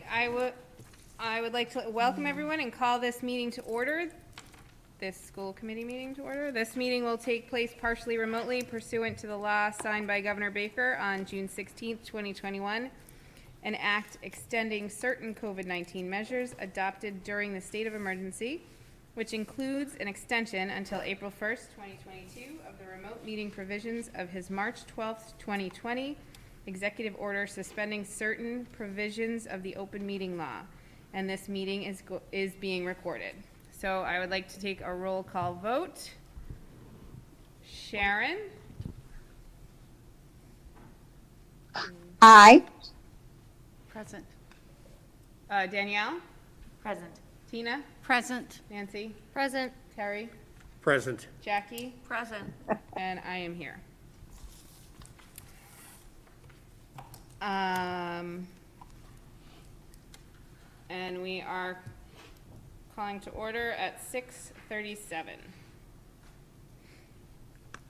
right, I would like to welcome everyone and call this meeting to order, this school committee meeting to order. This meeting will take place partially remotely pursuant to the law signed by Governor Baker on June 16th, 2021, an act extending certain COVID-19 measures adopted during the state of emergency, which includes an extension until April 1st, 2022 of the remote meeting provisions of his March 12th, 2020 executive order suspending certain provisions of the open meeting law. And this meeting is being recorded. So I would like to take a roll call vote. Sharon? Aye. Present. Danielle? Present. Tina? Present. Nancy? Present. Terry? Present. Jackie? Present. And I am here. And we are calling to order at 6:37.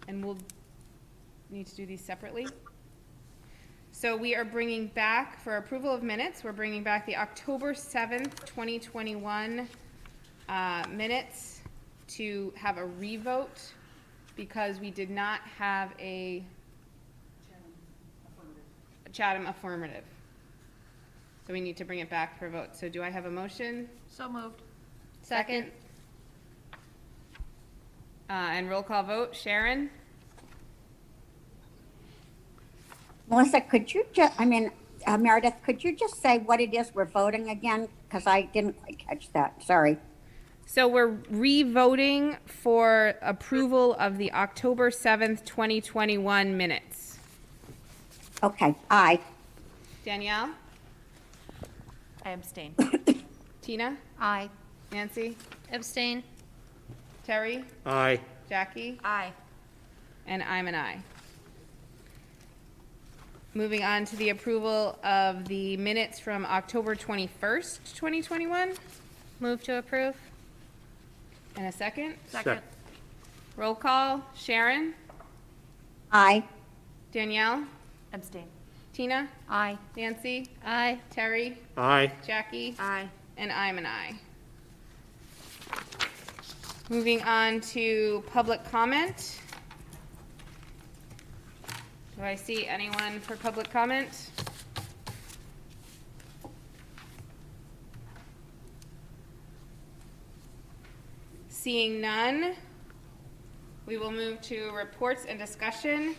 And we'll need to do these separately. So we are bringing back, for approval of minutes, we're bringing back the October 7th, 2021 minutes to have a revote because we did not have a Chatham affirmative. So we need to bring it back for vote. So do I have a motion? So moved. Second. And roll call vote. Sharon? Melissa, could you just, Meredith, could you just say what it is we're voting again? Because I didn't quite catch that. Sorry. So we're re-voting for approval of the October 7th, 2021 minutes. Okay, aye. Danielle? I abstain. Tina? Aye. Nancy? Abstain. Terry? Aye. Jackie? Aye. And I'm an aye. Moving on to the approval of the minutes from October 21st, 2021. Move to approve. And a second. Second. Roll call. Sharon? Aye. Danielle? Abstain. Tina? Aye. Nancy? Aye. Terry? Aye. Jackie? Aye. And I'm an aye. Moving on to public comment. Do I see anyone for public comment? Seeing none, we will move to reports and discussion.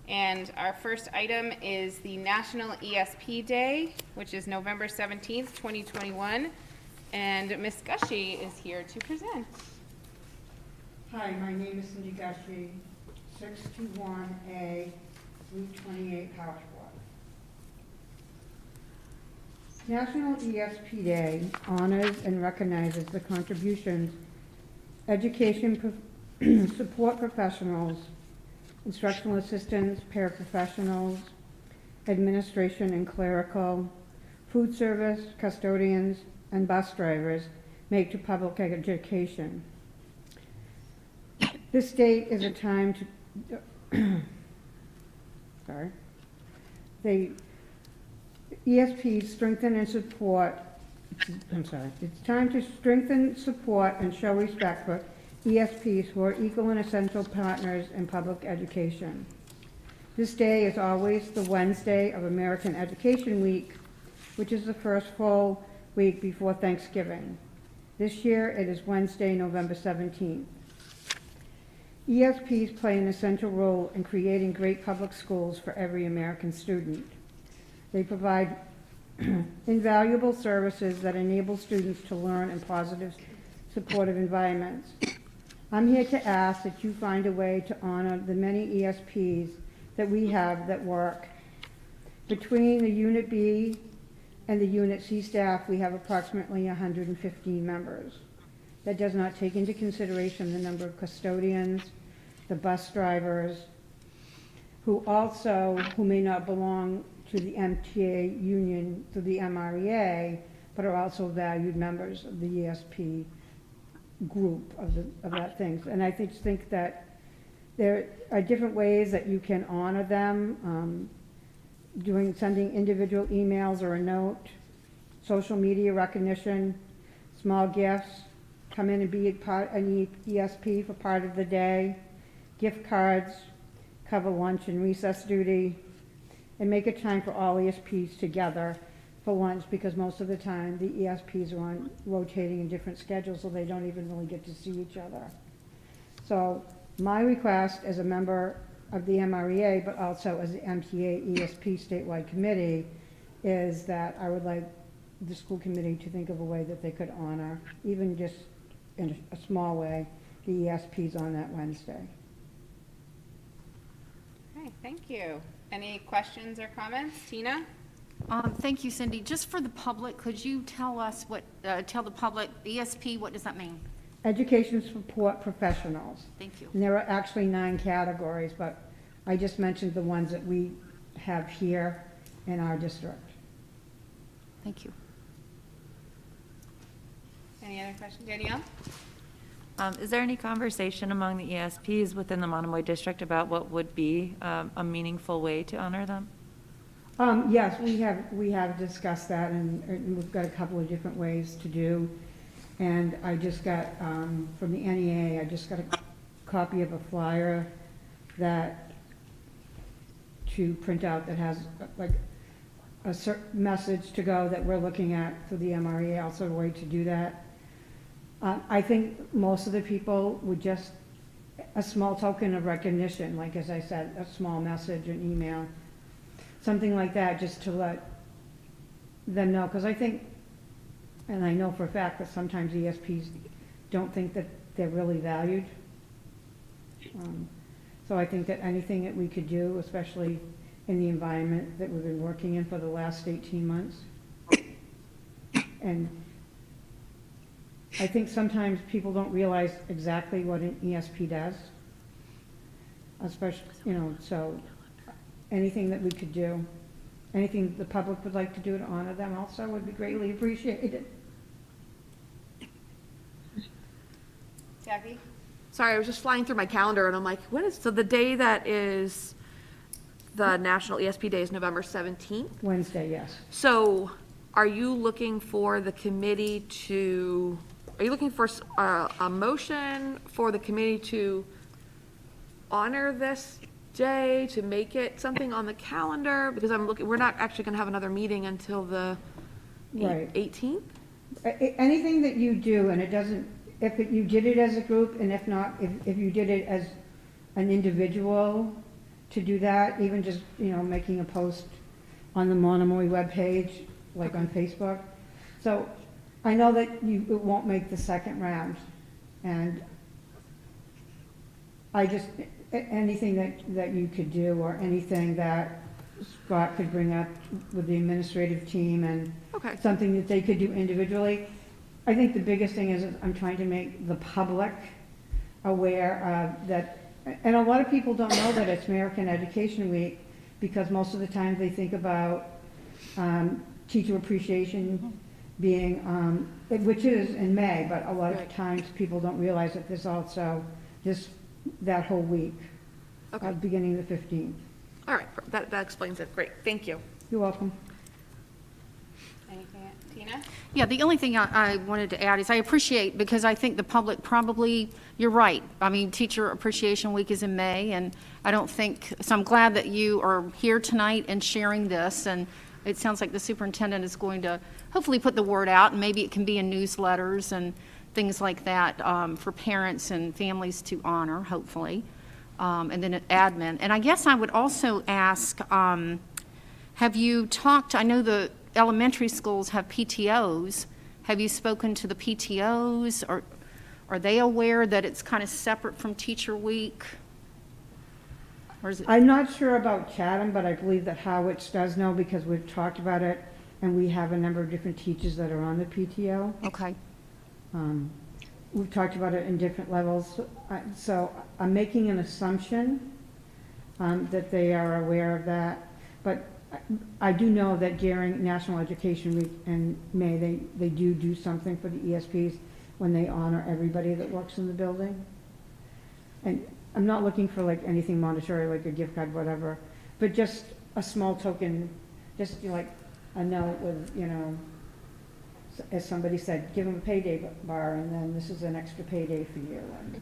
And our first item is the National ESP Day, which is November 17th, 2021. And Ms. Gushy is here to present. Hi, my name is Cindy Gushy, 621A, Route 28, Howard. National ESP Day honors and recognizes the contributions education support professionals, instructional assistants, paraprofessionals, administration and clerical, food service, custodians, and bus drivers make to public education. This date is a time to, the ESPs strengthen and support, it's time to strengthen, support, and show respect for ESPs who are equal and essential partners in public education. This day is always the Wednesday of American Education Week, which is the first full week before Thanksgiving. This year it is Wednesday, November 17th. ESPs play an essential role in creating great public schools for every American student. They provide invaluable services that enable students to learn in positive, supportive environments. I'm here to ask that you find a way to honor the many ESPs that we have that work. Between the Unit B and the Unit C staff, we have approximately 115 members. That does not take into consideration the number of custodians, the bus drivers, who may not belong to the MTA union through the MREA, but are also valued members of the ESP group of that things. And I just think that there are different ways that you can honor them, sending individual emails or a note, social media recognition, small gifts, come in and be an ESP for part of the day, gift cards, cover lunch and recess duty, and make a time for all ESPs together for lunch, because most of the time the ESPs are on rotating in different schedules, so they don't even really get to see each other. So my request as a member of the MREA, but also as the MTA ESP statewide committee, is that I would like the school committee to think of a way that they could honor, even just in a small way, the ESPs on that Wednesday. Okay, thank you. Any questions or comments? Tina? Thank you, Cindy. Just for the public, could you tell us what, tell the public, ESP, what does that mean? Education support professionals. Thank you. And there are actually 9 categories, but I just mentioned the ones that we have here in our district. Thank you. Any other questions? Danielle? Is there any conversation among the ESPs within the Monomoy district about what would be a meaningful way to honor them? Yes, we have discussed that, and we've got a couple of different ways to do. And I just got, from the NEA, I just got a copy of a flyer that, to print out, that has like a certain message to go that we're looking at through the MREA, also a way to do that. I think most of the people would just, a small token of recognition, like as I said, a small message, an email, something like that, just to let them know. Because I think, and I know for a fact that sometimes ESPs don't think that they're really valued. So I think that anything that we could do, especially in the environment that we've been working in for the last 18 months. And I think sometimes people don't realize exactly what an ESP does. Especially, so anything that we could do, anything the public would like to do to honor them also would be greatly appreciated. Jackie? Sorry, I was just flying through my calendar and I'm like, what is, so the day that is the National ESP Day is November 17th? Wednesday, yes. So are you looking for the committee to, are you looking for a motion for the committee to honor this day, to make it something on the calendar? Because I'm looking, we're not actually going to have another meeting until the Right. 18th? Anything that you do, and it doesn't, you did it as a group, and if not, if you did it as an individual to do that, even just, making a post on the Monomoy webpage, like on Facebook. So I know that it won't make the second round, and I just, anything that you could do, or anything that Scott could bring up with the administrative team, and Okay. something that they could do individually. I think the biggest thing is I'm trying to make the public aware that, and a lot of people don't know that it's American Education Week, because most of the time they think about teacher appreciation being, which is in May, but a lot of Right. times people don't realize that there's also that whole week, Okay. beginning the 15th. All right, that explains it. Great, thank you. You're welcome. Anything? Tina? Yeah, the only thing I wanted to add is I appreciate, because I think the public probably, you're right. I mean, Teacher Appreciation Week is in May, and I don't think, so I'm glad that you are here tonight and sharing this, and it sounds like the superintendent is going to hopefully put the word out, and maybe it can be in newsletters and things like that for parents and families to honor, hopefully, and then admin. And I guess I would also ask, have you talked, I know the elementary schools have PTOs. Have you spoken to the PTOs, or are they aware that it's kind of separate from Teacher Week? Or is it? I'm not sure about Chatham, but I believe that Howard does know, because we've talked about it, and we have a number of different teachers that are on the PTO. Okay, We've talked about it in different levels, so I'm making an assumption that they are aware of that. But I do know that during National Education Week in May, they do something for the ESPs when they honor everybody that works in the building. And I'm not looking for like anything monetary, like a gift card, whatever, but just a small token, just like a note with, as somebody said, give them a payday bar, and then this is an extra payday for you. And,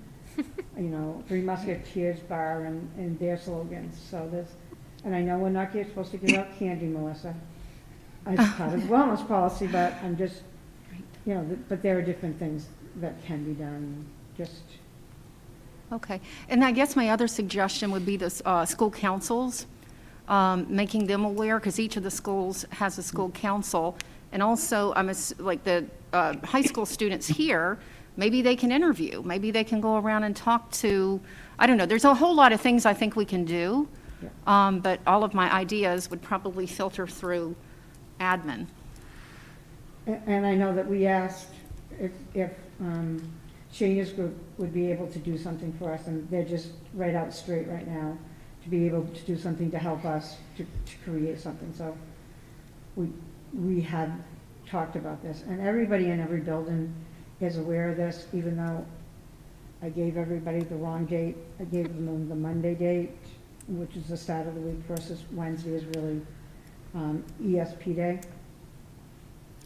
Three Musketeers bar and their slogans. So there's, and I know we're not supposed to give out candy, Melissa, as part of wellness policy, but I'm just, but there are different things that can be done, just. Okay. And I guess my other suggestion would be the school councils, making them aware, because each of the schools has a school council. And also, like the high school students here, maybe they can interview. Maybe they can go around and talk to, I don't know, there's a whole lot of things I think we can do. But all of my ideas would probably filter through admin. And I know that we asked if Shana's group would be able to do something for us, and they're just right out straight right now to be able to do something to help us to create something. So we have talked about this, and everybody in every building is aware of this, even though I gave everybody the wrong date. I gave them the Monday date, which is the start of the week, versus Wednesday is really ESP day.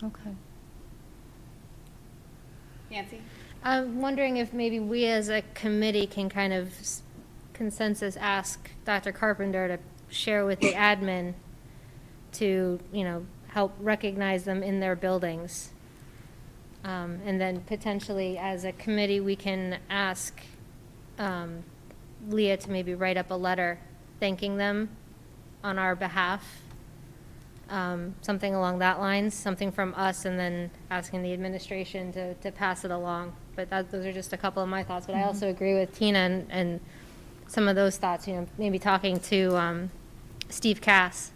Okay. Nancy? I'm wondering if maybe we as a committee can kind of consensus ask Dr. Carpenter to share with the admin to, help recognize them in their buildings. And then potentially as a committee, we can ask Leah to maybe write up a letter thanking them on our behalf. Something along that lines, something from us, and then asking the administration to pass it along. But those are just a couple of my thoughts. But I also agree with Tina and some of those thoughts, maybe talking to Steve Cass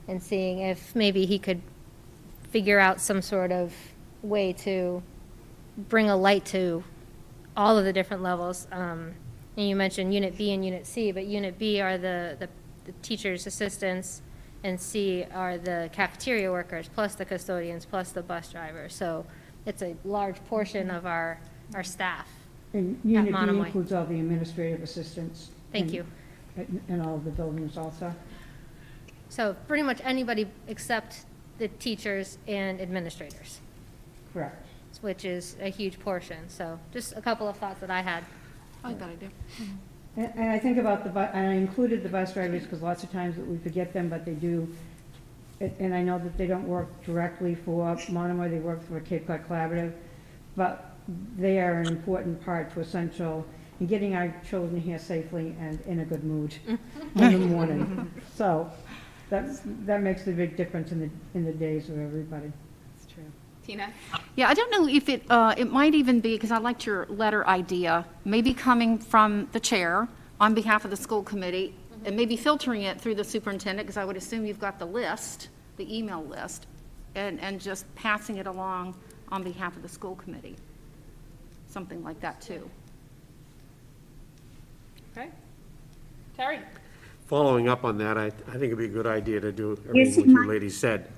and seeing if maybe he could figure out some sort of way to bring a light to all of the different levels. And you mentioned Unit B and Unit C, but Unit B are the teachers' assistants, and C are the cafeteria workers, plus the custodians, plus the bus drivers. So it's a large portion of our staff. And Unit B Monomoy. includes all the administrative assistants. Thank you. And all of the buildings also. So pretty much anybody except the teachers and administrators, Correct. which is a huge portion. So just a couple of thoughts that I had. I like that idea. And I think about and I included the bus drivers because lots of times that we forget them, but they do. And I know that they don't work directly for Monomoy, they work for Cape Cod Cooperative, but they are an important part to essential in getting our children here safely and in a good mood in the morning. So that makes a big difference in the days of everybody. That's true. Tina? Yeah, I don't know if it might even be, because I liked your letter idea, maybe coming from the chair on behalf of the school committee, and maybe filtering it through the superintendent, because I would assume you've got the list, the email list, and just passing it along on behalf of the school committee. Something like that, too. Okay. Terry? Following up on that, I think it'd be a good idea to do everything what you ladies said.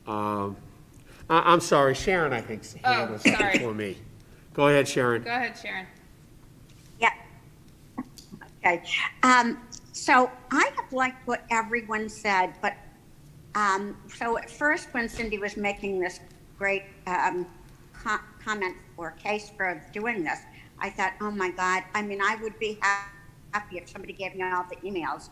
I'm sorry, Sharon, I think, hand was up sorry. before me. Go ahead, Sharon. Go ahead, Sharon. Yeah. Okay. So I have liked what everyone said, but so at first when Cindy was making this great comment or case for doing this, I thought, oh my God, I mean, I would be happy if somebody gave me all the emails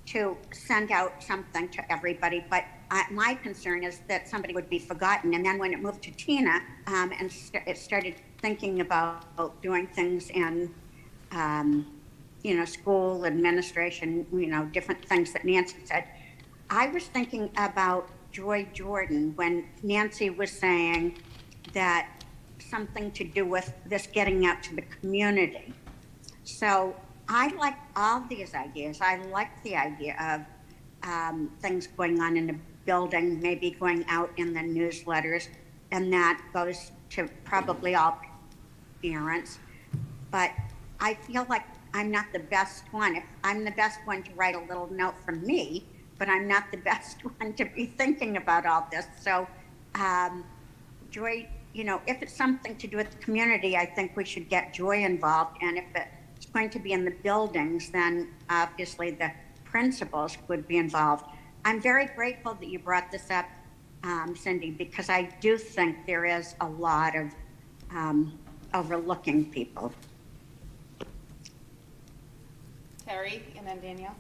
to send out something to everybody, but my concern is that somebody would be forgotten. And then when it moved to Tina and it started thinking about doing things in, school administration, different things that Nancy said, I was thinking about Joy Jordan when Nancy was saying that something to do with this getting out to the community. So I like all these ideas. I like the idea of things going on in the building, maybe going out in the newsletters, and that goes to probably all parents. But I feel like I'm not the best one. If I'm the best one to write a little note from me, but I'm not the best one to be thinking about all this. So, Joy, if it's something to do with the community, I think we should get Joy involved. And if it's going to be in the buildings, then obviously the principals would be involved. I'm very grateful that you brought this up, Cindy, because I do think there is a lot of overlooking people. Terry, and then Danielle.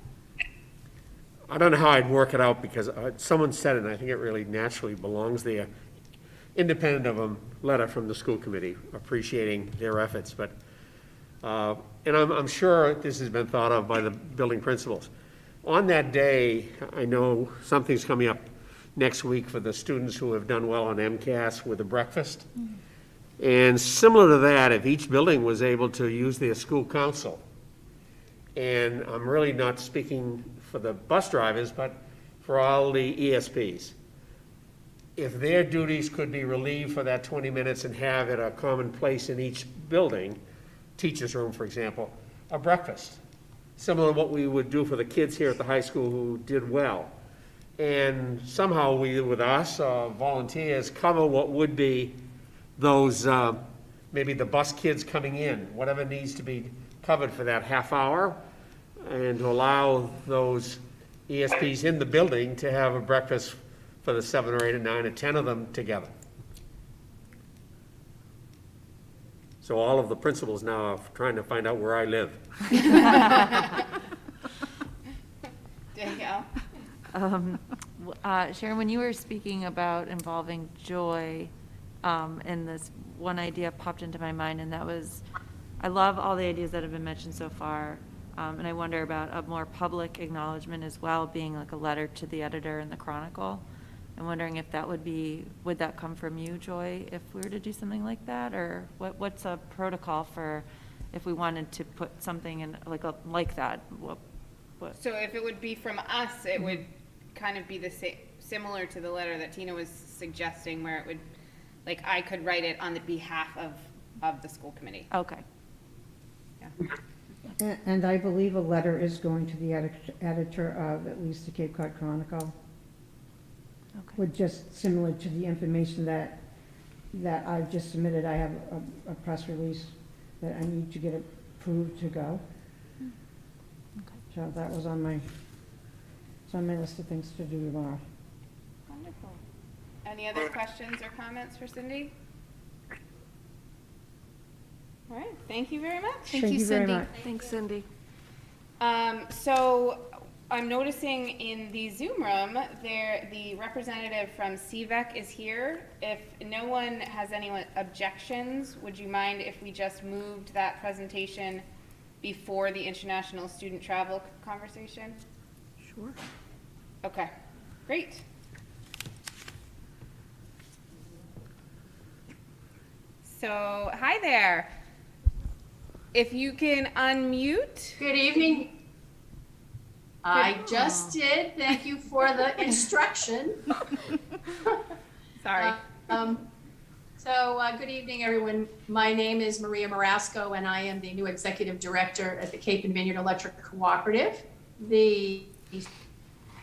I don't know how I'd work it out, because someone said it, and I think it really naturally belongs there, independent of a letter from the school committee appreciating their efforts, but, and I'm sure this has been thought of by the building principals. On that day, I know something's coming up next week for the students who have done well on MCAS with a breakfast. And similar to that, if each building was able to use their school council, and I'm really not speaking for the bus drivers, but for all the ESPs, if their duties could be relieved for that 20 minutes and have at a common place in each building, teacher's room, for example, a breakfast, similar to what we would do for the kids here at the high school who did well. And somehow we, with us, volunteers, cover what would be those, maybe the bus kids coming in, whatever needs to be covered for that half hour, and to allow those ESPs in the building to have a breakfast for the 7 or 8 or 9 or 10 of them together. So all of the principals now are trying to find out where I live. Danielle. Sharon, when you were speaking about involving Joy, and this one idea popped into my mind, and that was, I love all the ideas that have been mentioned so far, and I wonder about a more public acknowledgement as well, being like a letter to the editor in the Chronicle. I'm wondering if that would that come from you, Joy, if we were to do something like that, or what's a protocol for if we wanted to put something in like that? What? So if it would be from us, it would kind of be the similar to the letter that Tina was suggesting, where it would, like, I could write it on the behalf of the school committee. Okay. Yeah. And I believe a letter is going to the editor of at least the Cape Cod Chronicle, Okay. with just similar to the information that I've just submitted. I have a press release that I need to get approved to go. Okay. So that was on my list of things to do tomorrow. Wonderful. Any other questions or comments for Cindy? All right, thank you very much. Thank you very much. Thanks, Cindy. So I'm noticing in the Zoom room, the representative from CVEC is here. If no one has any objections, would you mind if we just moved that presentation before the international student travel conversation? Sure. Okay, great. So, hi there. If you can unmute. Good evening. I just did. Thank you for the instruction. Sorry. Good evening, everyone. My name is Maria Marasco, and I am the new executive director at the Cape and Vineyard Electric Cooperative. The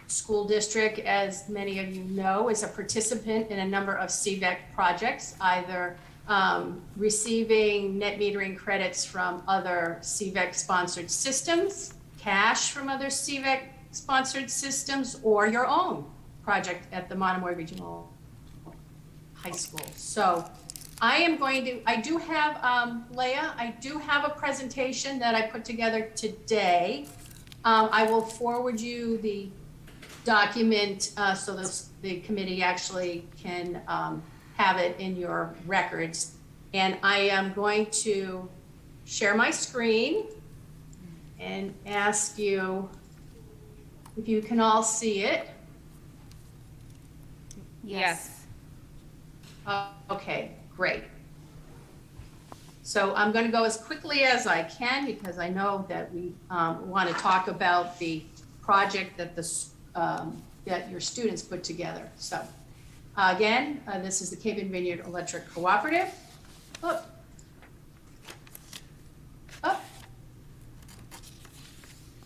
school district, as many of you know, is a participant in a number of CVEC projects, either receiving net metering credits from other CVEC-sponsored systems, cash from other CVEC-sponsored systems, or your own project at the Monomoy Regional High School. So I do have, Leah, I do have a presentation that I put together today. I will forward you the document so the committee actually can have it in your records. And I am going to share my screen and ask you if you can all see it. Yes. Okay, great. So I'm going to go as quickly as I can because I know that we want to talk about the project that that your students put together. So again, this is the Cape and Vineyard Electric Cooperative. Up.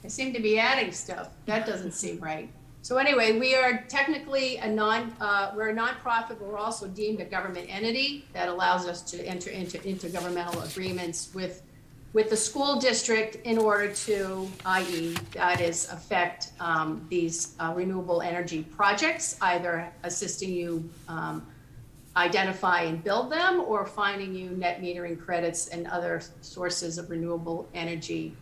I seem to be adding stuff. That doesn't seem right. So anyway, we are technically we're a nonprofit, but we're also deemed a government entity that allows us to enter into intergovernmental agreements with with the school district in order to, i.e., that is, affect these renewable energy projects, either assisting you identify and build them, or finding you net metering credits and other sources of renewable energy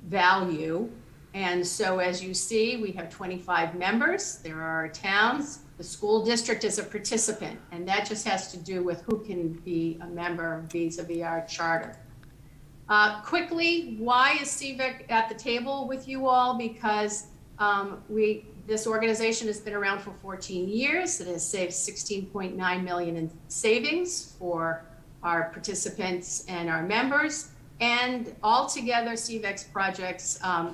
value. And so as you see, we have 25 members. There are towns. The school district is a participant, and that just has to do with who can be a member vis-a-vis our charter. Quickly, why is CVEC at the table with you all? Because this organization has been around for 14 years. It has saved $16.9 million in savings for our participants and our members. And altogether, CVEC's projects are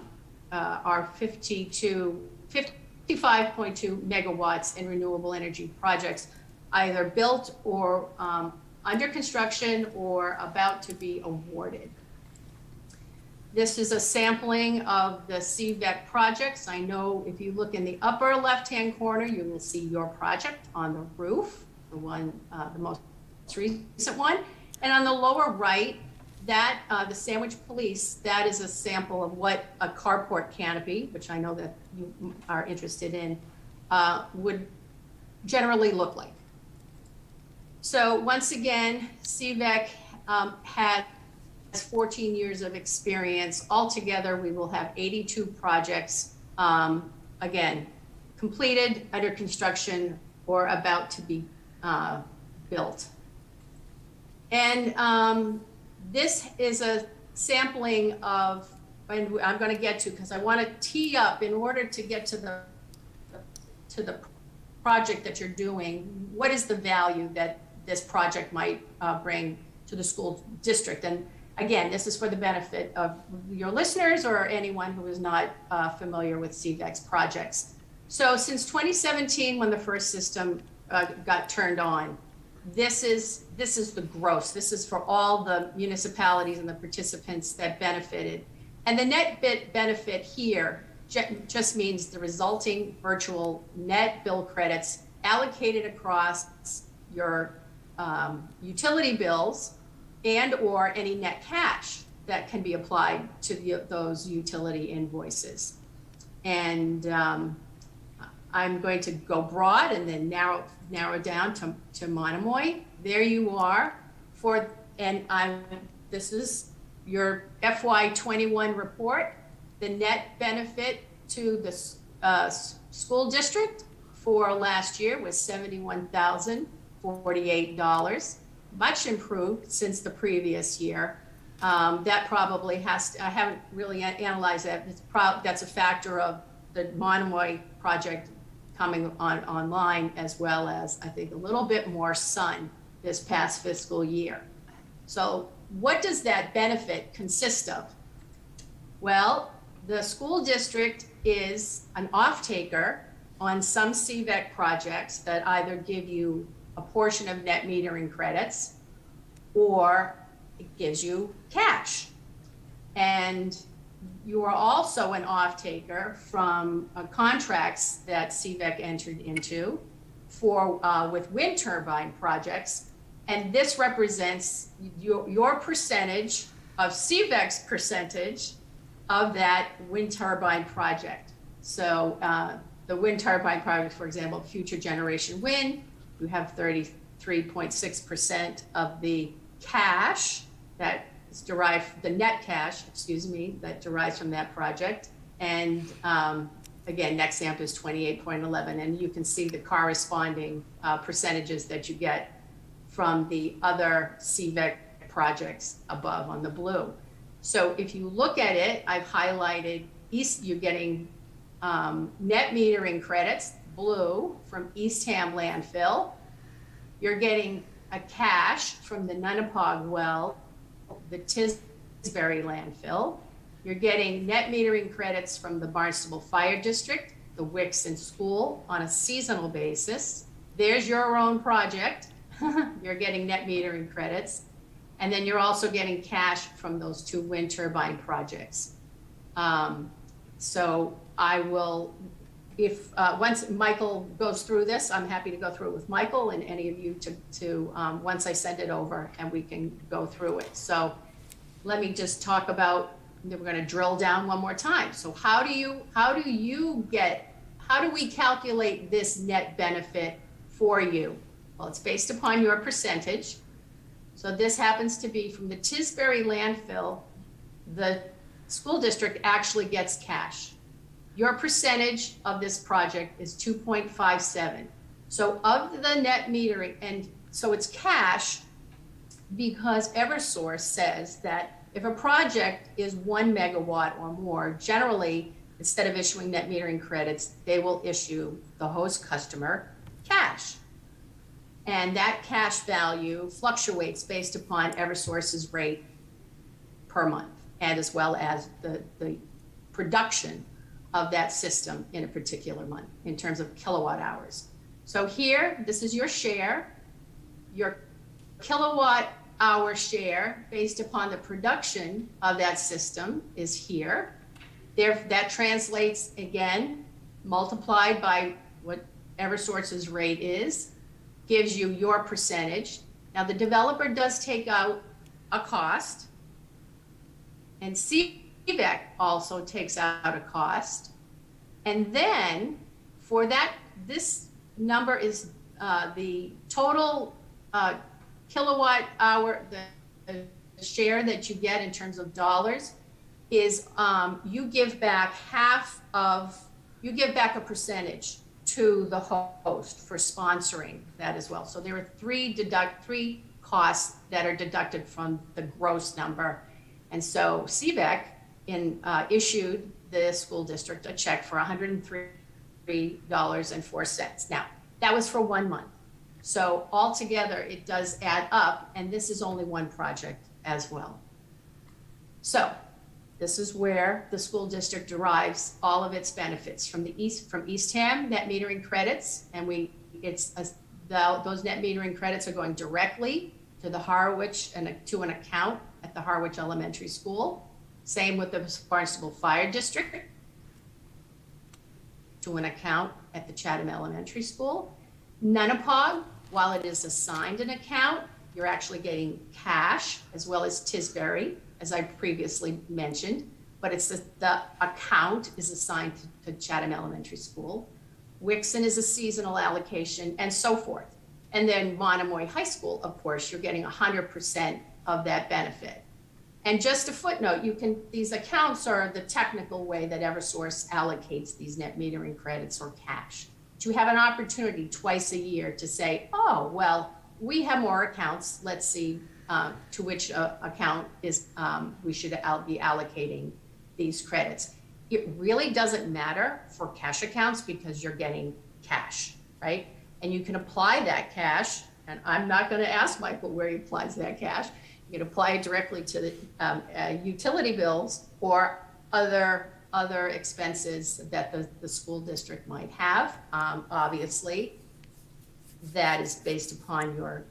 55.2 megawatts in renewable energy projects, either built or under construction or about to be awarded. This is a sampling of the CVEC projects. I know if you look in the upper left-hand corner, you will see your project on the roof, the one, the most recent one. And on the lower right, that the Sandwich Police, that is a sample of what a carport canopy, which I know that you are interested in, would generally look like. So once again, CVEC has 14 years of experience. Altogether, we will have 82 projects, again, completed, under construction, or about to be built. And this is a sampling of, and I'm going to get to, because I want to tee up in order to get to the project that you're doing. What is the value that this project might bring to the school district? And again, this is for the benefit of your listeners or anyone who is not familiar with CVEC's projects. So since 2017, when the first system got turned on, this is the gross. This is for all the municipalities and the participants that benefited. And the net benefit here just means the resulting virtual net bill credits allocated across your utility bills and or any net cash that can be applied to those utility invoices. And I'm going to go broad and then narrow down to Monomoy. There you are this is your FY21 report. The net benefit to the school district for last year was $71,048, much improved since the previous year. That probably I haven't really analyzed that. That's a factor of the Monomoy project coming online, as well as I think a little bit more sun this past fiscal year. So what does that benefit consist of? Well, the school district is an off-taker on some CVEC projects that either give you a portion of net metering credits or it gives you cash. And you are also an off-taker from contracts that CVEC entered into with wind turbine projects. And this represents your percentage of CVEC's percentage of that wind turbine project. So the wind turbine project, for example, Future Generation Wind, you have 33.6% of the cash that is derived, the net cash, that derives from that project. And again, Nexamp is 28.11, and you can see the corresponding percentages that you get from the other CVEC projects above on the blue. So if you look at it, I've highlighted you're getting net metering credits, blue, from Eastham landfill. You're getting a cash from the Nunnapog well, the Tisbury landfill. You're getting net metering credits from the Barnstable Fire District, the Wixon School on a seasonal basis. There's your own project. You're getting net metering credits. And then you're also getting cash from those two wind turbine projects. So I will once Michael goes through this, I'm happy to go through it with Michael and any of you once I send it over and we can go through it. So let me just talk about, then we're gonna drill down one more time. So how do we calculate this net benefit for you? Well, it's based upon your percentage. So this happens to be from the Tisbury landfill, the school district actually gets cash. Your percentage of this project is 2.57. So of the net metering, and so it's cash because Eversource says that if a project is 1 megawatt or more, generally, instead of issuing net metering credits, they will issue the host customer cash. And that cash value fluctuates based upon Eversource's rate per month, and as well as the production of that system in a particular month in terms of kilowatt hours. So here, this is your share, your kilowatt hour share based upon the production of that system is here. There, that translates again, multiplied by what Eversource's rate is, gives you your percentage. Now the developer does take out a cost, and CVEC also takes out a cost. And then for that, this number is the total kilowatt hour, the share that you get in terms of dollars is you give back a percentage to the host for sponsoring that as well. So there are three costs that are deducted from the gross number. And so CVEC issued the school district a check for $103.04. Now, that was for 1 month. So altogether, it does add up, and this is only one project as well. So this is where the school district derives all of its benefits from Eastham net metering credits, and those net metering credits are going directly to the Harwich and to an account at the Harwich Elementary School. Same with the Barnstable Fire District, to an account at the Chatham Elementary School. Nunapog, while it is assigned an account, you're actually getting cash, as well as Tisbury, as I previously mentioned, but it's the account is assigned to Chatham Elementary School. Wixon is a seasonal allocation, and so forth. And then Monomoy High School, of course, you're getting 100% of that benefit. And just a footnote, these accounts are the technical way that Eversource allocates these net metering credits or cash. But you have an opportunity twice a year to say, oh, well, we have more accounts. Let's see to which account we should be allocating these credits. It really doesn't matter for cash accounts because you're getting cash, right? And you can apply that cash, and I'm not going to ask Michael where he applies that cash. You can apply it directly to the utility bills or other expenses that the school district might have. Obviously, that is based upon your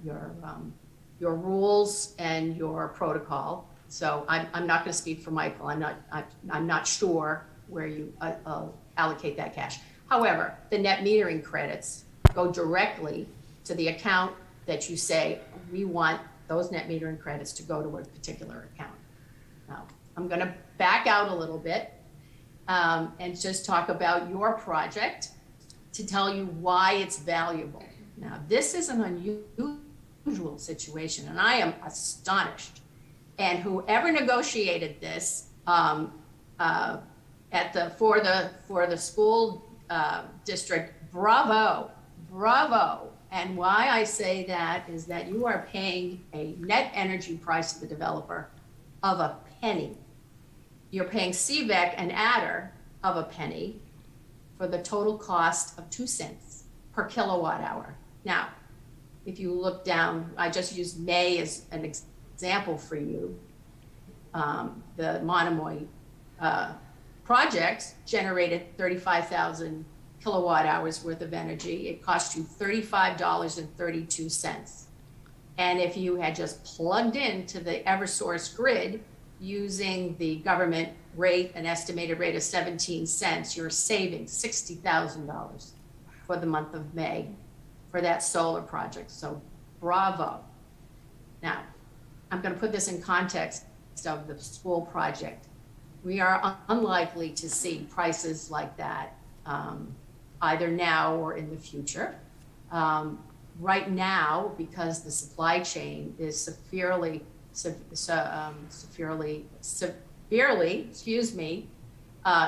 rules and your protocol. So I'm not going to speak for Michael. I'm not sure where you allocate that cash. However, the net metering credits go directly to the account that you say we want those net metering credits to go to a particular account. Now, I'm going to back out a little bit and just talk about your project to tell you why it's valuable. Now, this is an unusual situation, and I am astonished. And whoever negotiated this for the school district, bravo. And why I say that is that you are paying a net energy price to the developer of a penny. You're paying CVEC an adder of a penny for the total cost of 2 cents per kilowatt hour. Now, if you look down, I just used May as an example for you. The Monomoy project generated 35,000 kilowatt hours worth of energy. It cost you $35.32. And if you had just plugged into the Eversource grid using the government rate, an estimated rate of 17 cents, you're saving $60,000 for the month of May for that solar project. So bravo. Now, I'm going to put this in context of the school project. We are unlikely to see prices like that either now or in the future. Right now, because the supply chain is severely,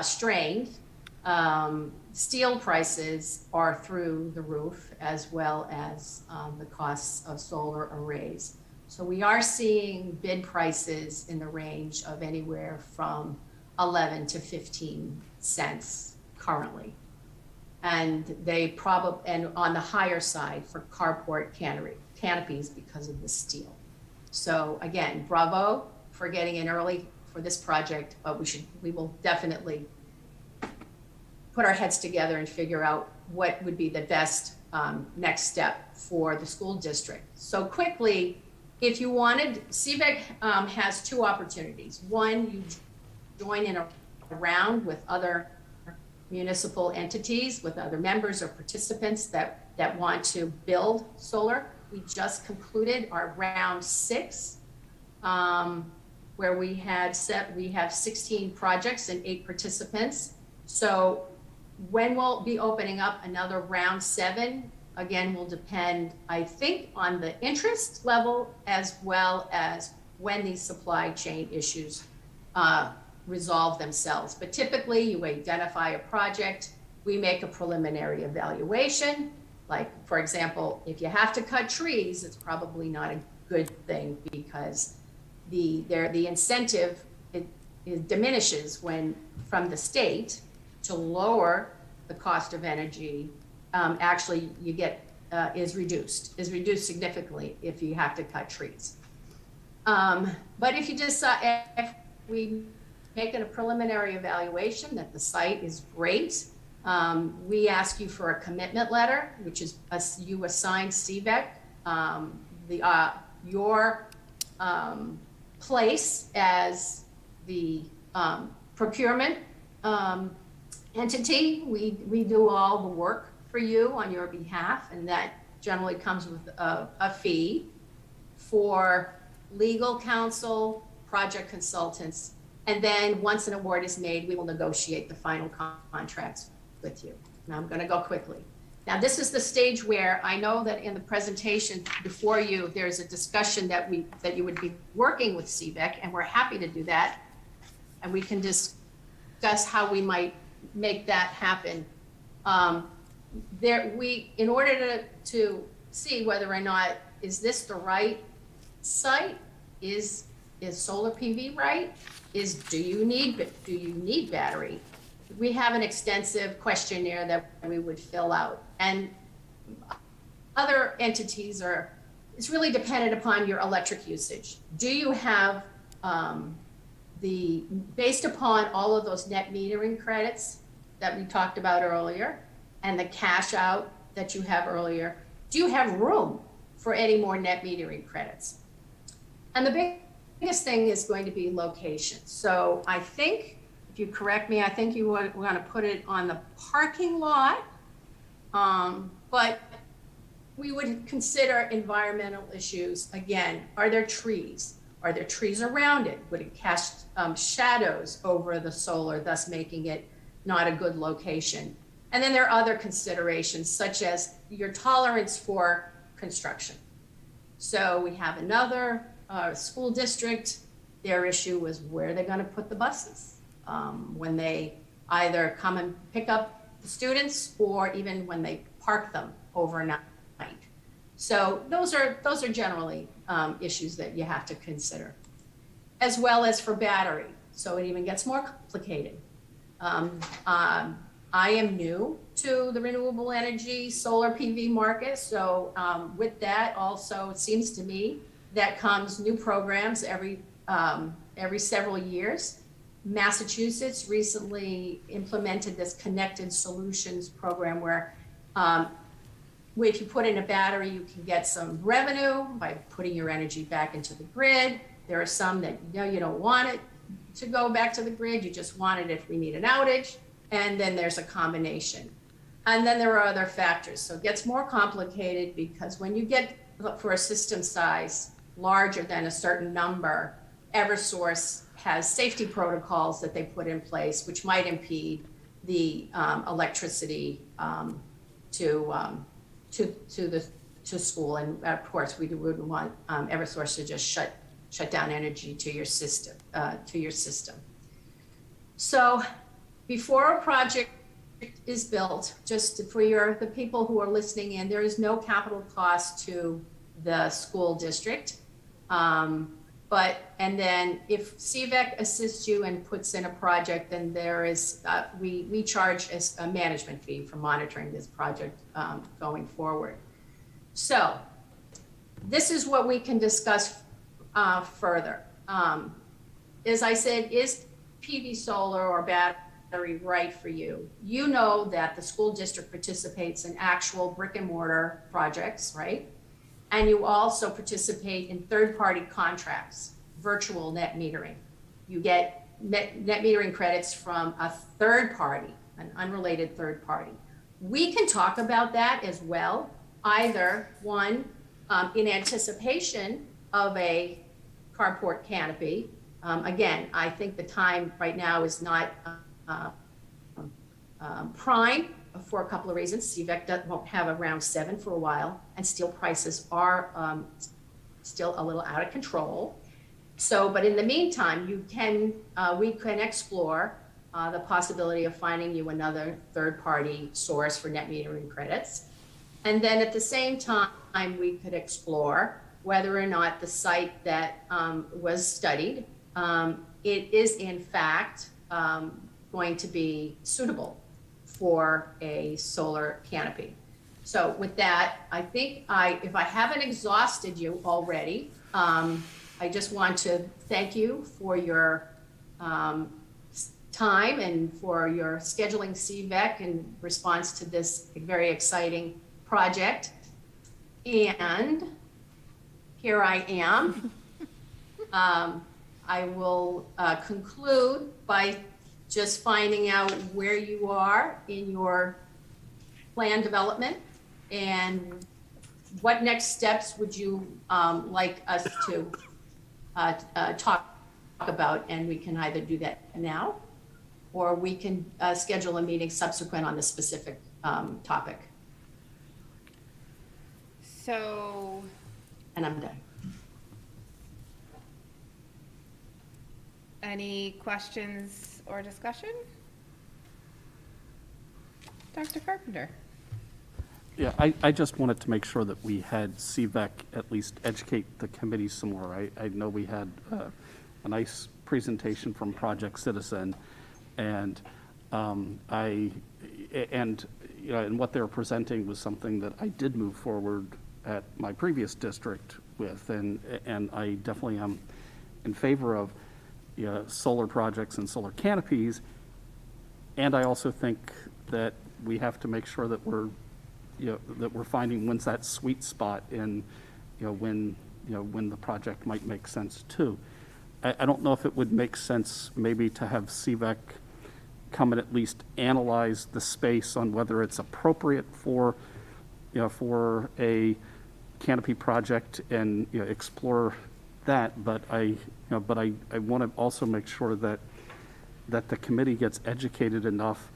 strained, steel prices are through the roof, as well as the costs of solar arrays. So we are seeing bid prices in the range of anywhere from 11 to 15 cents currently. And and on the higher side for carport canopies because of the steel. So again, bravo for getting in early for this project, but we will definitely put our heads together and figure out what would be the best next step for the school district. So quickly, if you wanted, CVEC has two opportunities. One, you join in a round with other municipal entities, with other members or participants that want to build solar. We just concluded our round 6, where we have 16 projects and 8 participants. So when we'll be opening up another round 7, again, will depend, I think, on the interest level as well as when these supply chain issues resolve themselves. But typically you identify a project, we make a preliminary evaluation. Like, for example, if you have to cut trees, it's probably not a good thing because the incentive it diminishes when from the state to lower the cost of energy. Actually you get is reduced significantly if you have to cut trees. But if you just if we make a preliminary evaluation that the site is great, we ask you for a commitment letter, which is you assign CVEC your place as the procurement entity. We do all the work for you on your behalf, and that generally comes with a fee for legal counsel, project consultants, and then once an award is made, we will negotiate the final contracts with you. Now I'm going to go quickly. Now this is the stage where I know that in the presentation before you, there's a discussion that you would be working with CVEC, and we're happy to do that, and we can discuss how we might make that happen. In order to see whether or not is this the right site, is solar PV right? Do you need battery? We have an extensive questionnaire that we would fill out, and other entities it's really dependent upon your electric usage. Do you have based upon all of those net metering credits that we talked about earlier and the cash out that you have earlier, do you have room for any more net metering credits? And the biggest thing is going to be location. So I think, if you correct me, I think you want to put it on the parking lot, but we would consider environmental issues. Again, are there trees? Are there trees around it? Would it cast shadows over the solar, thus making it not a good location? And then there are other considerations, such as your tolerance for construction. So we have another school district. Their issue was where they're going to put the buses when they either come and pick up the students or even when they park them overnight. So those are generally issues that you have to consider, as well as for battery. So it even gets more complicated. I am new to the renewable energy solar PV market. So with that also, it seems to me that comes new programs every several years. Massachusetts recently implemented this Connected Solutions program where if you put in a battery, you can get some revenue by putting your energy back into the grid. There are some that, you don't want it to go back to the grid, you just want it if we need an outage, and then there's a combination. And then there are other factors. So it gets more complicated because when you get for a system size larger than a certain number, Eversource has safety protocols that they put in place, which might impede the electricity to school. And of course, we wouldn't want Eversource to just shut down energy to your system. So before a project is built, just for the people who are listening in, there is no capital cost to the school district. And then if CVEC assists you and puts in a project, then there is, we charge a management fee for monitoring this project going forward. So this is what we can discuss further. As I said, is PV solar or battery right for you? You know that the school district participates in actual brick and mortar projects, right? And you also participate in third-party contracts, virtual net metering. You get net metering credits from a third party, an unrelated third party. We can talk about that as well, either one, in anticipation of a carport canopy. Again, I think the time right now is not prime for a couple of reasons. CVEC won't have a round 7 for a while, and steel prices are still a little out of control. So, but in the meantime, we can explore the possibility of finding you another third-party source for net metering credits. And then at the same time, we could explore whether or not the site that was studied, it is in fact going to be suitable for a solar canopy. So with that, I think if I haven't exhausted you already, I just want to thank you for your time and for your scheduling CVEC in response to this very exciting project. And here I am. I will conclude by just finding out where you are in your plan development and what next steps would you like us to talk about, and we can either do that now or we can schedule a meeting subsequent on the specific topic. So, And I'm done. any questions or discussion? Dr. Carpenter? Yeah, I just wanted to make sure that we had CVEC at least educate the committee some more. I know we had a nice presentation from Project Citizen, and and what they were presenting was something that I did move forward at my previous district with, and I definitely am in favor of solar projects and solar canopies. And I also think that we have to make sure that we're finding when's that sweet spot in, when the project might make sense too. I don't know if it would make sense maybe to have CVEC come and at least analyze the space on whether it's appropriate for a canopy project and, explore that. But I want to also make sure that the committee gets educated enough,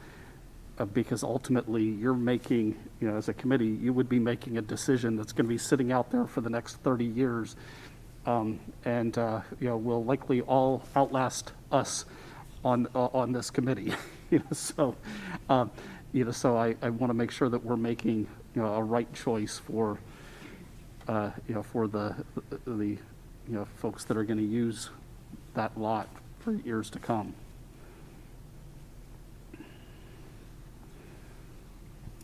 because ultimately you're making, as a committee, you would be making a decision that's going to be sitting out there for the next 30 years. And will likely all outlast us on this committee. So I want to make sure that we're making, a right choice for, for the folks that are going to use that lot for years to come.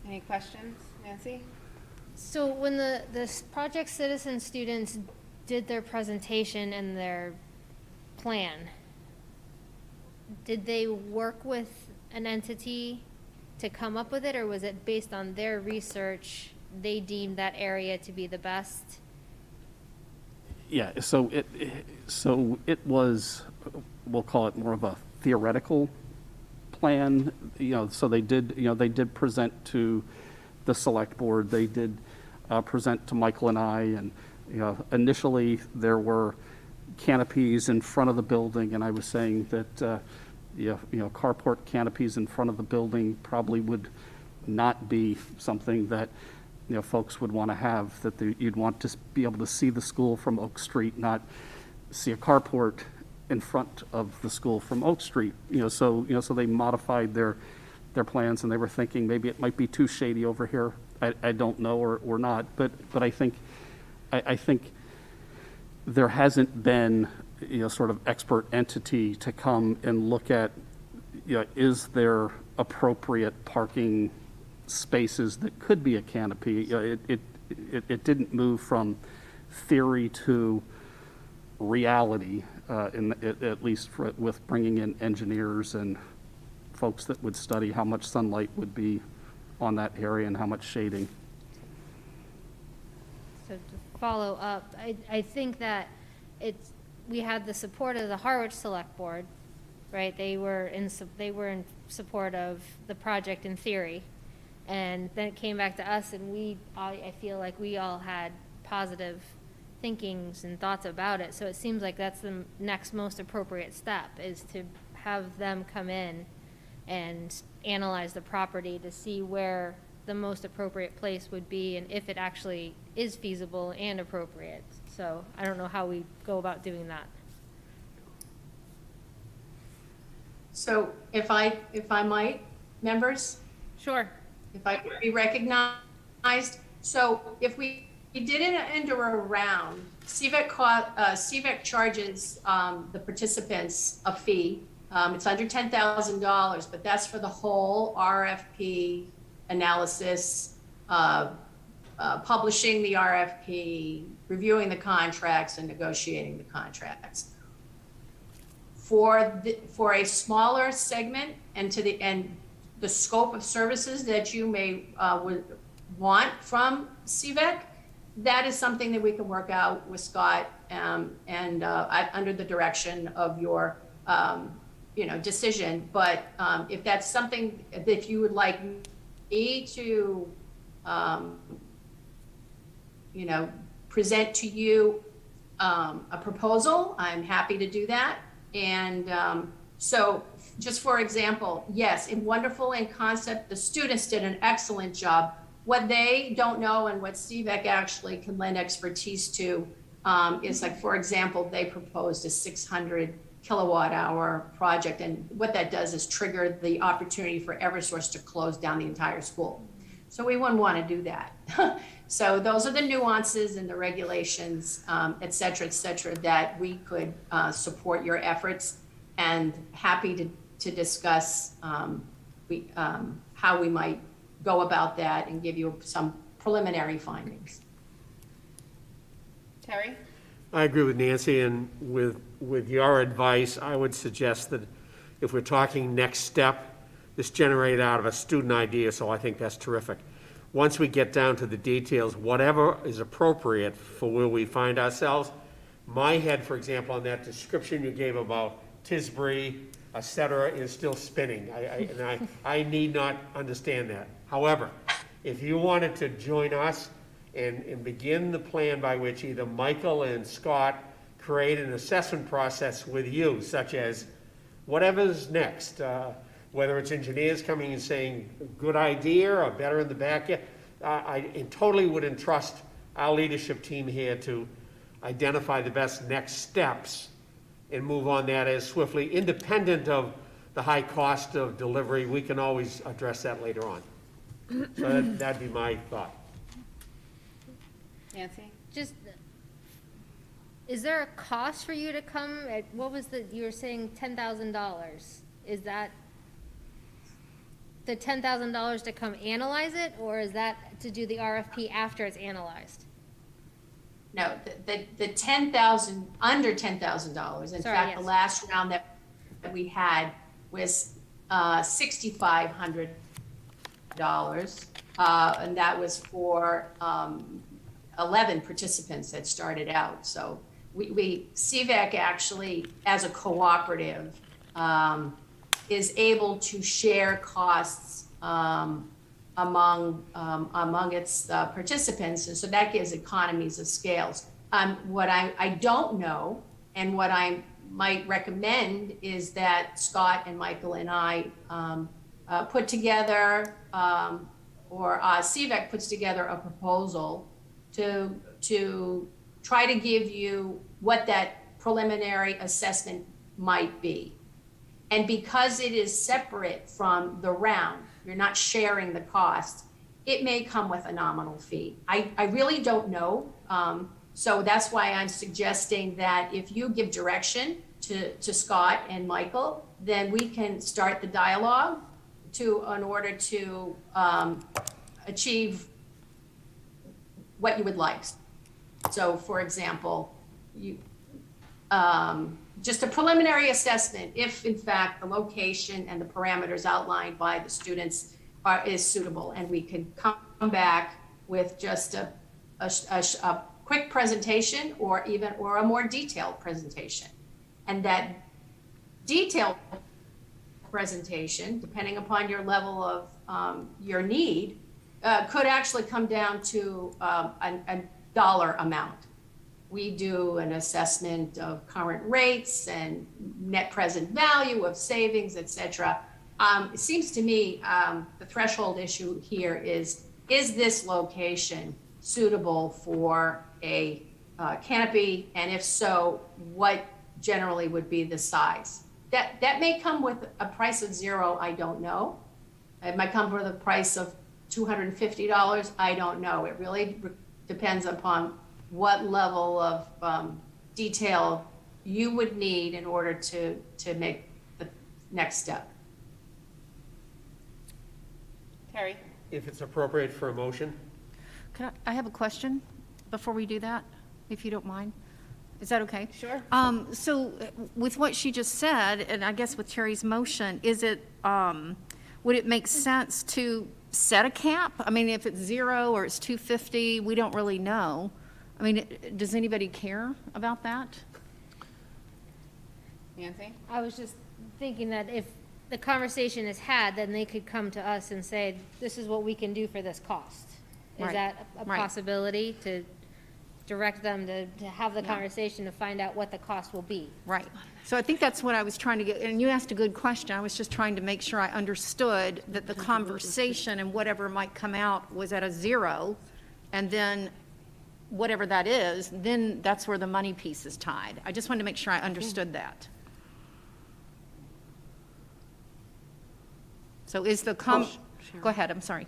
Any questions, Nancy? So when the Project Citizen students did their presentation and their plan, did they work with an entity to come up with it, or was it based on their research, they deemed that area to be the best? Yeah, so it was, we'll call it more of a theoretical plan, so they did present to the select board, they did present to Michael and I, and, initially there were canopies in front of the building, and I was saying that, carport canopies in front of the building probably would not be something that, folks would want to have, that you'd want to be able to see the school from Oak Street, not see a carport in front of the school from Oak Street, so they modified their plans, and they were thinking maybe it might be too shady over here. I don't know, or not, but I think there hasn't been, sort of expert entity to come and look at, is there appropriate parking spaces that could be a canopy. It didn't move from theory to reality, at least with bringing in engineers and folks that would study how much sunlight would be on that area and how much shading. So to follow up, I think that we had the support of the Harwich Select Board, right? They were in support of the project in theory. And then it came back to us, and I feel like we all had positive thinkings and thoughts about it. So it seems like that's the next most appropriate step, is to have them come in and analyze the property to see where the most appropriate place would be and if it actually is feasible and appropriate. So I don't know how we go about doing that. So if I might, members? Sure. If I could be recognized. So if we did it end or around, CVEC charges the participants a fee. It's under $10,000, but that's for the whole RFP analysis, publishing the RFP, reviewing the contracts, and negotiating the contracts. For a smaller segment and the scope of services that you may would want from CVEC, that is something that we can work out with Scott under the direction of your decision. But if that's something that you would like me to present to you a proposal, I'm happy to do that. And so just for example, yes, in wonderful in concept, the students did an excellent job. What they don't know and what CVEC actually can lend expertise to is, like, for example, they proposed a 600 kilowatt hour project. And what that does is trigger the opportunity for Eversource to close down the entire school. So we wouldn't want to do that. So those are the nuances and the regulations, et cetera, that we could support your efforts, and happy to discuss how we might go about that and give you some preliminary findings. Terry? I agree with Nancy, and with your advice, I would suggest that if we're talking next step, this generated out of a student idea, so I think that's terrific. Once we get down to the details, whatever is appropriate for where we find ourselves, my head, for example, on that description you gave about Tisbury, et cetera, is still spinning. I need not understand that. However, if you wanted to join us and begin the plan by which either Michael and Scott create an assessment process with you, such as whatever's next, whether it's engineers coming and saying, good idea, or better in the back, I totally would entrust our leadership team here to identify the best next steps and move on that as swiftly, independent of the high cost of delivery. We can always address that later on. So that'd be my thought. Nancy? Just, is there a cost for you to come? What was you were saying $10,000? Is that the $10,000 to come analyze it, or is that to do the RFP after it's analyzed? No, the 10,000, under $10,000. In fact, yes. The last round that we had was $6,500, and that was for 11 participants that started out. So CVAC actually, as a cooperative, is able to share costs among its participants, and so that gives economies of scales. What I don't know, and what I might recommend, is that Scott and Michael and I put together, or CVAC puts together a proposal to try to give you what that preliminary assessment might be. And because it is separate from the round, you're not sharing the cost, it may come with a nominal fee. I really don't know. So that's why I'm suggesting that if you give direction to Scott and Michael, then we can start the dialogue in order to achieve what you would like. So for example, just a preliminary assessment, if in fact the location and the parameters outlined by the students is suitable, and we can come back with just a quick presentation or a more detailed presentation. And that detailed presentation, depending upon your level of your need, could actually come down to a dollar amount. We do an assessment of current rates and net present value of savings, et cetera. It seems to me the threshold issue here is this location suitable for a canopy? And if so, what generally would be the size? That may come with a price of $0, I don't know. It might come with a price of $250, I don't know. It really depends upon what level of detail you would need in order to make the next step. Terry? If it's appropriate for a motion? I have a question before we do that, if you don't mind. Is that okay? Sure. So with what she just said, and I guess with Terry's motion, would it make sense to set a cap? I mean, if it's 0 or it's 250, we don't really know. I mean, does anybody care about that? Nancy? I was just thinking that if the conversation is had, then they could come to us and say, this is what we can do for this cost. Is Right. that a Right. possibility to direct them to have the conversation to find out what the cost will be? Right. So I think that's what I was trying to get, and you asked a good question. I was just trying to make sure I understood that the conversation and whatever might come out was at a 0, and then whatever that is, then that's where the money piece is tied. I just wanted to make sure I understood that. So is the go ahead, I'm sorry.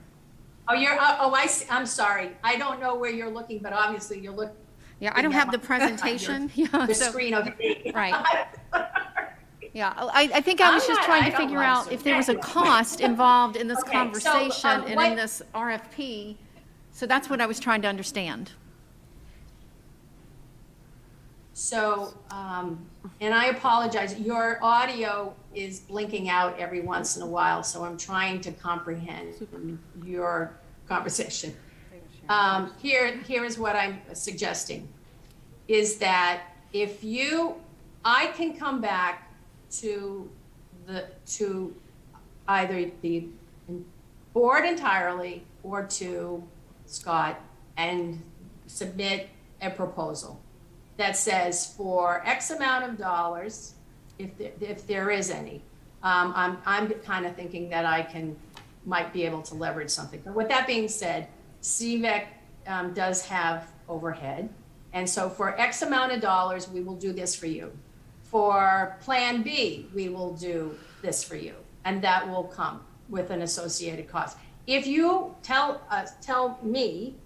Oh, I see. I'm sorry. I don't know where you're looking, but obviously you're looking. Yeah, I don't have the presentation. Yeah, The so- screen of me. Right. Yeah, I think I was just trying I to don't figure like out if there was a cost involved in this Okay, so, conversation and in what- this RFP. So that's what I was trying to understand. So, and I apologize, your audio is blinking out every once in a while, so I'm trying to comprehend your conversation. Here is what I'm suggesting, is that if I can come back to either the board entirely or to Scott and submit a proposal that says for X amount of dollars, if there is any, I'm kind of thinking that might be able to leverage something. But with that being said, CVEC does have overhead. And so for X amount of dollars, we will do this for you. For Plan B, we will do this for you. And that will come with an associated cost. If you tell me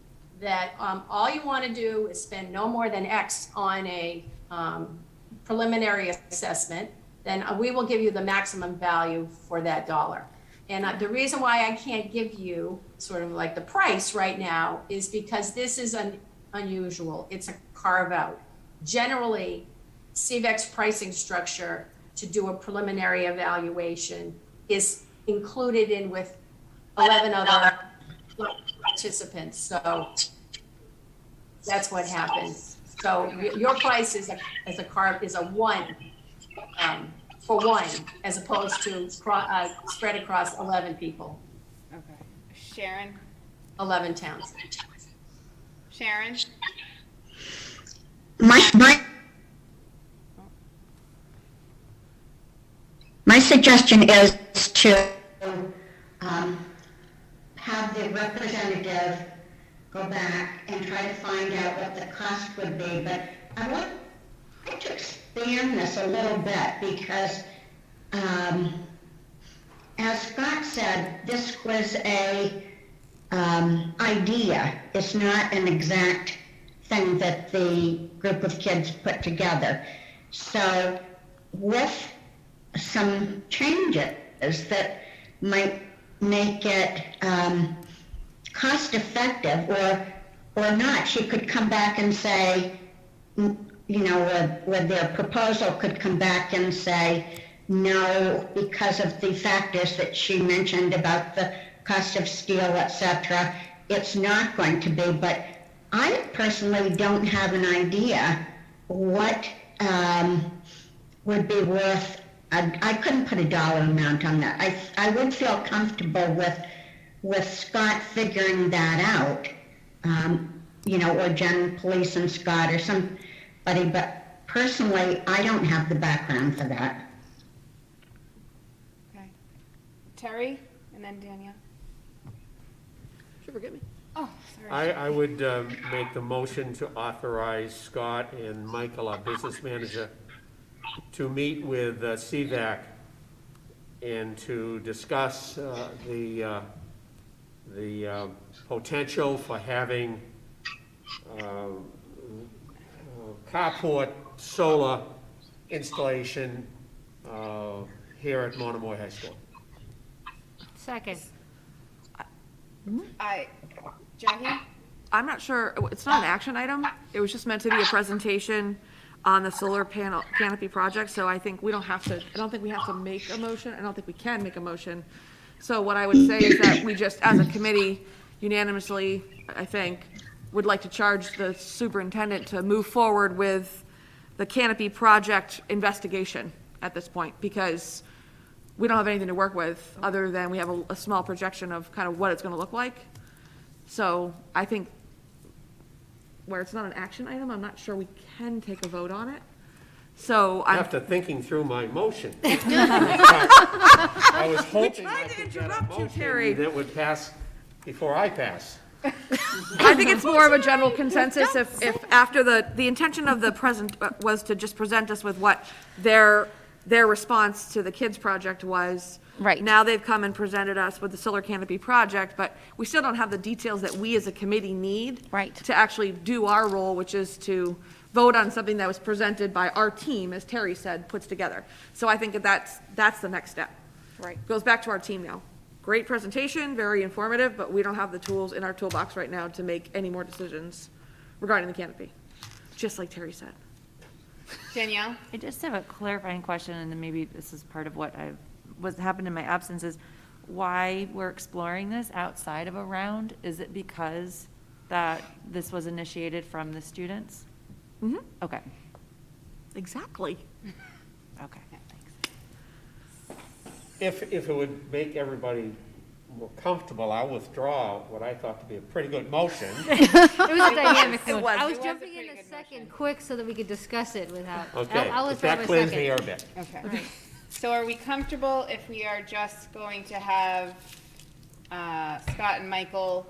that all you want to do is spend no more than X on a preliminary assessment, then we will give you the maximum value for that dollar. And the reason why I can't give you sort of like the price right now is because this is unusual. It's a carve out. Generally, CVEC's pricing structure to do a preliminary evaluation is included in with 11 other participants. So that's what happens. So your price is a one, for one, as opposed to spread across 11 people, Okay. Sharon? 11 towns. Sharon? My suggestion is to have the representative go back and try to find out what the cost would be, but I want to expand this a little bit because, as Scott said, this was a idea. It's not an exact thing that the group of kids put together. So with some changes that might make it cost effective or not, she could come back and say, you know, with their proposal could come back and say, no, because of the factors that she mentioned about the cost of steel, etc., it's not going to be. But I personally don't have an idea what would be worth. I couldn't put a dollar amount on that. I would feel comfortable with Scott figuring that out, you know, or Jen Police and Scott or somebody, but personally, I don't have the background for that. Okay. Terry, and then Danielle. Did you forget me? Oh, sorry. I would make the motion to authorize Scott and Michael, our business manager, to meet with CVAC and to discuss the potential for having carport solar installation here at Monomoy High School. Second. Jackie? I'm not sure, it's not an action item. It was just meant to be a presentation on the solar panel canopy project, so I think we don't have to, I don't think we have to make a motion. I don't think we can make a motion. So what I would say is that we just, as a committee, unanimously, I think, would like to charge the superintendent to move forward with the canopy project investigation at this point, because we don't have anything to work with other than we have a small projection of kind of what it's gonna look like. So I think where it's not an action item, I'm not sure we can take a vote on it. So I'm. After thinking through my motion, I was hoping I tried to could get a interrupt you, motion Terry. that would pass before I pass. I think it's more of a general consensus if after the intention of the present was to just present us with what their response to the kids project was. Right. Now they've come and presented us with the solar canopy project, but we still don't have the details that we as a committee need. Right. To actually do our role, which is to vote on something that was presented by our team, as Terry said, puts together. So I think that's the next step. Right. Goes back to our team now. Great presentation, very informative, but we don't have the tools in our toolbox right now to make any more decisions regarding the canopy, just like Terry said. Danielle? I just have a clarifying question, and then maybe this is part of what happened in my absence, is why we're exploring this outside of a round? Is it because that this was initiated from the students? Mm-hmm. Okay, Exactly. okay, thanks. If it would make everybody more comfortable, I'll withdraw what I thought to be a pretty good motion. It was a dynamic It one. was. I It was was a jumping pretty in a good second, motion. quick, so that we could discuss it without. Okay, I'll if withdraw that my clears the second. air a bit. Okay. So are we comfortable if we are just going to have Scott and Michael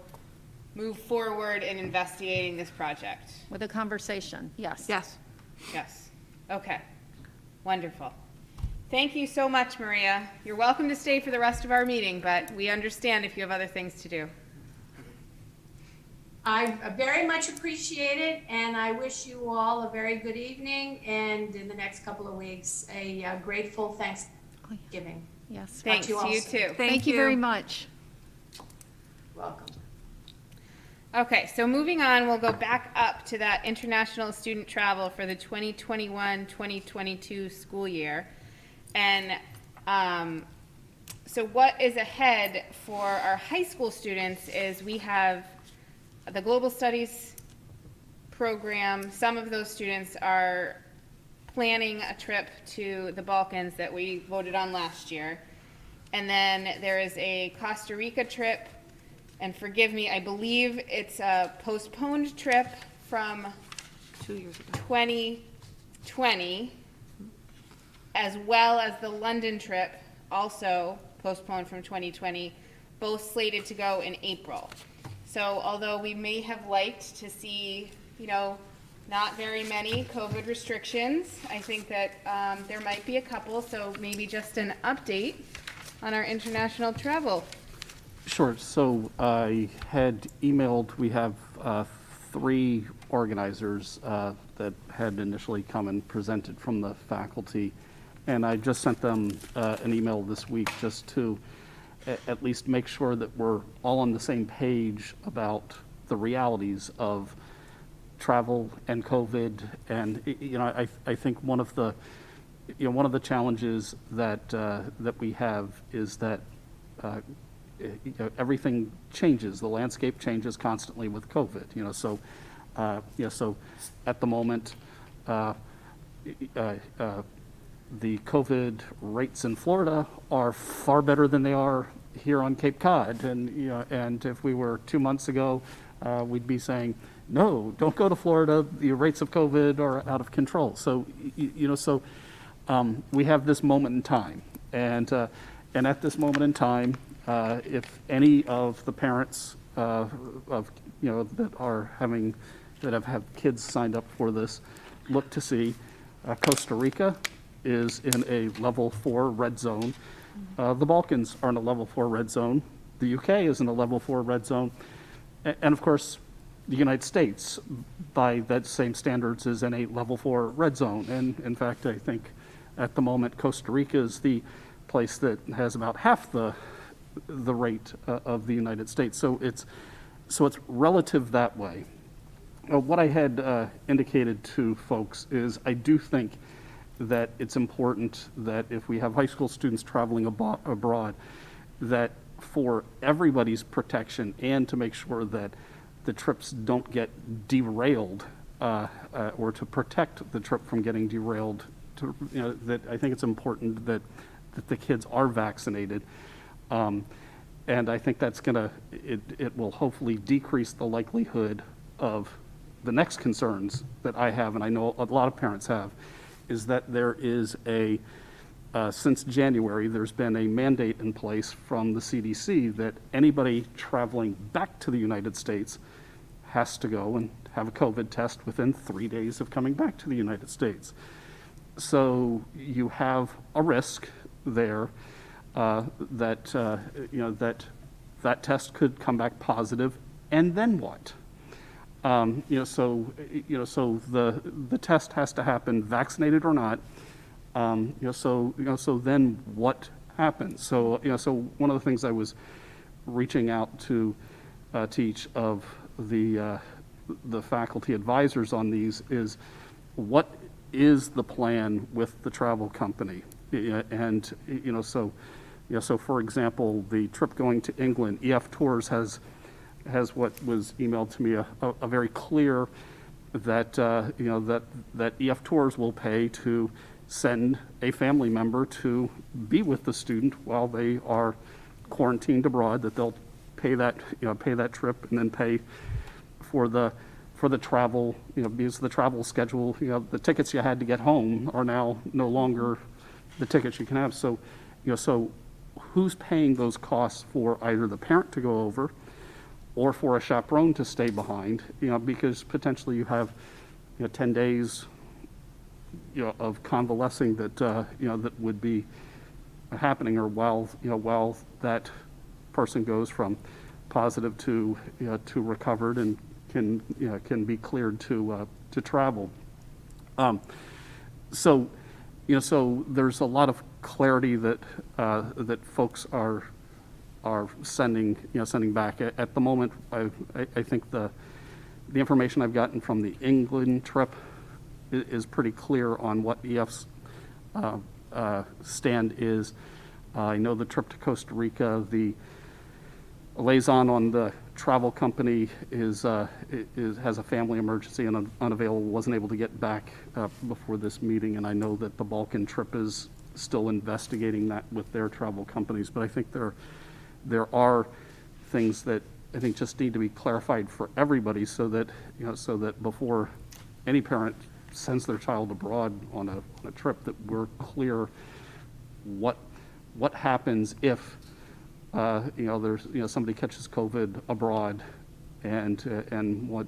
move forward in investigating this project? With a conversation, yes. Yes. Yes. Okay. Wonderful. Thank you so much, Maria. You're welcome to stay for the rest of our meeting, but we understand if you have other things to do. I very much appreciate it, and I wish you all a very good evening, and in the next couple of weeks, a grateful Thanksgiving. Yes. Thanks, you all you soon. too. Thank you very much. Welcome. Okay, so moving on, we'll go back up to that international student travel for the 2021-2022 school year. And so what is ahead for our high school students is we have the Global Studies program, some of those students are planning a trip to the Balkans that we voted on last year. And then there is a Costa Rica trip, and forgive me, I believe it's a postponed trip from 2 years ago. 2020, as well as the London trip, also postponed from 2020, both slated to go in April. So although we may have liked to see, not very many COVID restrictions, I think that there might be a couple, so maybe just an update on our international travel. Sure. So I had emailed, we have 3 organizers that had initially come and presented from the faculty, and I just sent them an email this week just to at least make sure that we're all on the same page about the realities of travel and COVID. And I think one of the challenges that we have is that everything changes. The landscape changes constantly with COVID. So at the moment, the COVID rates in Florida are far better than they are here on Cape Cod. And if we were 2 months ago, we'd be saying, no, don't go to Florida. The rates of COVID are out of control. So, we have this moment in time. And at this moment in time, if any of the parents that have had kids signed up for this, look to see Costa Rica is in a level 4 red zone. The Balkans are in a level 4 red zone. The UK is in a level 4 red zone. And of course, the United States, by that same standards, is in a level 4 red zone. And in fact, I think at the moment, Costa Rica is the place that has about half the rate of the United States. So it's relative that way. What I had indicated to folks is I do think that it's important that if we have high school students traveling abroad, that for everybody's protection and to make sure that the trips don't get derailed, or to protect the trip from getting derailed, that I think it's important that the kids are vaccinated. And I think that's it will hopefully decrease the likelihood of the next concerns that I have, and I know a lot of parents have, is that there is since January, there's been a mandate in place from the CDC that anybody traveling back to the United States has to go and have a COVID test within 3 days of coming back to the United States. So you have a risk there that test could come back positive, and then what? So the test has to happen, vaccinated or not. So then what happens? So one of the things I was reaching out to each of the faculty advisors on these is, what is the plan with the travel company? And so for example, the trip going to England, EF Tours has what was emailed to me a very clear that that EF Tours will pay to send a family member to be with the student while they are quarantined abroad, that they'll pay that trip and then pay for the travel, because the travel schedule, the tickets you had to get home are now no longer the tickets you can have. So, so who's paying those costs for either the parent to go over or for a chaperone to stay behind, because potentially you have 10 days of convalescing that that would be happening, or while that person goes from positive to recovered and can be cleared to travel. So there's a lot of clarity that that folks are sending back. At the moment, I think the information I've gotten from the England trip is pretty clear on what EF's stand is. I know the trip to Costa Rica, the liaison on the travel company has a family emergency and unavailable, wasn't able to get back before this meeting, and I know that the Balkan trip is still investigating that with their travel companies, but I think there are things that I think just need to be clarified for everybody so that, so that before any parent sends their child abroad on a trip, that we're clear what happens if there's somebody catches COVID abroad, and what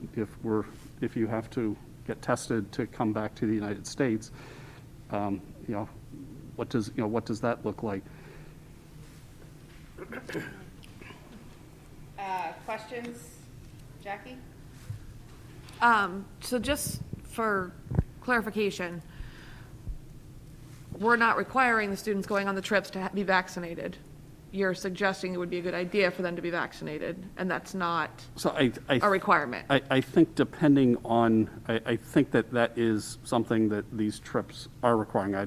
if you have to get tested to come back to the United States, what does that look like? Questions? Jackie? So just for clarification, we're not requiring the students going on the trips to be vaccinated. You're suggesting it would be a good idea for them to be vaccinated, and that's not So a requirement. I think depending on, I think that is something that these trips are requiring. I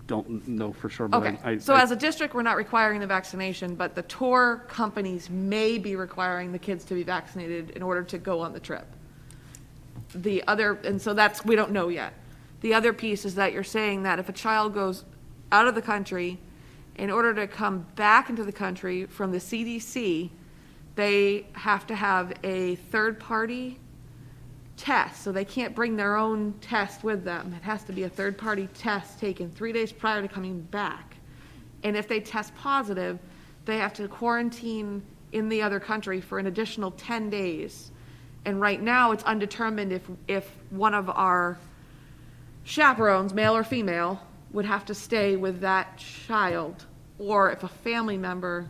don't know for sure, but Okay, so as a district, we're not requiring the vaccination, but the tour companies may be requiring the kids to be vaccinated in order to go on the trip. And so that's, we don't know yet. The other piece is that you're saying that if a child goes out of the country, in order to come back into the country from the CDC, they have to have a third-party test. So they can't bring their own test with them. It has to be a third-party test taken 3 days prior to coming back. And if they test positive, they have to quarantine in the other country for an additional 10 days. And right now, it's undetermined if one of our chaperones, male or female, would have to stay with that child, or if a family member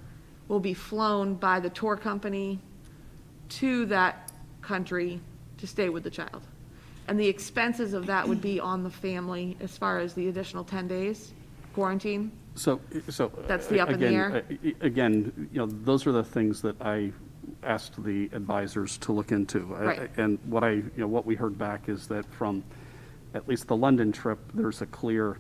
will be flown by the tour company to that country to stay with the child. And the expenses of that would be on the family as far as the additional 10 days quarantine. So That's the up in the air? Again, those are the things that I asked the advisors to look into. Right. And what we heard back is that from at least the London trip, there's a clear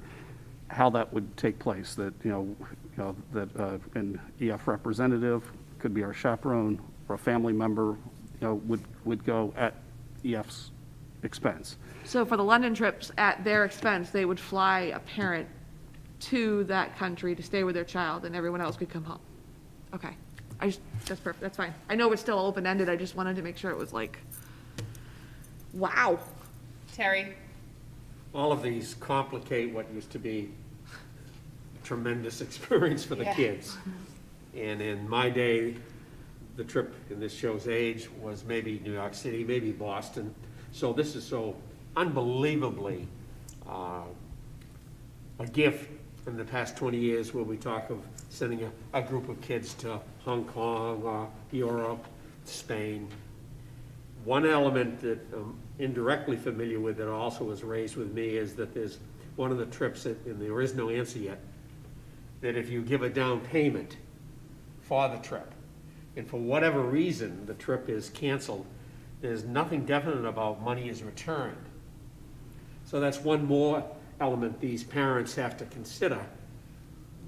how that would take place, that, that an EF representative, could be our chaperone, or a family member, would go at EF's expense. So for the London trips, at their expense, they would fly a parent to that country to stay with their child, and everyone else could come home. Okay, that's perfect, that's fine. I know it's still open-ended, I just wanted to make sure it was like, wow. Terry? All of these complicate what used to be a tremendous experience for the Yeah. kids. And in my day, the trip, and this shows age, was maybe New York City, maybe Boston. So this is so unbelievably a gift in the past 20 years, where we talk of sending a group of kids to Hong Kong or Europe, Spain. One element that I'm indirectly familiar with that also was raised with me is that there's one of the trips, and there is no answer yet, that if you give a down payment for the trip, and for whatever reason the trip is canceled, there's nothing definite about money is returned. So that's one more element these parents have to consider.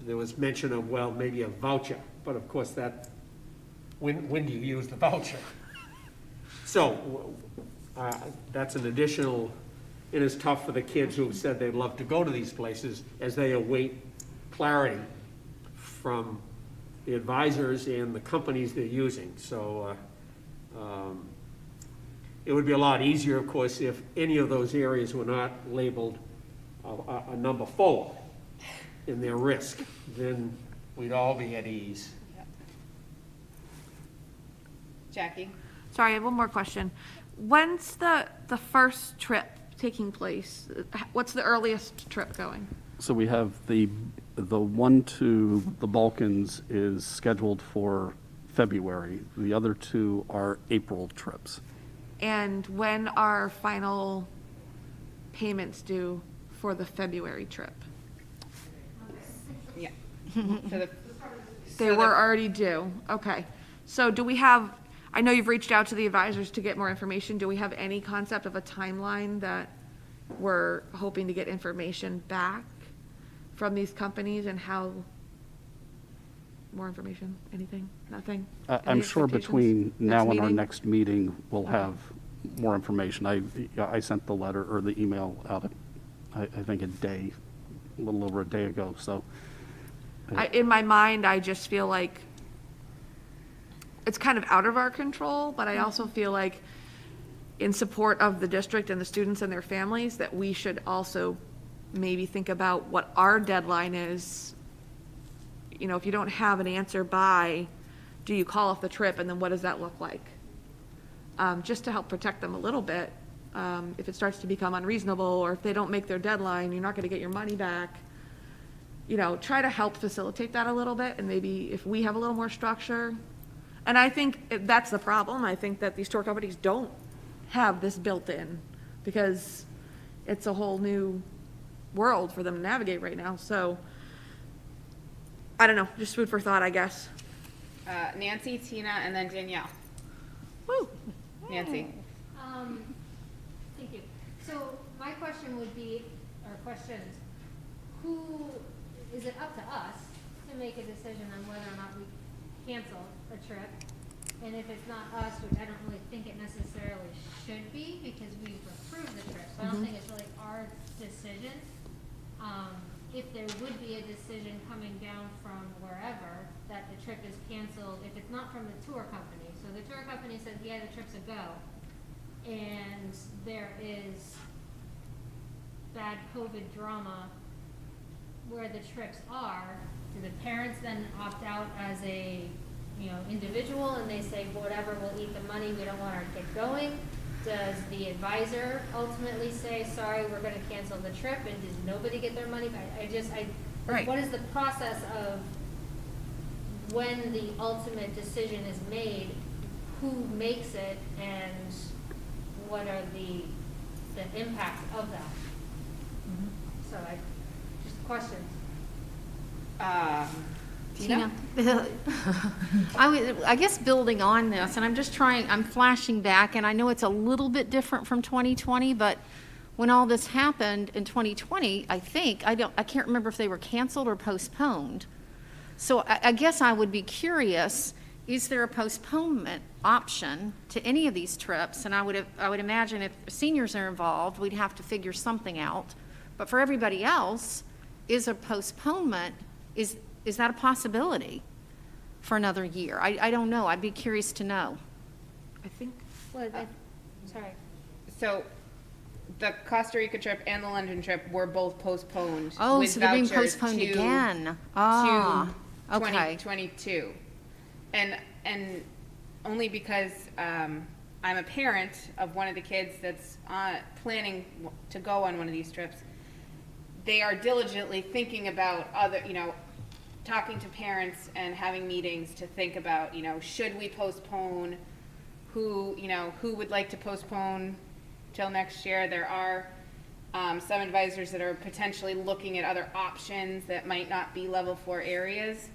There was mention of, well, maybe a voucher, but of course when do you use the voucher? So that's an additional, it is tough for the kids who have said they'd love to go to these places as they await clarity from the advisors and the companies they're using. So it would be a lot easier, of course, if any of those areas were not labeled a number 4 in their risk. Then we'd all be at ease. Jackie? Sorry, I have one more question. When's the first trip taking place? What's the earliest trip going? So we have the one to the Balkans is scheduled for February. The other 2 are April trips. And when are final payments due for the February trip? Yeah. So They were already due, okay. So do we have, I know you've reached out to the advisors to get more information. Do we have any concept of a timeline that we're hoping to get information back from these companies and how more information? Anything? Nothing? I'm Any sure expectations? between now and our meeting? next meeting, we'll have more information. I sent the letter or the email out, I think a little over a day ago, so. In my mind, I just feel like it's kind of out of our control, but I also feel like in support of the district and the students and their families, that we should also maybe think about what our deadline is. You know, if you don't have an answer by, do you call off the trip, and then what does that look like? Just to help protect them a little bit. If it starts to become unreasonable, or if they don't make their deadline, you're not gonna get your money back. You know, try to help facilitate that a little bit, and maybe if we have a little more structure. And I think that's the problem. I think that these tour companies don't have this built in, because it's a whole new world for them to navigate right now. So, I don't know, just food for thought, I guess. Nancy, Tina, and then Danielle. Woo. Nancy. Thank you. So my question would be, or questions, is it up to us to make a decision on whether or not we cancel a trip? And if it's not us, which I don't really think it necessarily should be, because we've approved the trip, so I don't think it's really our decision. If there would be a decision coming down from wherever that the trip is canceled, if it's not from the tour company, so the tour company says, yeah, the trip's a go, and there is bad COVID drama where the trips are, do the parents then opt out as a, individual, and they say, whatever, we'll eat the money, we don't want our kid going? Does the advisor ultimately say, sorry, we're gonna cancel the trip, and does nobody get their money back? Right. What is the process of when the ultimate decision is made, who makes it, and what are the impacts of that? So just questions. Tina? I guess building on this, and I'm flashing back, and I know it's a little bit different from 2020, but when all this happened in 2020, I can't remember if they were canceled or postponed. So I guess I would be curious, is there a postponement option to any of these trips? And I would imagine if seniors are involved, we'd have to figure something out. But for everybody else, is a postponement, is that a possibility for another year? I don't know. I'd be curious to know. I think. Sorry. So the Costa Rica trip and the London trip were both postponed. Oh, with so they're being vouchers postponed to- again. Ah, to okay. 2022. And only because I'm a parent of one of the kids that's planning to go on one of these trips. They are diligently thinking about talking to parents and having meetings to think about, should we postpone? Who would like to postpone till next year? There are some advisors that are potentially looking at other options that might not be level 4 areas.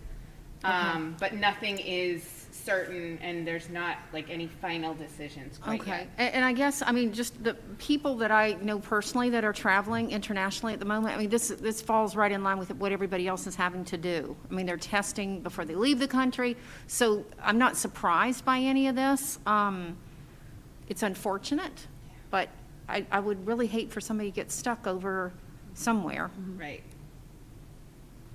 But nothing is certain, and there's not like any final decisions quite Okay. yet. And I guess, just the people that I know personally that are traveling internationally at the moment, this falls right in line with what everybody else is having to do. They're testing before they leave the country, so I'm not surprised by any of this. It's unfortunate, but I would really hate for somebody to get stuck over somewhere. Right.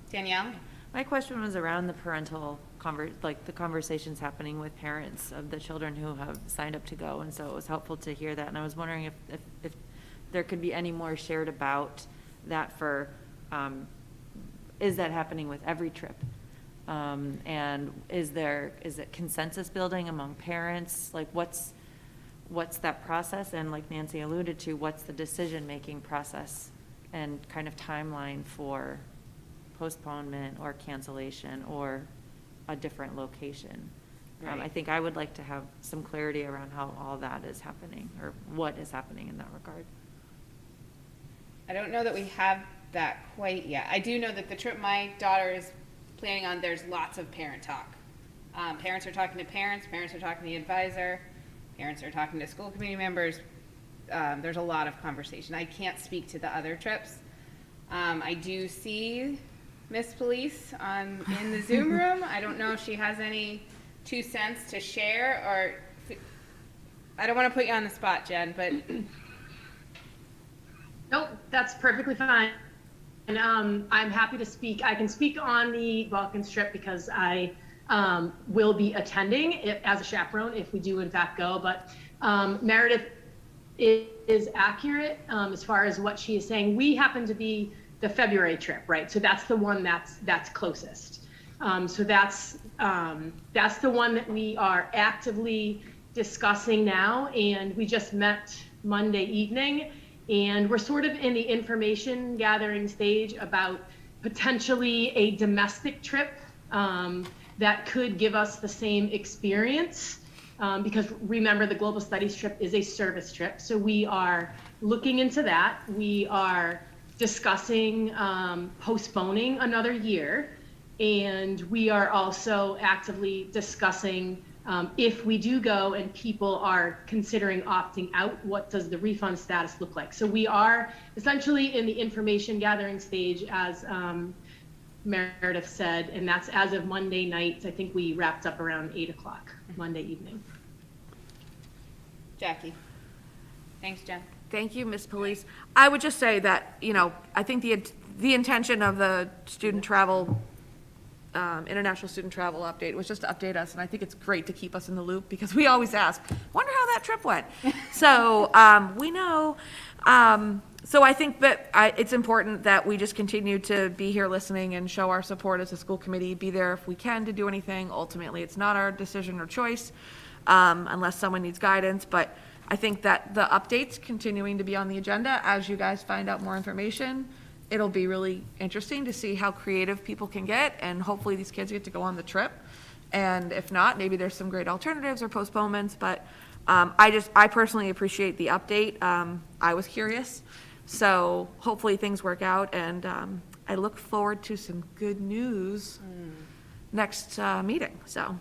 Danielle? My question was around the parental the conversations happening with parents of the children who have signed up to go, and so it was helpful to hear that. And I was wondering if there could be any more shared about that for, is that happening with every trip? And is it consensus building among parents? Like what's that process? And like Nancy alluded to, what's the decision-making process and kind of timeline for postponement or cancellation or a different location? Right. I think I would like to have some clarity around how all that is happening, or what is happening in that regard. I don't know that we have that quite yet. I do know that the trip my daughter is planning on, there's lots of parent talk. Parents are talking to parents are talking to the advisor, parents are talking to school committee members. There's a lot of conversation. I can't speak to the other trips. I do see Miss Police in the Zoom room. I don't know if she has any 2 cents to share, or I don't want to put you on the spot, Jen, but Nope, that's perfectly fine. And I'm happy to speak. I can speak on the Balkans trip because I will be attending it as a chaperone if we do in fact go. But Meredith is accurate as far as what she is saying. We happen to be the February trip, right? So that's the one that's closest. So that's the one that we are actively discussing now, and we just met Monday evening, and we're sort of in the information gathering stage about potentially a domestic trip that could give us the same experience. Because remember, the Global Studies trip is a service trip. So we are looking into that. We are discussing postponing another year. And we are also actively discussing if we do go and people are considering opting out, what does the refund status look like? So we are essentially in the information gathering stage, as Meredith said, and that's as of Monday night. I think we wrapped up around 8 o'clock Monday evening. Jackie. Thanks, Jen. Thank you, Ms. Police. I would just say that, you know, I think the intention of the student travel, international student travel update was just to update us, and I think it's great to keep us in the loop because we always ask, wonder how that trip went. So we know. So I think that it's important that we just continue to be here listening and show our support as a school committee, be there if we can to do anything. Ultimately, it's not our decision or choice unless someone needs guidance, but I think that the updates continuing to be on the agenda as you guys find out more information. It'll be really interesting to see how creative people can get, and hopefully these kids get to go on the trip. And if not, maybe there's some great alternatives or postponements, but I personally appreciate the update. I was curious, so hopefully things work out, and I look forward to some good news next meeting, so.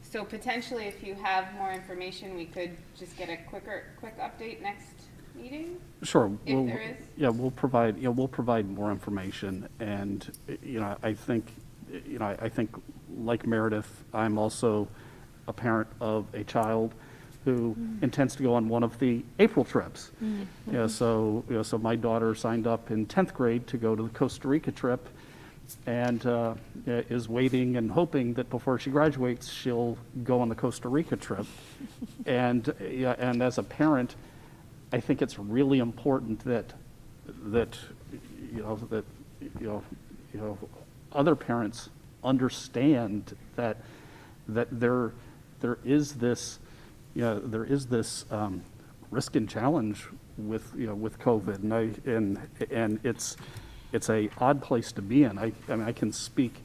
So potentially, if you have more information, we could just get a quick update next meeting? Sure. If there is? Yeah, we'll provide more information, and, I think like Meredith, I'm also a parent of a child who intends to go on one of the April trips. So my daughter signed up in 10th grade to go to the Costa Rica trip, and is waiting and hoping that before she graduates, she'll go on the Costa Rica trip. And as a parent, I think it's really important that other parents understand that there is this risk and challenge with COVID, and it's a odd place to be in. I mean, I can speak.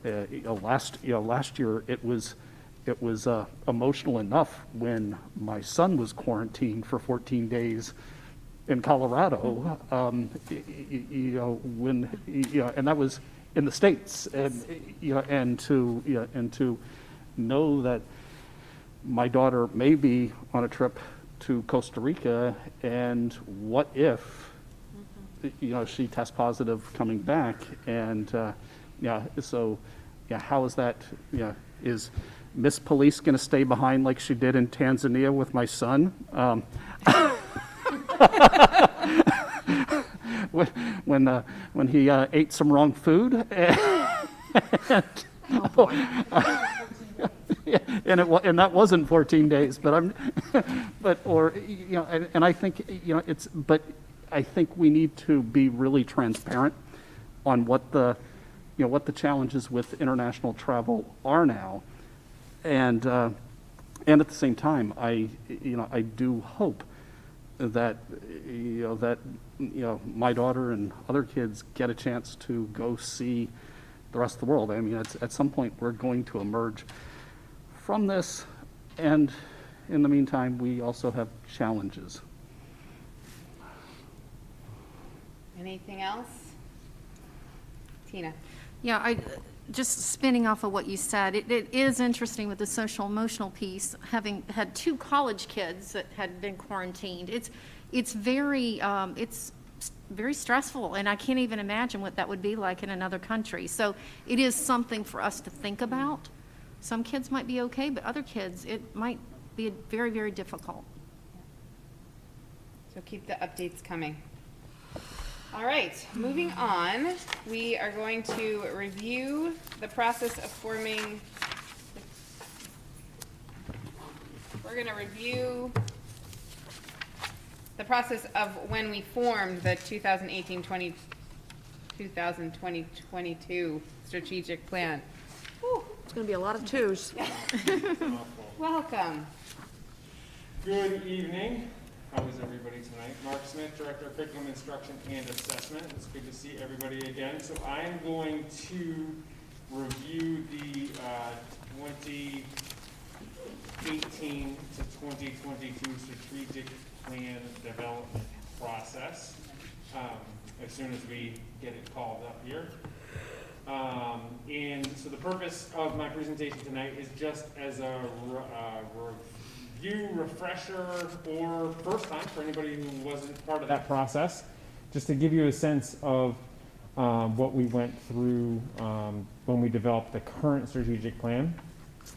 Last year it was emotional enough when my son was quarantined for 14 days in Colorado. And that was in the States, and to know that my daughter may be on a trip to Costa Rica, and what if she tests positive coming back, and how is that? Is Miss Police going to stay behind like she did in Tanzania with my son? When he ate some wrong food, and that wasn't 14 days, and I think I think we need to be really transparent on what the challenges with international travel are now, and at the same time, I do hope that my daughter and other kids get a chance to go see the rest of the world. I mean, at some point we're going to emerge from this, and in the meantime, we also have challenges. Anything else? Tina? Yeah, just spinning off of what you said, it is interesting with the social emotional piece, having had 2 college kids that had been quarantined. It's very, it's very stressful, and I can't even imagine what that would be like in another country. So it is something for us to think about. Some kids might be okay, but other kids, it might be very, very difficult. So keep the updates coming. All right, moving on, we are going to review the process of forming, we're gonna review the process of when we formed the 2018-2022 strategic plan. It's gonna be a lot of twos. Welcome. Good evening. How is everybody tonight? Mark Smith, Director of Curriculum Instruction and Assessment. It's good to see everybody again. So I am going to review the 2018 to 2022 strategic plan development process as soon as we get it called up here. And so the purpose of my presentation tonight is just as a review, refresher, or first time for anybody who wasn't part of that process, just to give you a sense of what we went through when we developed the current strategic plan.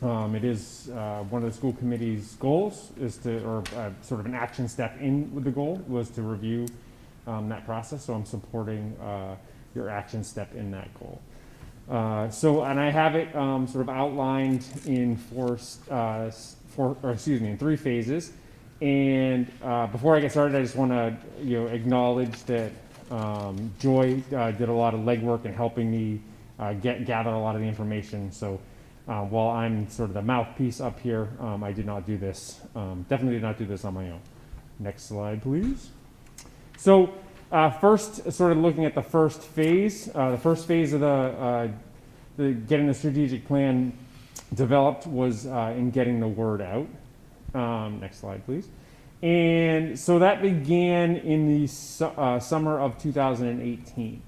It is one of the school committee's goals is to, or sort of an action step in with the goal was to review that process. So I'm supporting your action step in that goal. And I have it sort of outlined in in 3 phases. And before I get started, I just want to acknowledge that Joy did a lot of legwork in helping me gather a lot of the information. So while I'm sort of the mouthpiece up here, I did not do this. Definitely did not do this on my own. Next slide, please. So first, sort of looking at the first phase. The first phase of the getting the strategic plan developed was in getting the word out. Next slide, please. And so that began in the summer of 2018.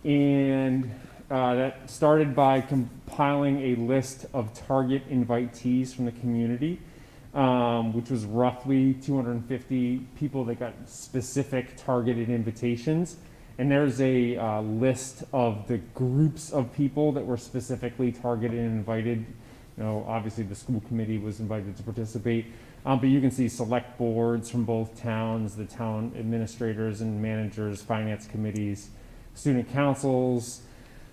And that started by compiling a list of target invitees from the community, which was roughly 250 people that got specific targeted invitations. And there's a list of the groups of people that were specifically targeted and invited. Obviously the school committee was invited to participate, but you can see select boards from both towns, the town administrators and managers, finance committees, student councils,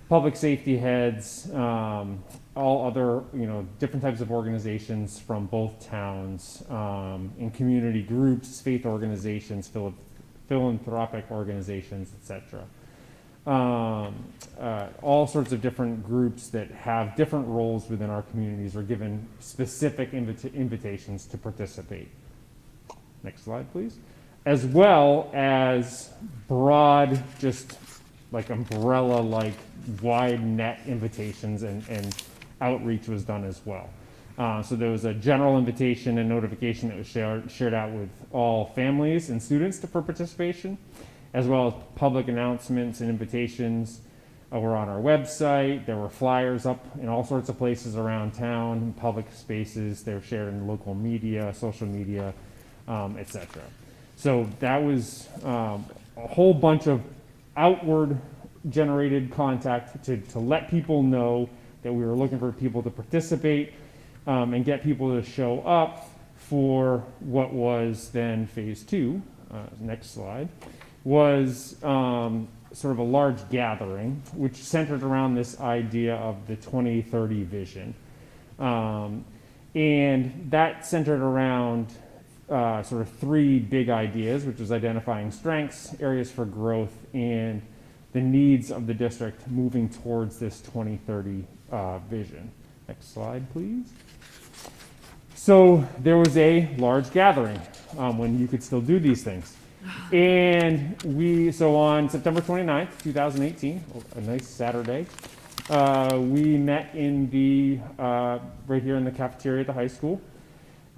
public safety heads, all other, different types of organizations from both towns, and community groups, faith organizations, philanthropic organizations, etc. All sorts of different groups that have different roles within our communities are given specific invitations to participate. Next slide, please. As well as broad, just like umbrella-like wide net invitations and outreach was done as well. So there was a general invitation and notification that was shared out with all families and students for participation, as well as public announcements and invitations were on our website. There were flyers up in all sorts of places around town, public spaces. They were shared in local media, social media, etc. So that was a whole bunch of outward generated contact to let people know that we were looking for people to participate and get people to show up for what was then phase 2, next slide, was sort of a large gathering which centered around this idea of the 2030 vision. And that centered around sort of 3 big ideas, which was identifying strengths, areas for growth, and the needs of the district moving towards this 2030 vision. Next slide, please. So there was a large gathering when you could still do these things. And so on September 29th, 2018, a nice Saturday, we met in right here in the cafeteria at the high school.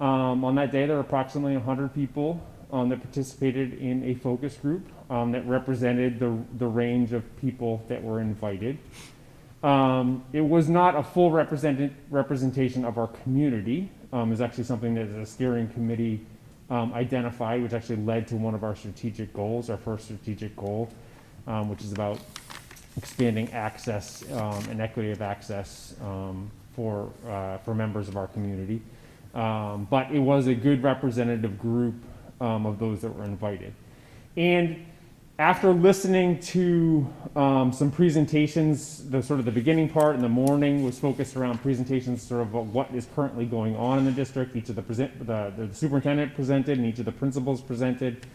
On that day, there were approximately 100 people that participated in a focus group that represented the range of people that were invited. It was not a full representation of our community. It was actually something that the steering committee identified, which actually led to one of our strategic goals, our first strategic goal, which is about expanding access and equity of access for members of our community. But it was a good representative group of those that were invited. And after listening to some presentations, the beginning part in the morning was focused around presentations sort of what is currently going on in the district. Each of the superintendent presented and each of the principals presented.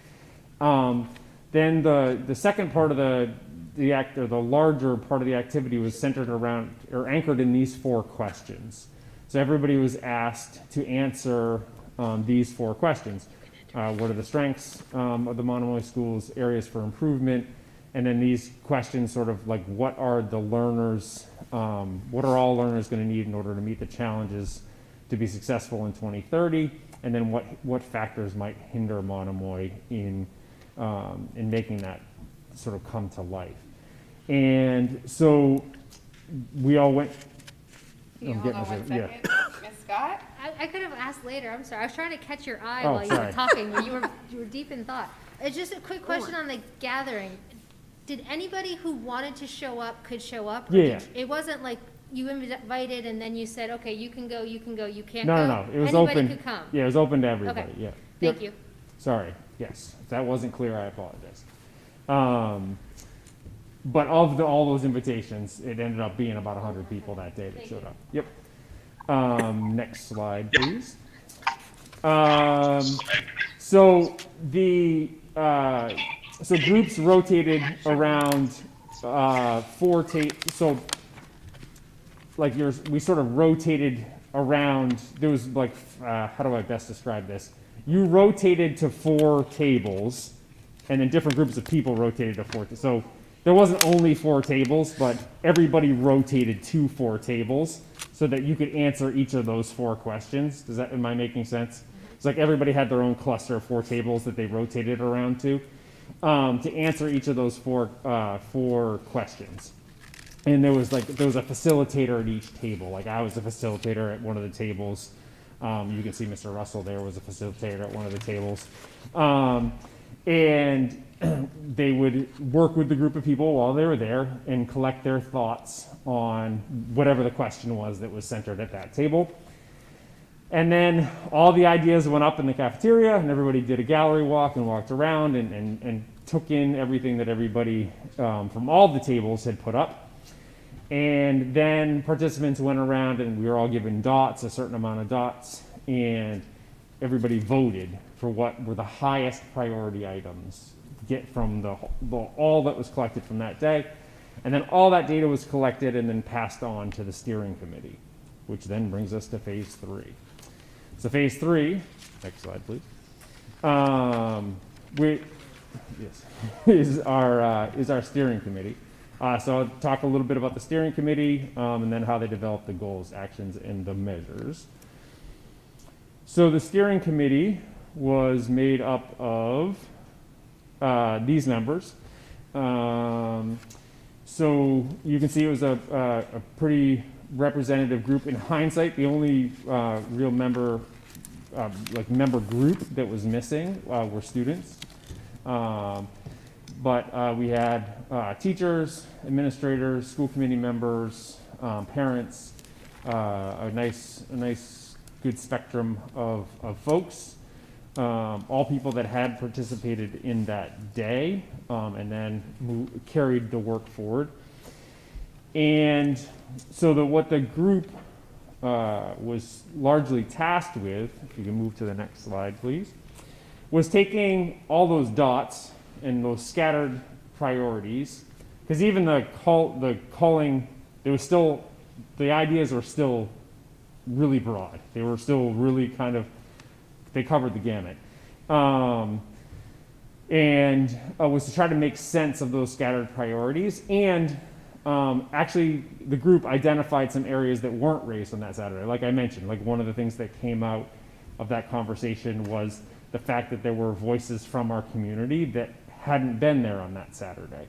Then the second part of the larger part of the activity was centered around or anchored in these 4 questions. So everybody was asked to answer these 4 questions. What are the strengths of the Monomoy schools, areas for improvement, and then these questions sort of like what are the learners, what are all learners going to need in order to meet the challenges to be successful in 2030, and then what factors might hinder Monomoy in making that sort of come to life. And so we all went. Can you hold on one second? Ms. Scott? I could have asked later, I'm sorry. I was trying to catch your eye Oh, while you sorry. were talking, but you were deep in thought. It's just a quick question on the gathering. Did anybody who wanted to show up could show up? Or Yeah. it wasn't like you invited and then you said, okay, you can go, you can't No, go? no, it was Anybody open. could come? Yeah, it was open to everybody, Okay. yeah. Thank Yep. you. Sorry, yes. If that wasn't clear, I apologize. But of all those invitations, it ended up being about 100 people that day that showed up. Yep. Next slide, please. So groups rotated around 4 tables. So like we sort of rotated around. There was like how do I best describe this? You rotated to 4 tables, and then different groups of people rotated to 4. So there wasn't only 4 tables, but everybody rotated to 4 tables so that you could answer each of those 4 questions. Am I making sense? It's like everybody had their own cluster of 4 tables that they rotated around to answer each of those 4 questions. And there was a facilitator at each table. Like I was a facilitator at one of the tables. You can see Mr. Russell there was a facilitator at one of the tables. And they would work with the group of people while they were there and collect their thoughts on whatever the question was that was centered at that table. And then all the ideas went up in the cafeteria, and everybody did a gallery walk and walked around and took in everything that everybody from all the tables had put up. And then participants went around and we were all given dots, a certain amount of dots, and everybody voted for what were the highest priority items to get from all that was collected from that day. And then all that data was collected and then passed on to the steering committee, which then brings us to phase 3. So phase 3, next slide please, is our steering committee. So I'll talk a little bit about the steering committee and then how they develop the goals, actions, and the measures. So the steering committee was made up of these members. So you can see it was a pretty representative group. In hindsight, the only real member group that was missing were students. But we had teachers, administrators, school committee members, parents, a nice good spectrum of folks, all people that had participated in that day and then carried the work forward. And so what the group was largely tasked with, if you can move to the next slide, please, was taking all those dots and those scattered priorities, because even the calling, there was still, the ideas were still really broad. They were still really they covered the gamut. And was to try to make sense of those scattered priorities. And actually, the group identified some areas that weren't raised on that Saturday. Like I mentioned, like one of the things that came out of that conversation was the fact that there were voices from our community that hadn't been there on that Saturday,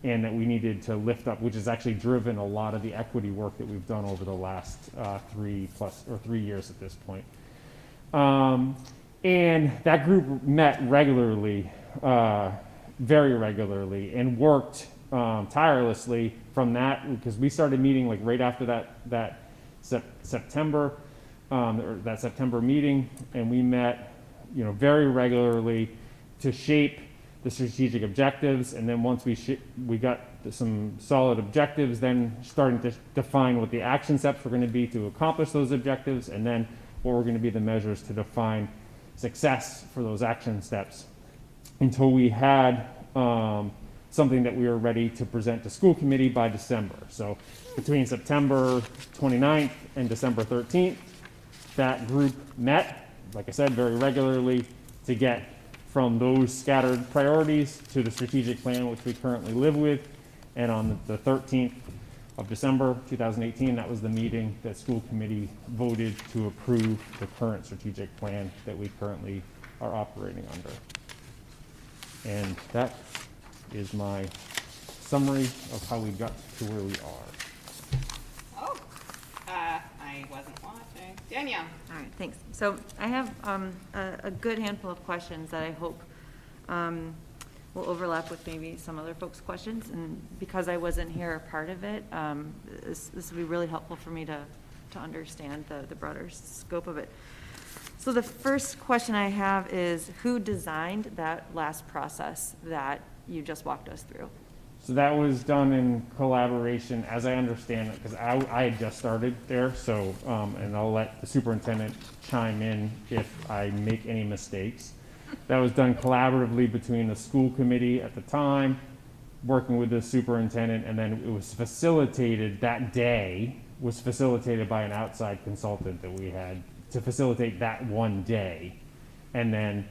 and that we needed to lift up, which has actually driven a lot of the equity work that we've done over the last 3 years at this point. And that group met regularly, very regularly, and worked tirelessly from that, because we started meeting like right after that September, or that September meeting, and we met, very regularly to shape the strategic objectives. And then once we got some solid objectives, then starting to define what the action steps were going to be to accomplish those objectives, and then what were going to be the measures to define success for those action steps, until we had something that we were ready to present to school committee by December. So between September 29th and December 13th, that group met, like I said, very regularly to get from those scattered priorities to the strategic plan which we currently live with. And on the 13th of December 2018, that was the meeting that school committee voted to approve the current strategic plan that we currently are operating under. And that is my summary of how we got to where we are. Oh, I wasn't watching. Danielle? All right, thanks. So I have a good handful of questions that I hope will overlap with maybe some other folks' questions. And because I wasn't here or part of it, this will be really helpful for me to understand the broader scope of it. So the first question I have is, who designed that last process that you just walked us through? So that was done in collaboration, as I understand it, because I had just started there. So, and I'll let the superintendent chime in if I make any mistakes. That was done collaboratively between the school committee at the time, working with the superintendent, and then it was facilitated, that day was facilitated by an outside consultant that we had to facilitate that one day. And then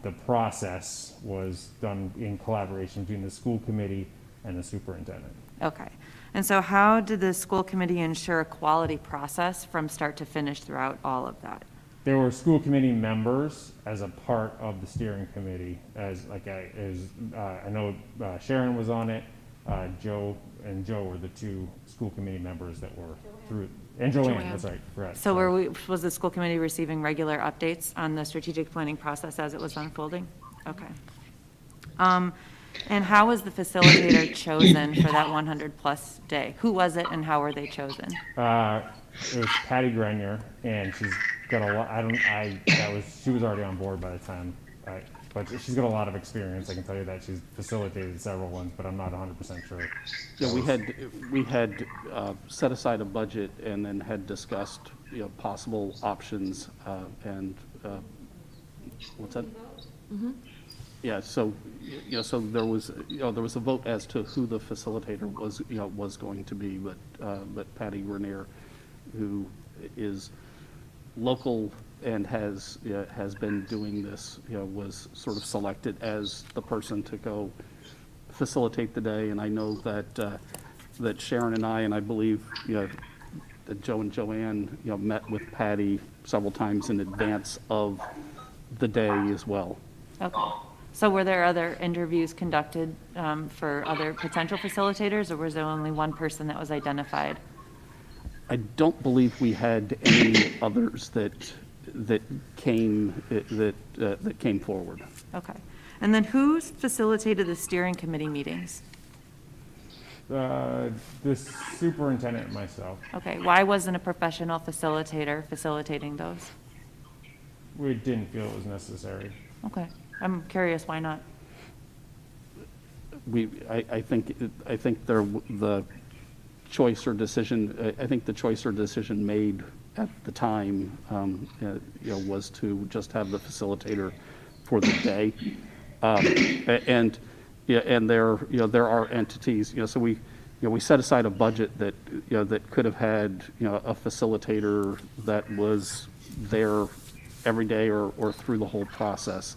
the process was done in collaboration between the school committee and the superintendent. Okay. And so how did the school committee ensure a quality process from start to finish throughout all of that? There were school committee members as a part of the steering committee, I know Sharon was on it, Joe were the two school committee members that were through, and Joanne, that's right, correct. So was the school committee receiving regular updates on the strategic planning process as it was unfolding? Okay. And how was the facilitator chosen for that 100-plus day? Who was it and how were they chosen? It was Patty Grenier, and she's got a lot, she was already on board by the time, but she's got a lot of experience. I can tell you that she's facilitated several ones, but I'm not 100% sure. Yeah, we had set aside a budget and then had discussed, possible options, and what's that? Mm-hmm. Yeah, so, so there was a vote as to who the facilitator was going to be, but Patty Grenier, who is local and has been doing this, was sort of selected as the person to go facilitate the day. And I know that Sharon and I believe, that Joe and Joanne, met with Patty several times in advance of the day as well. Okay. So were there other interviews conducted for other potential facilitators, or was there only one person that was identified? I don't believe we had any others that came forward. Okay. And then who facilitated the steering committee meetings? The superintendent and myself. Okay. Why wasn't a professional facilitator facilitating those? We didn't feel it was necessary. Okay. I'm curious, why not? I think the choice or decision, I think the choice or decision made at the time, was to just have the facilitator for the day. And there are entities, so we set aside a budget that, that could have had, a facilitator that was there every day or through the whole process.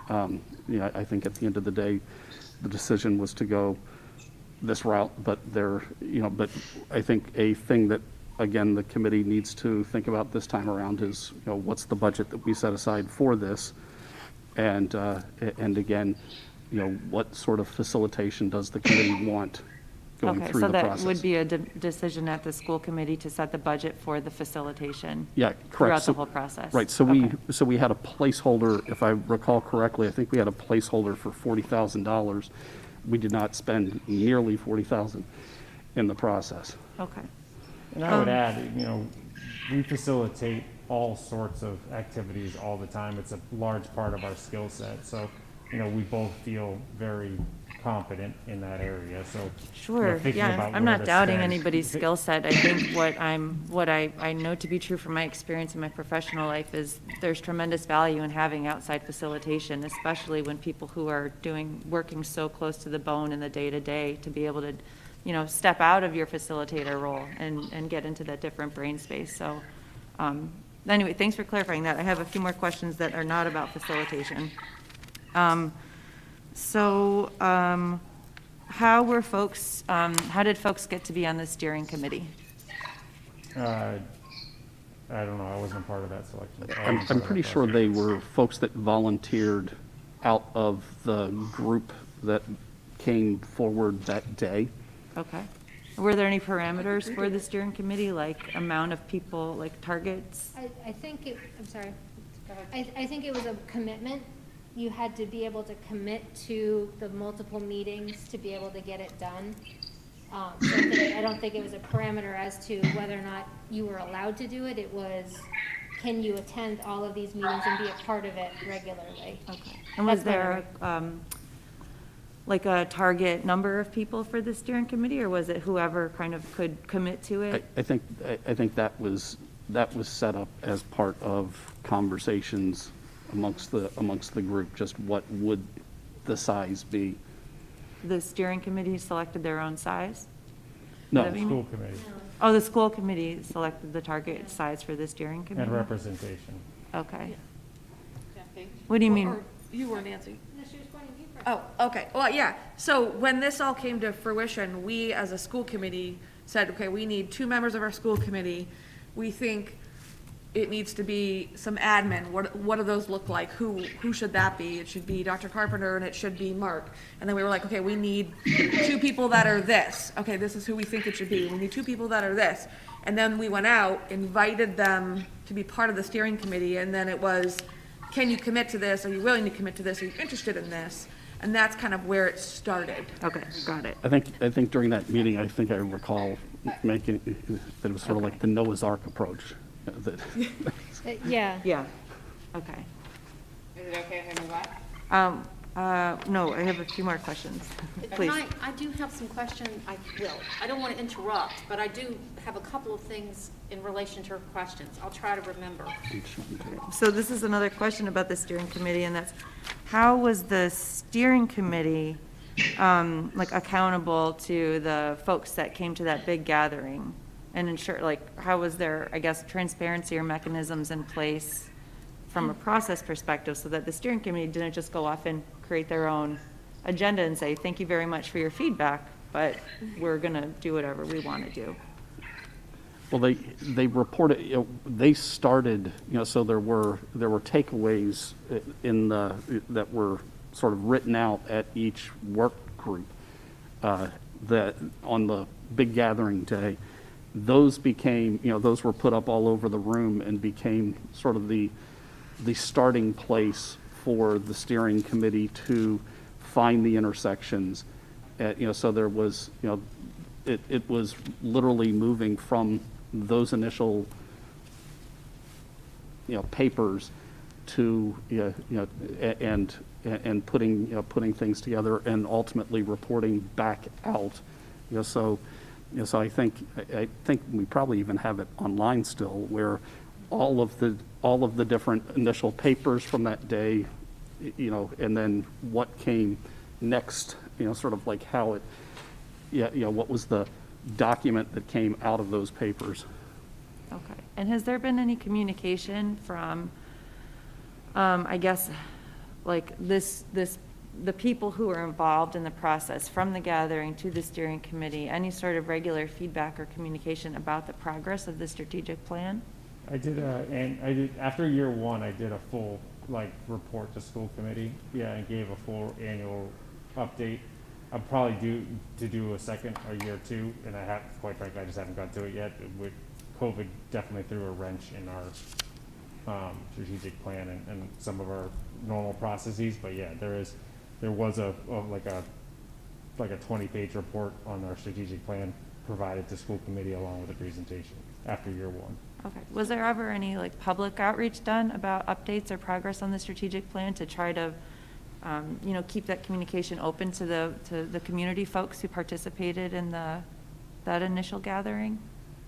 I think at the end of the day, the decision was to go this route, but but I think a thing that, again, the committee needs to think about this time around is, what's the budget that we set aside for this? And again, what sort of facilitation does the committee want going Okay, through so the that process. would be a decision at the school committee to set the budget for the facilitation? Yeah, correct. Throughout the So- whole process? Right, so Okay. we had a placeholder, if I recall correctly, I think we had a placeholder for $40,000. We did not spend nearly $40,000 in the process. Okay. And I would add, we facilitate all sorts of activities all the time. It's a large part of our skill set. So, we both feel very competent in that area. So, Sure, thinking yeah, about I'm where not to doubting spend- anybody's skill set. I think what I know to be true from my experience in my professional life is there's tremendous value in having outside facilitation, especially when people who are working so close to the bone in the day-to-day, to be able to, step out of your facilitator role and get into that different brain space. So, anyway, thanks for clarifying that. I have a few more questions that are not about facilitation. How did folks get to be on the steering committee? I don't know. I wasn't a part of that selection. I wasn't part I'm of pretty that sure process. they were folks that volunteered out of the group that came forward that day. Okay. Were there any parameters for the steering committee, like amount of people, like targets? I think I'm sorry. I think it was a commitment. You had to be able to commit to the multiple meetings to be able to get it done. So I don't think it was a parameter as to whether or not you were allowed to do it. It was, can you attend all of these meetings and be a part of it regularly? Okay. And was That's my there, like a target number of people for the steering committee, or was it whoever kind of could commit to it? I think that was set up as part of conversations amongst the group, just what would the size be? The steering committee selected their own size? No, Does that mean- School committee Oh, the school committee selected the target size for the steering committee? and representation. Okay. What do you mean? Or you or Nancy? No, she was pointing to you first. Oh, okay. Well, yeah. So when this all came to fruition, we as a school committee said, okay, we need 2 members of our school committee. We think it needs to be some admin. What do those look like? Who should that be? It should be Dr. Carpenter and it should be Mark. And then we were like, okay, we need 2 people that are this. Okay, this is who we think it should be. We need 2 people that are this. And then we went out, invited them to be part of the steering committee, and then it was, can you commit to this? Are you willing to commit to this? Are you interested in this? And that's kind of where it started. Okay, got it. I think during that meeting, I think I recall making, that it was sort of like the Noah's Ark approach. That Yeah. Yeah, okay. Is it okay if I move on? No, I have a few more questions, please. I do have some questions. I don't want to interrupt, but I do have a couple of things in relation to her questions. I'll try to remember. So this is another question about the steering committee, and that's, how was the steering committee, like, accountable to the folks that came to that big gathering? And ensure, like, how was there, I guess, transparency or mechanisms in place from a process perspective so that the steering committee didn't just go off and create their own agenda and say, thank you very much for your feedback, but we're going to do whatever we want to do? Well, they reported, they started, so there were takeaways that were sort of written out at each work group, that on the big gathering day. Those became, those were put up all over the room and became sort of the starting place for the steering committee to find the intersections. So there was, it was literally moving from those initial, papers to, and putting things together and ultimately reporting back out. So I think we probably even have it online still, where all of the different initial papers from that day, and then what came next, sort of like how it, what was the document that came out of those papers. Okay. And has there been any communication from, I guess, like the people who are involved in the process, from the gathering to the steering committee, any sort of regular feedback or communication about the progress of the strategic plan? I did after year 1, I did a full report to school committee. Yeah, and gave a full annual update. I'll probably do a second, a year or two, and quite frankly, I just haven't got to it yet. COVID definitely threw a wrench in our strategic plan and some of our normal processes, but yeah, there was a 20-page report on our strategic plan provided to school committee along with a presentation after year one. Okay. Was there ever any like public outreach done about updates or progress on the strategic plan to try to, keep that communication open to the community folks who participated in that initial gathering?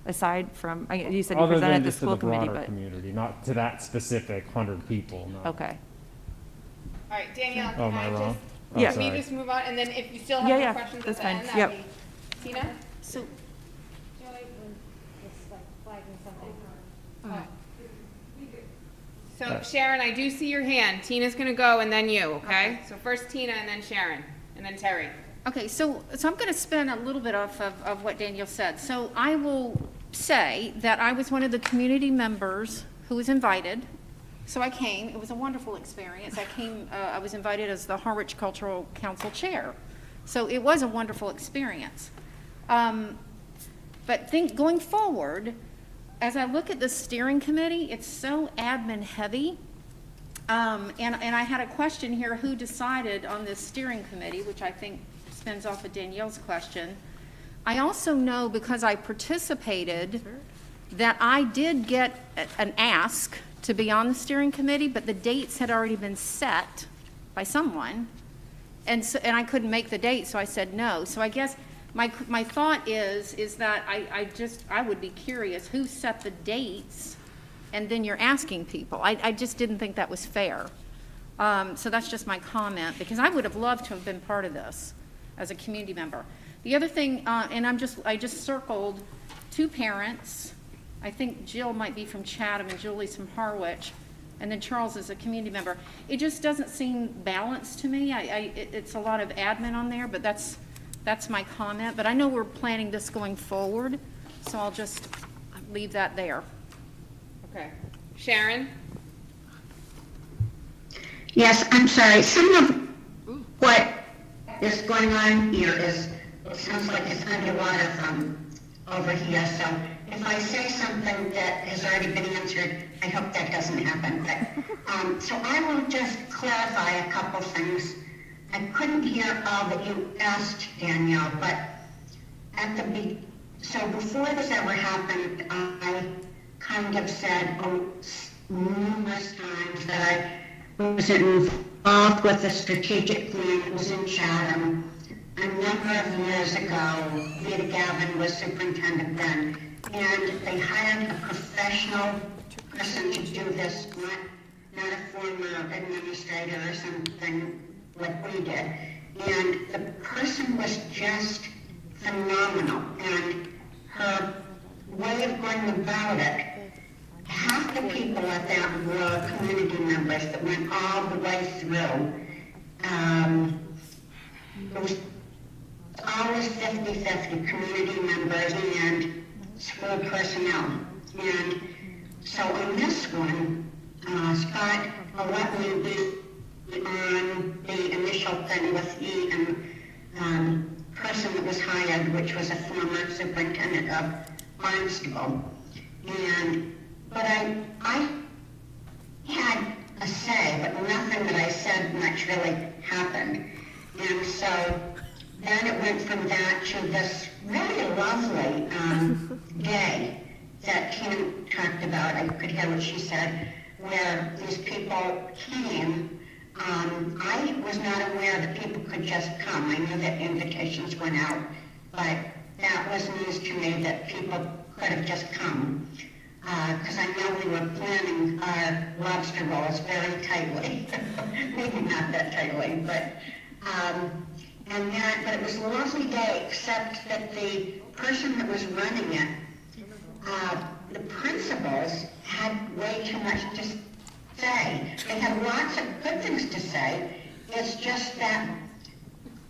Aside from, you said you presented at the school committee, but. Community, not to that specific 100 people, no. Okay. All right, Danielle, Oh, can am I I wrong? just, Oh, Yeah. can we sorry. just move on, and then if you still have Yeah, more yeah, questions at that's the fine. end, Yep. that'd be, Tina? So, Joy, just like flagging something. So Sharon, I do see your hand. Tina's gonna go and then you, okay? So first Tina and then Sharon, and then Terry. Okay, so I'm going to spin a little bit off of what Danielle said. So I will say that I was one of the community members who was invited. So I came. It was a wonderful experience. I was invited as the Harwich Cultural Council Chair. So it was a wonderful experience. But going forward, as I look at the steering committee, it's so admin heavy. And I had a question here, who decided on this steering committee, which I think spins off of Danielle's question. I also know, because I participated, that I did get an ask to be on the steering committee, but the dates had already been set by someone. And I couldn't make the date, so I said no. So I guess my thought is that I would be curious, who set the dates, and then you're asking people. I just didn't think that was fair. So that's just my comment, because I would have loved to have been part of this as a community member. The other thing, and I just circled 2 parents. I think Jill might be from Chatham and Julie's from Harwich, and then Charles is a community member. It just doesn't seem balanced to me. It's a lot of admin on there, but that's my comment. But I know we're planning this going forward, so I'll just leave that there. Okay. Sharon? Yes, I'm sorry. Some of what is going on here it sounds like it's underwater from over here. So if I say something that has already been answered, I hope that doesn't happen. But so I will just clarify a couple things. I couldn't hear all that you asked, Danielle, but so before this ever happened, I kind of said numerous times that I was involved with the strategic plan. It was in Chatham. A number of years ago, Vita Gavin was superintendent then, and they hired a professional person to do this, not a former administrator or something like we did. And the person was just phenomenal, and her way of going about it, half the people at that were community members that went all the way through. It was always 50-50 community members and school personnel. And so on this one, Scott let me be on the initial thing with the person that was hired, which was a former superintendent of Barnstable. But I had a say, but nothing that I said much really happened. And so then it went from that to this really lovely day that Kim talked about. I could hear what she said, where these people came. I was not aware that people could just come. I knew that invitations went out, but that was news to me that people could have just come. Because I know we were planning our lobster rolls very tightly. Maybe not that tightly, but but it was a lovely day, except that the person that was running it, the principals had way too much to say. They had lots of good things to say. It's just that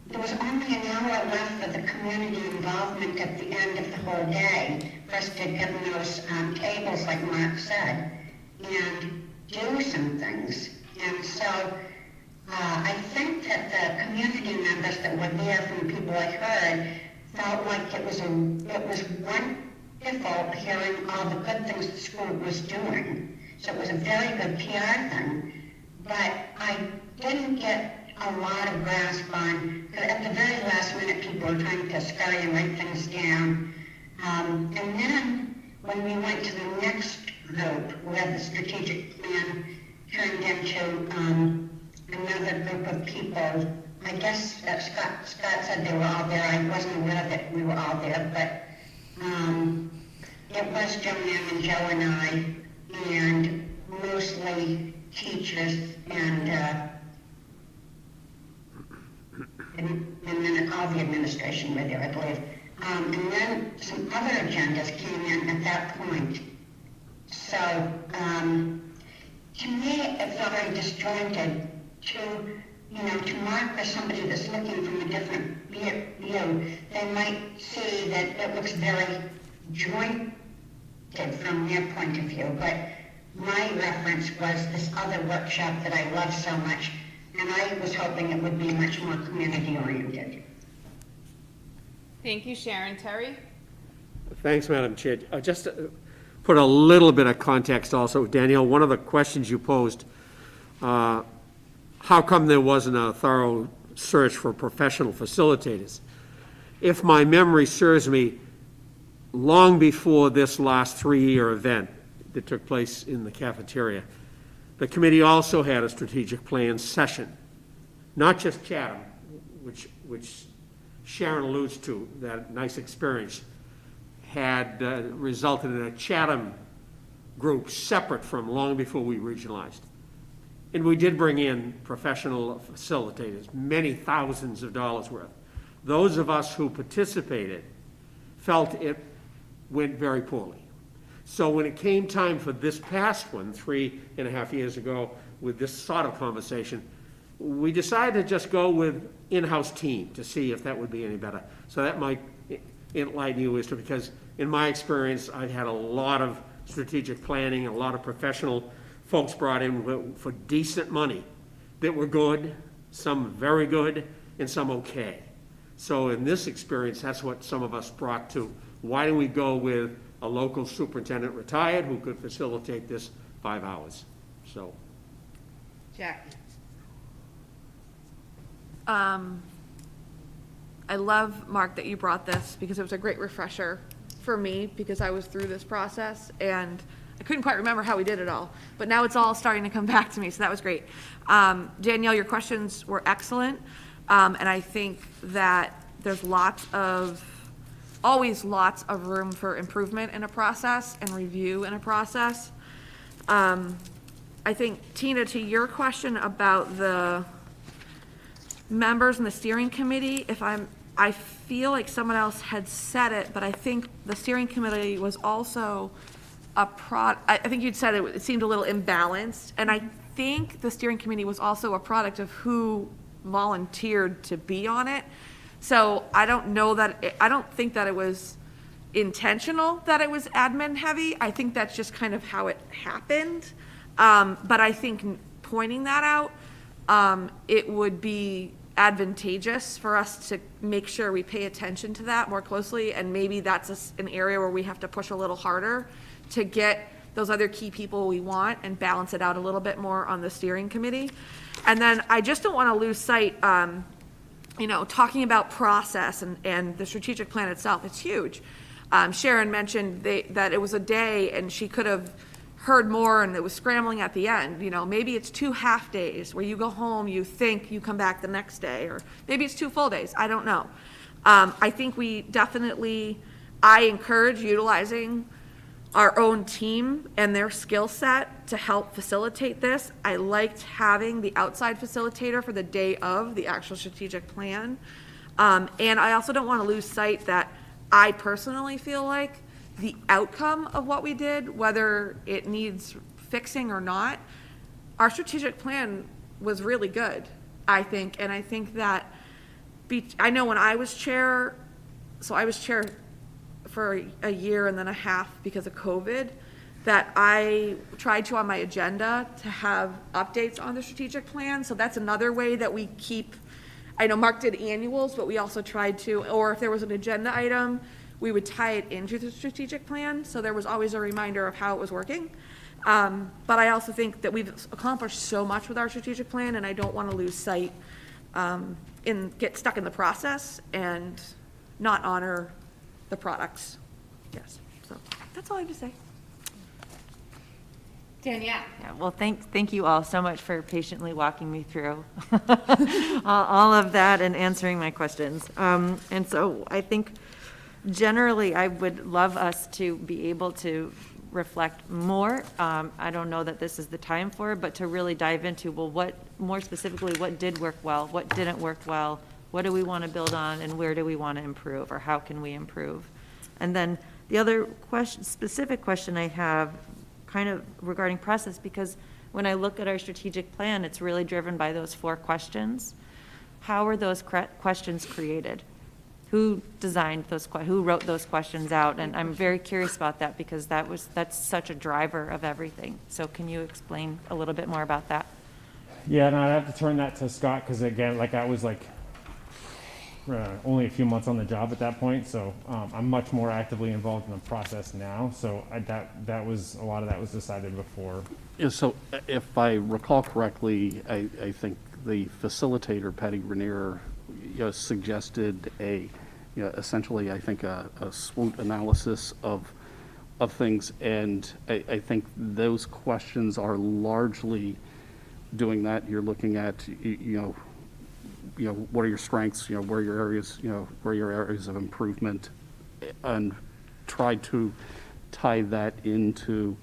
there was only an hour left of the community involvement at the end of the whole day for us to get in those tables, like Mark said, and do some things. And so I think that the community members that were there, from people I heard, felt like it was wonderful hearing all the good things the school was doing. So it was a very good PR thing. But I didn't get a lot of grasp on, because at the very last minute people were trying to scurry and write things down. And then when we went to the next group, where the strategic plan turned into another group of people. I guess Scott said they were all there. I wasn't aware that we were all there, but it was Joanne and Joe and I, and mostly teachers and then all the administration were there, I believe. And then some other agendas came in at that point. So to me, it felt very disjointed. To mark for somebody that's looking from a different view, they might see that it looks very jointed from their point of view. But my reference was this other workshop that I love so much, and I was hoping it would be much more community-oriented. Thank you, Sharon. Terry? Thanks, Madam Chair. Just to put a little bit of context also, Danielle, one of the questions you posed, how come there wasn't a thorough search for professional facilitators? If my memory serves me, long before this last 3-year event that took place in the cafeteria, the committee also had a strategic plan session, not just Chatham, which Sharon alludes to, that nice experience, had resulted in a Chatham group separate from long before we regionalized. And we did bring in professional facilitators, many thousands of dollars worth. Those of us who participated felt it went very poorly. So when it came time for this past one, 3.5 years ago, with this sort of conversation, we decided to just go with in-house team to see if that would be any better. So that might enlighten you as to, because in my experience, I've had a lot of strategic planning, a lot of professional folks brought in for decent money that were good, some very good, and some okay. So in this experience, that's what some of us brought to. Why don't we go with a local superintendent retired who could facilitate this 5 hours? So. Jackie? I love, Mark, that you brought this because it was a great refresher for me because I was through this process and I couldn't quite remember how we did it all, but now it's all starting to come back to me, so that was great. Danielle, your questions were excellent, and I think that there's always lots of room for improvement in a process and review in a process. I think, Tina, to your question about the members in the steering committee, I feel like someone else had said it, but I think the steering committee was also I think you'd said it seemed a little imbalanced, and I think the steering committee was also a product of who volunteered to be on it. So I don't think that it was intentional that it was admin heavy. I think that's just kind of how it happened. But I think pointing that out, it would be advantageous for us to make sure we pay attention to that more closely, and maybe that's an area where we have to push a little harder to get those other key people we want and balance it out a little bit more on the steering committee. And then I just don't want to lose sight, talking about process and the strategic plan itself, it's huge. Sharon mentioned that it was a day and she could have heard more and it was scrambling at the end. Maybe it's 2 half days where you go home, you think, you come back the next day, or maybe it's 2 full days, I don't know. I think I encourage utilizing our own team and their skill set to help facilitate this. I liked having the outside facilitator for the day of the actual strategic plan. And I also don't want to lose sight that I personally feel like the outcome of what we did, whether it needs fixing or not, our strategic plan was really good, I think. And I think that, I know when I was chair, so I was chair for a year and then a half because of COVID. that I tried to on my agenda to have updates on the strategic plan. So that's another way that we keep, I know Mark did annuals, but we also tried to, or if there was an agenda item, we would tie it into the strategic plan. So there was always a reminder of how it was working. But I also think that we've accomplished so much with our strategic plan, and I don't want to lose sight and get stuck in the process and not honor the products. Yes, so that's all I have to say. Danielle? Yeah, well, thank you all so much for patiently walking me through all of that and answering my questions. And so I think generally I would love us to be able to reflect more. I don't know that this is the time for it, but to really dive into, well, what, more specifically, what did work well, what didn't work well, what do we want to build on, and where do we want to improve, or how can we improve? And then the other specific question I have, kind of regarding process, because when I look at our strategic plan, it's really driven by those 4 questions. How are those questions created? Who designed those, who wrote those questions out? And I'm very curious about that, because that's such a driver of everything. So can you explain a little bit more about that? Yeah, and I'd have to turn that to Scott, because again, like I was only a few months on the job at that point, so I'm much more actively involved in the process now. So that was, a lot of that was decided before. Yeah, so if I recall correctly, I think the facilitator, Patty Grenier, suggested essentially, I think, a SWOT analysis of things, and I think those questions are largely doing that. You're looking at, what are your strengths, where are your areas, where are your areas of improvement, and try to tie that into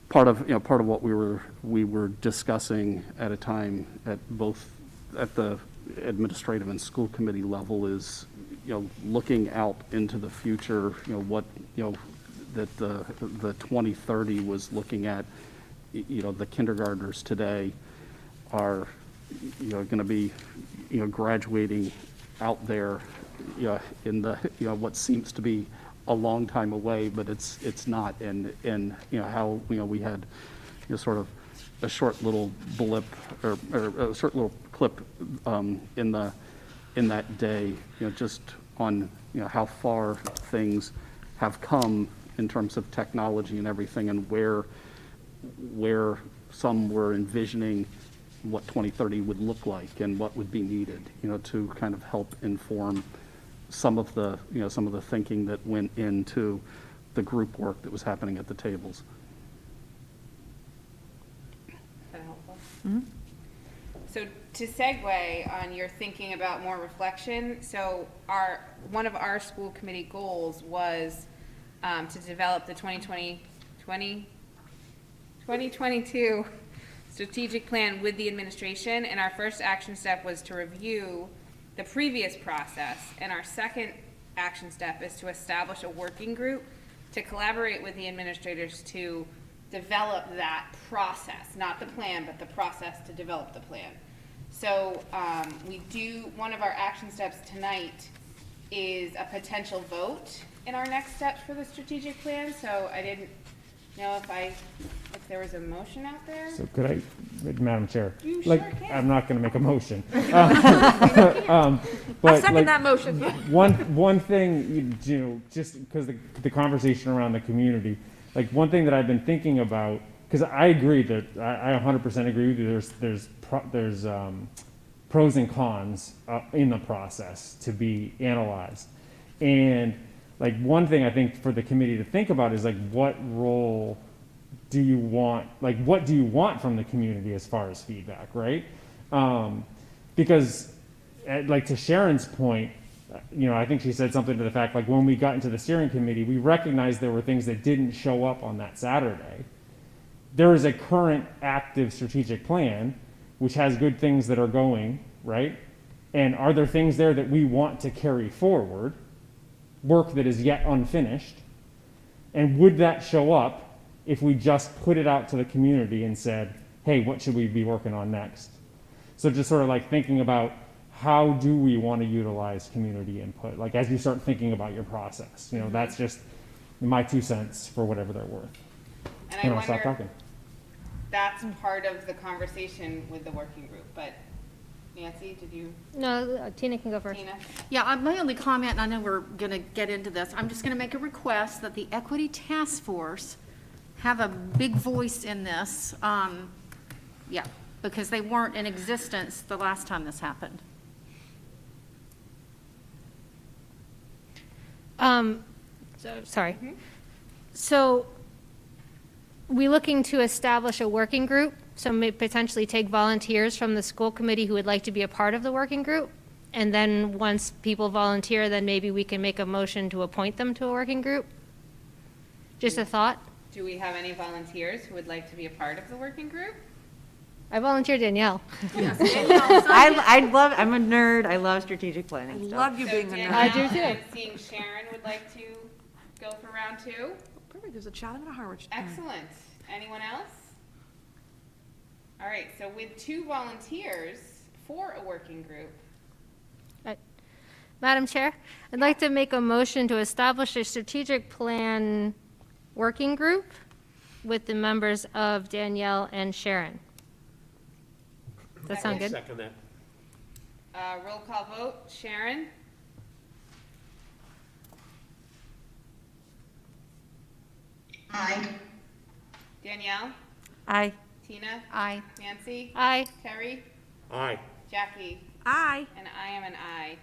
part of what we were discussing at a time at both at the administrative and school committee level, is looking out into the future, what that the 2030 was looking at. The kindergartners today are going to be graduating out there in the what seems to be a long time away, but it's not. And how we had sort of a short little blip or a short little clip in that day, just on how far things have come in terms of technology and everything, and where some were envisioning what 2030 would look like and what would be needed, to kind of help inform some of the thinking that went into the group work that was happening at the tables. Is that helpful? Mm-hmm. So to segue on your thinking about more reflection, so one of our school committee goals was to develop the 2022 strategic plan with the administration, and our first action step was to review the previous process, and our second action step is to establish a working group to collaborate with the administrators to develop that process, not the plan, but the process to develop the plan. So one of our action steps tonight is a potential vote in our next steps for the strategic plan. So I didn't know if there was a motion out there. So could I, Madam Chair? You sure can. I'm not going to make a motion. But I second that motion. One thing, just because the conversation around the community, one thing that I've been thinking about, because I agree that I 100% agree with you. There's pros and cons in the process to be analyzed, and one thing I think for the committee to think about is what role do you want, what do you want from the community as far as feedback, right? Because to Sharon's point, I think she said something to the fact, when we got into the steering committee, we recognized there were things that didn't show up on that Saturday. There is a current active strategic plan, which has good things that are going, right? And are there things there that we want to carry forward? Work that is yet unfinished, and would that show up if we just put it out to the community and said, hey, what should we be working on next? So just sort of thinking about how do we want to utilize community input, as you start thinking about your process. That's just my 2 cents for whatever they're worth. And Then I I'll stop wonder, talking. that's part of the conversation with the working group, but Nancy, did you, No, Tina can go first. Tina? Yeah, my only comment, and I know we're going to get into this, I'm just going to make a request that the Equity Task Force have a big voice in this. Yeah, because they weren't in existence the last time this happened. Sorry. So, we looking to establish a working group, so may potentially take volunteers from the school committee who would like to be a part of the working group? And then, once people volunteer, then maybe we can make a motion to appoint them to a working group? Just a thought? Do we have any volunteers who would like to be a part of the working group? I volunteered Danielle. I love, I'm a nerd, I love strategic I planning stuff. love you So being a Danielle, nerd. I do too. I'm seeing Sharon would like to go for round two. Perfect, there's a Chatham and a Harwich. Excellent. Anyone else? All right, so with 2 volunteers for a working group, Madam Chair, I'd like to make a motion to establish a strategic plan working group with the members of Danielle and Sharon. Does that sound good? Second that. roll call vote, Sharon? Aye. Danielle? Aye. Tina? Aye. Nancy? Aye. Terry? Aye. Jackie? Aye. And I am an aye.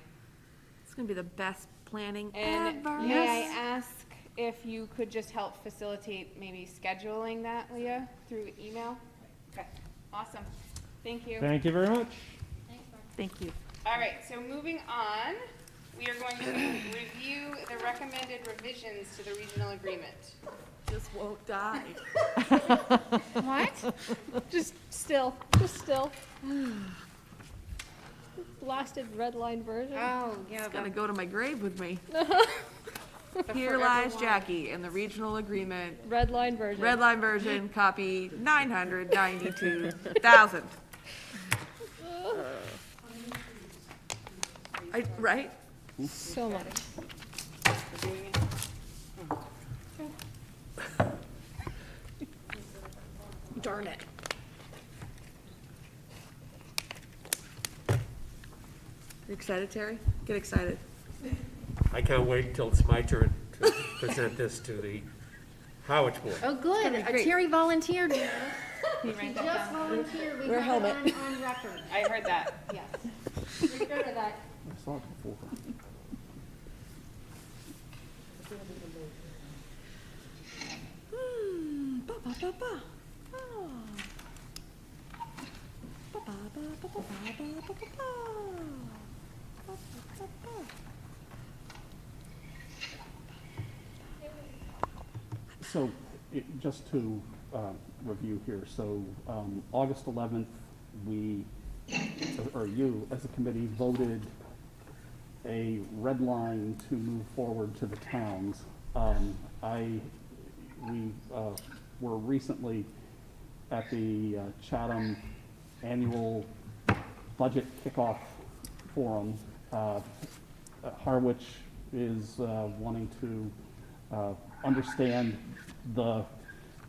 It's gonna be the best planning And ever. may I ask if you could just help facilitate maybe scheduling that, Leah, through email? Okay, awesome. Thank you. Thank you very much. Thank you. All right, so moving on, we are going to review the recommended revisions to the regional agreement. Just won't die. What? Just still. Blasted red line version. Oh, yeah. It's gonna go to my grave with me. Here lies Jackie in the regional agreement, Red line version. red line version, copy 992,000. Right? So much. Darn it. You excited, Terry? Get excited. I can't wait until it's my turn to present this to the Howard Board. Oh, good. Terry volunteered. Can you write that Just down? volunteered. We Wear a have it helmet. on record. I heard that. Yes. Remember that. I saw it before. Ba, ba, ba, ba. Oh. Ba, ba, ba, ba, ba, ba, ba, ba, ba, ba. Ba, ba, ba, ba. So, just to review here, so August 11th, we, or you, as a committee, voted a red line to move forward to the towns. We were recently at the Chatham Annual Budget Kickoff Forum. Harwich is wanting to understand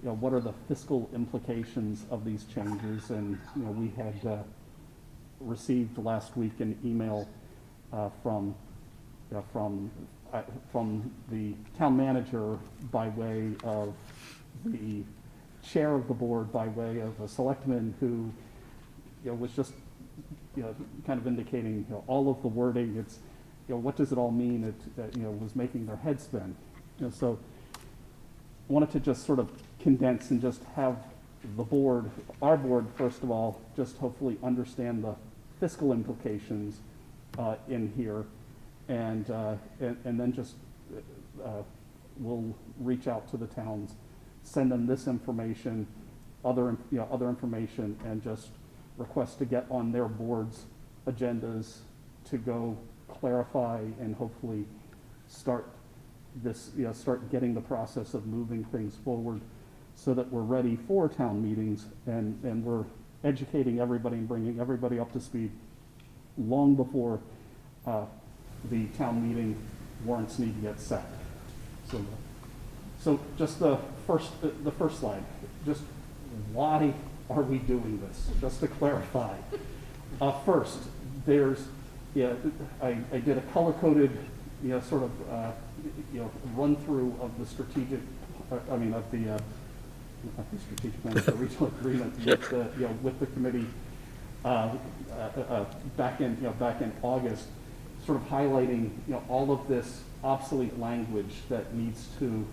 what are the fiscal implications of these changes, and we had received last week an email from the town manager by way of the chair of the board, by way of a selectman who was just kind of indicating all of the wording. It's what does it all mean? It was making their head spin. So wanted to just sort of condense and just have the board, our board, first of all, just hopefully understand the fiscal implications in here, and then just we'll reach out to the towns, send them this information, other information, and just request to get on their board's agendas to go clarify and hopefully start this, start getting the process of moving things forward so that we're ready for town meetings and we're educating everybody and bringing everybody up to speed long before the town meeting warrants need to get set. So just the first slide, just why are we doing this? Just to clarify. First, there's, I did a color-coded, sort of, run-through of the strategic, not the strategic plan, the regional agreement with the, with the committee back in August, sort of highlighting, all of this obsolete language that needs to,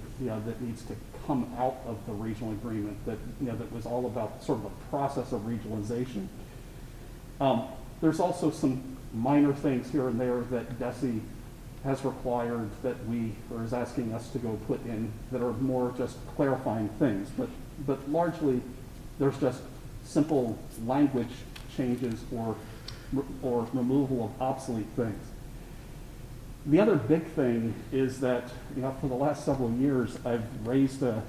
come out of the regional agreement that, that was all about sort of a process of regionalization. There's also some minor things here and there that DESE has required that or is asking us to go put in that are more just clarifying things. But largely, there's just simple language changes or removal of obsolete things. The other big thing is that, for the last several years, I've raised a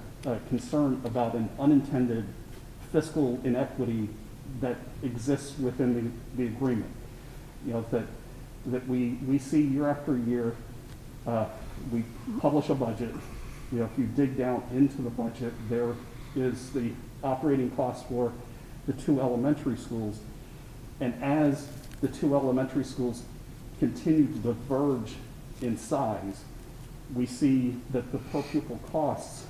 concern about an unintended fiscal inequity that exists within the agreement. That we see year after year, we publish a budget. If you dig down into the budget, there is the operating cost for the 2 elementary schools. And as the 2 elementary schools continue to diverge in size, we see that the per pupil costs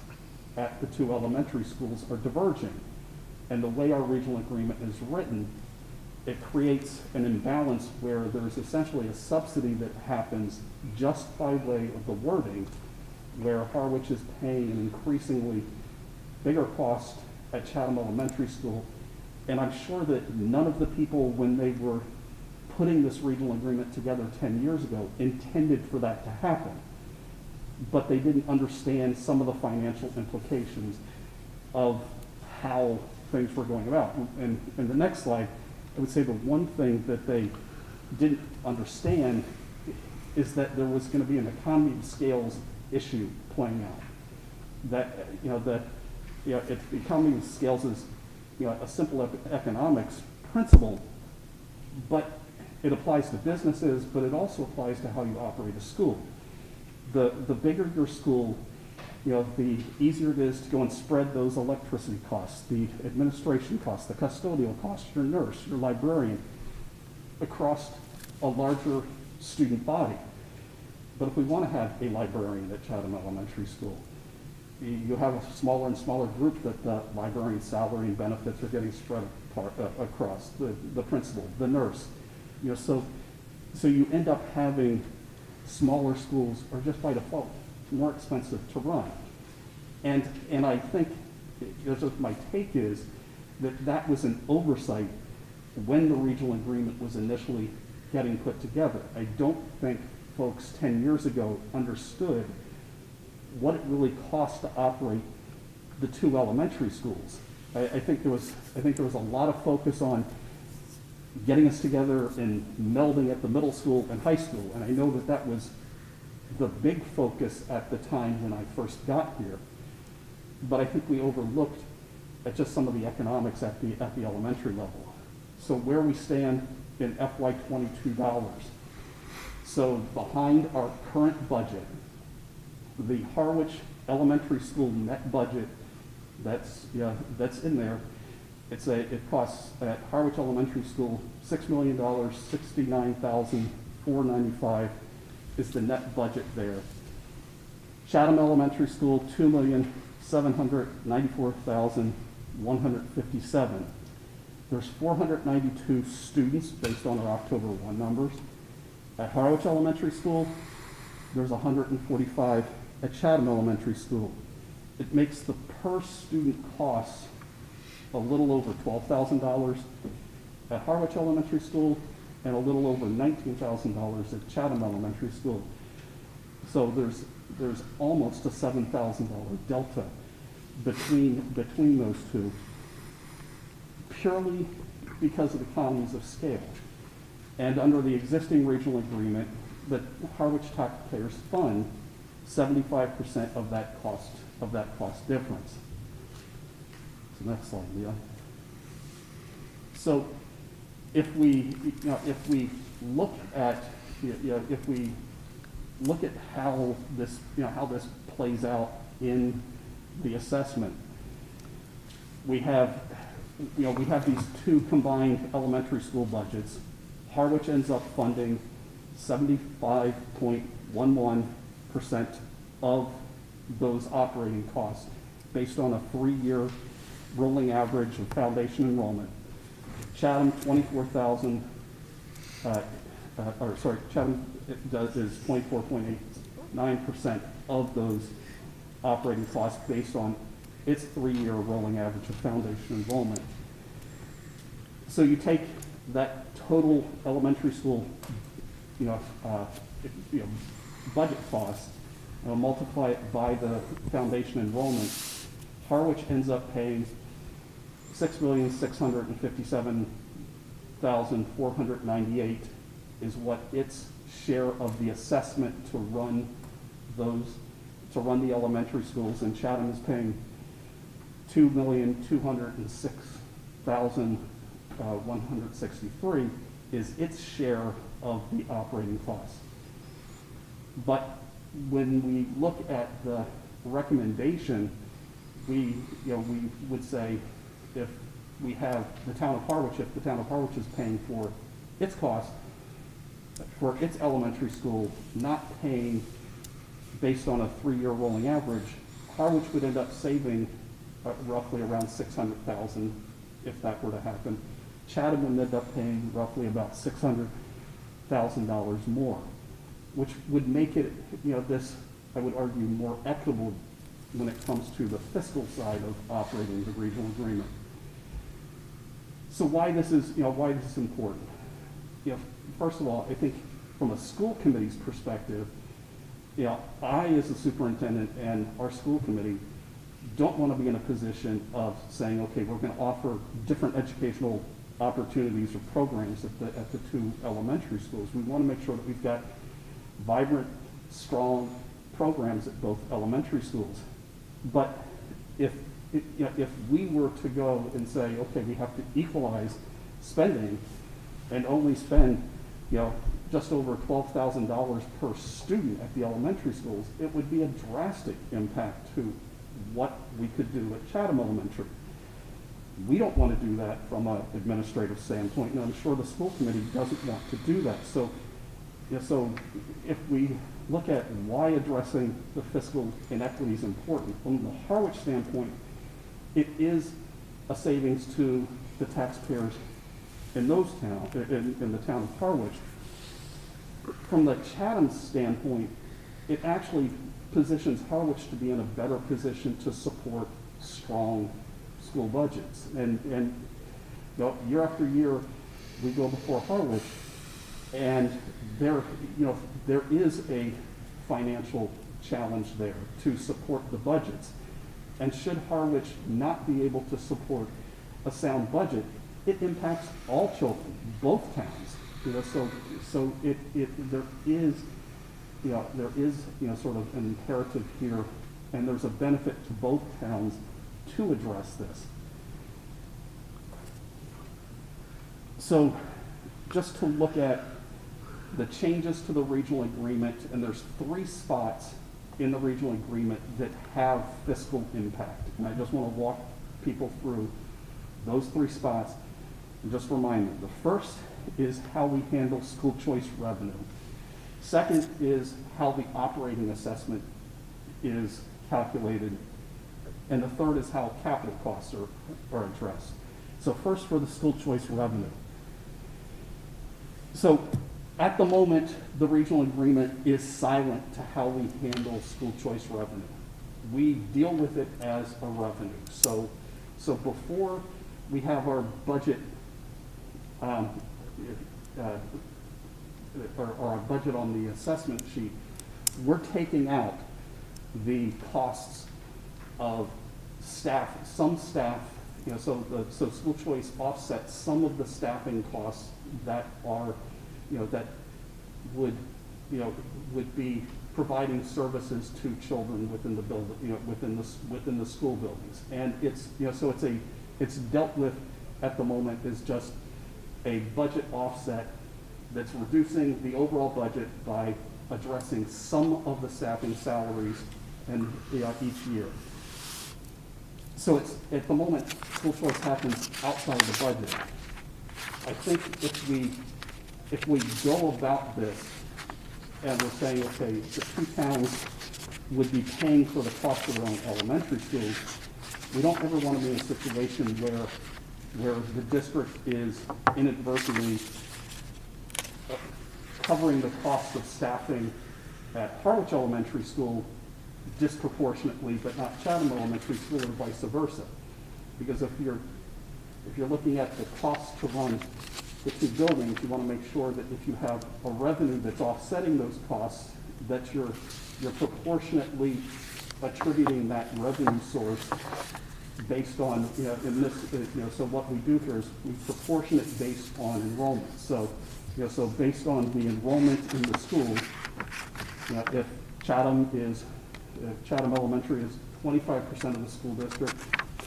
at the 2 elementary schools are diverging. And the way our regional agreement is written, it creates an imbalance where there's essentially a subsidy that happens just by way of the wording, where Harwich is paying an increasingly bigger cost at Chatham Elementary School. And I'm sure that none of the people, when they were putting this regional agreement together 10 years ago, intended for that to happen. But they didn't understand some of the financial implications of how things were going about. And in the next slide, I would say the one thing that they didn't understand is that there was going to be an economy of scales issue playing out. That, if the economy of scales is, a simple economics principle, but it applies to businesses, but it also applies to how you operate a school. The bigger your school, the easier it is to go and spread those electricity costs, the administration costs, the custodial costs, your nurse, your librarian, across a larger student body. But if we want to have a librarian at Chatham Elementary School, you have a smaller and smaller group that the librarian's salary and benefits are getting spread across, the principal, the nurse. So you end up having smaller schools are just by default more expensive to run. And I think, just my take is that was an oversight when the regional agreement was initially getting put together. I don't think folks 10 years ago understood what it really cost to operate the 2 elementary schools. I think there was a lot of focus on getting us together and melding at the middle school and high school, and I know that was the big focus at the time when I first got here. But I think we overlooked at just some of the economics at the elementary level. So where we stand in FY22 dollars. So behind our current budget, the Harwich Elementary School net budget that's in there, it costs at Harwich Elementary School $6 million, $69,495 is the net budget there. Chatham Elementary School, $2,794,157. There's 492 students based on our October 1 numbers. At Harwich Elementary School, there's 145 at Chatham Elementary School. It makes the per student costs a little over $12,000 at Harwich Elementary School and a little over $19,000 at Chatham Elementary School. So there's almost a $7,000 delta between those two, purely because of economies of scale. And under the existing regional agreement, the Harwich taxpayers fund 75% of that cost difference. So next slide, Leah. So if we look at how this plays out in the assessment. We have these two combined elementary school budgets. Harwich ends up funding 75.11% of those operating costs based on a 3-year rolling average of foundation enrollment. Chatham, Chatham is 24.89% of those operating costs based on its 3-year rolling average of foundation enrollment. So you take that total elementary school, budget cost, multiply it by the foundation enrollment. Harwich ends up paying $6,657,498 is what its share of the assessment to run the elementary schools, and Chatham is paying $2,206,163 is its share of the operating costs. But when we look at the recommendation, we would say if we have the town of Harwich, if the town of Harwich is paying for its cost, for its elementary school, not paying based on a 3-year rolling average, Harwich would end up saving roughly around $600,000 if that were to happen. Chatham would end up paying roughly about $600,000 more, which would make it, this, I would argue, more equitable when it comes to the fiscal side of operating the regional agreement. So why this is important? First of all, I think from a school committee's perspective, I as a superintendent and our school committee don't want to be in a position of saying, okay, we're going to offer different educational opportunities or programs at the two elementary schools. We want to make sure that we've got vibrant, strong programs at both elementary schools. But if we were to go and say, okay, we have to equalize spending and only spend, just over $12,000 per student at the elementary schools, it would be a drastic impact to what we could do at Chatham Elementary. We don't want to do that from an administrative standpoint, and I'm sure the school committee doesn't want to do that. So if we look at why addressing the fiscal inequity is important, from the Harwich standpoint, it is a savings to the taxpayers in those towns, in the town of Harwich. From the Chatham standpoint, it actually positions Harwich to be in a better position to support strong school budgets. And year after year, we go before Harwich, and there is a financial challenge there to support the budgets. And should Harwich not be able to support a sound budget, it impacts all children, both towns. So there is sort of an imperative here, and there's a benefit to both towns to address this. So just to look at the changes to the regional agreement, and there's 3 spots in the regional agreement that have fiscal impact. And I just want to walk people through those 3 spots and just remind them. The first is how we handle school choice revenue. Second is how the operating assessment is calculated. And the third is how capital costs are addressed. So first for the school choice revenue. So at the moment, the regional agreement is silent to how we handle school choice revenue. We deal with it as a revenue. So before we have our budget, or our budget on the assessment sheet, we're taking out the costs of staff, some staff, so school choice offsets some of the staffing costs that are, that would be providing services to children within the building, within the school buildings. And it's, so it's dealt with at the moment as just a budget offset that's reducing the overall budget by addressing some of the staffing salaries and each year. So it's, at the moment, school choice happens outside of the budget. I think if we go about this and we're saying, okay, the two towns would be paying for the cost of their own elementary schools, we don't ever want to be in a situation where the district is inadvertently covering the cost of staffing at Harwich Elementary School disproportionately, but not Chatham Elementary School, or vice versa. Because if you're looking at the cost to run the two buildings, you want to make sure that if you have a revenue that's offsetting those costs, that you're proportionately attributing that revenue source based on, in this, so what we do here is we proportion it based on enrollment. So, so based on the enrollment in the school, if Chatham Elementary is 25% of the school district,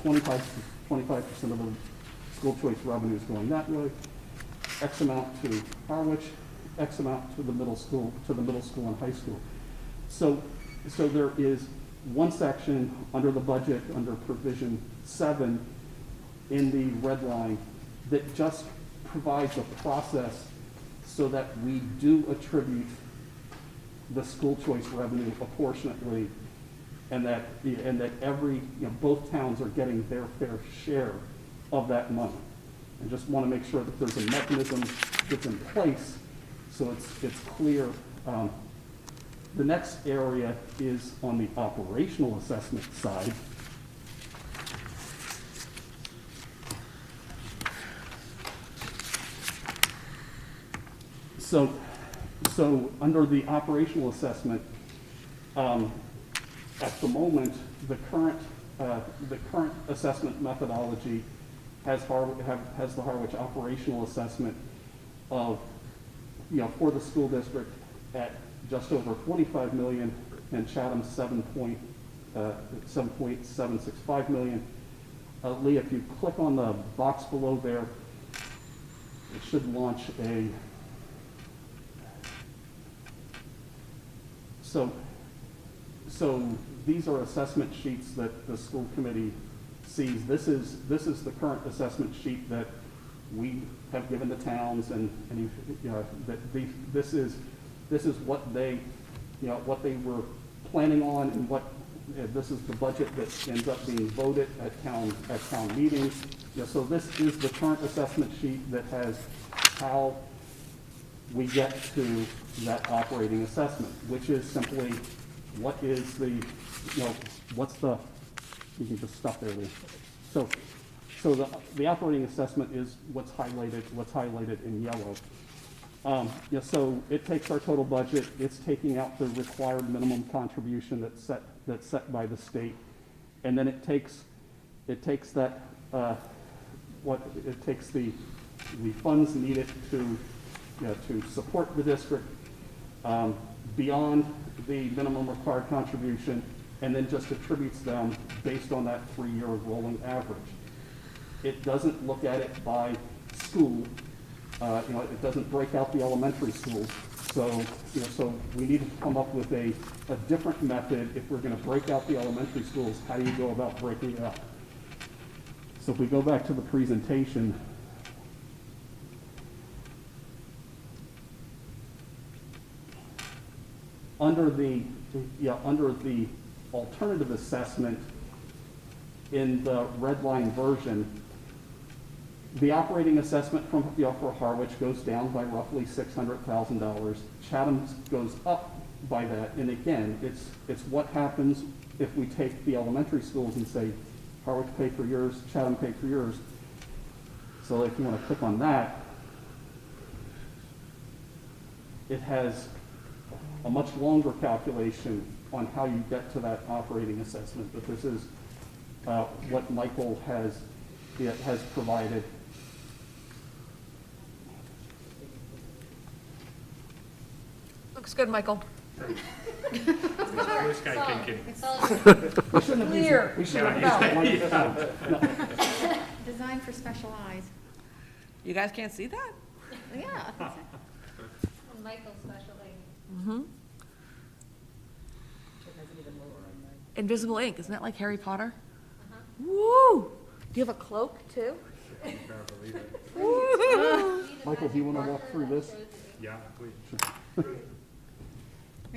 25% of the school choice revenue is going that way, X amount to Harwich, X amount to the middle school and high school. So there is one section under the budget, under provision 7 in the red line, that just provides a process so that we do attribute the school choice revenue proportionately, and that every, both towns are getting their fair share of that money. And just want to make sure that there's a mechanism that's in place so it's clear. The next area is on the operational assessment side. So under the operational assessment, at the moment, the current assessment methodology has the Harwich operational assessment of, for the school district at just over 25 million, and Chatham 7.765 million. Lee, if you click on the box below there, it should launch a. So these are assessment sheets that the school committee sees. This is the current assessment sheet that we have given the towns, and this is what they were planning on, and what this is the budget that ends up being voted at town meetings. So this is the current assessment sheet that has how we get to that operating assessment, which is simply what is the, what's the, you can just stop there, Lee. So the operating assessment is what's highlighted in yellow. So it takes our total budget, it's taking out the required minimum contribution that's set by the state, and then it takes that it takes the funds needed to support the district beyond the minimum required contribution, and then just attributes them based on that 3-year rolling average. It doesn't look at it by school. It doesn't break out the elementary schools. So we need to come up with a different method. If we're going to break out the elementary schools, how do you go about breaking it up? So if we go back to the presentation, under the alternative assessment in the red line version, the operating assessment for Harwich goes down by roughly $600,000. Chatham goes up by that, and again, it's what happens if we take the elementary schools and say, Harwich pay for yours, Chatham pay for yours. So if you want to click on that, it has a much longer calculation on how you get to that operating assessment, but this is what Michael has provided. Looks good, Michael. This guy thinking. We shouldn't have used it. Designed for special eyes. You guys can't see that? Yeah. Michael's specialty. Mm-hmm. invisible ink. Isn't that like Harry Potter? Woo! Do you have a cloak too? Michael, do you want to walk through this? Yeah, please.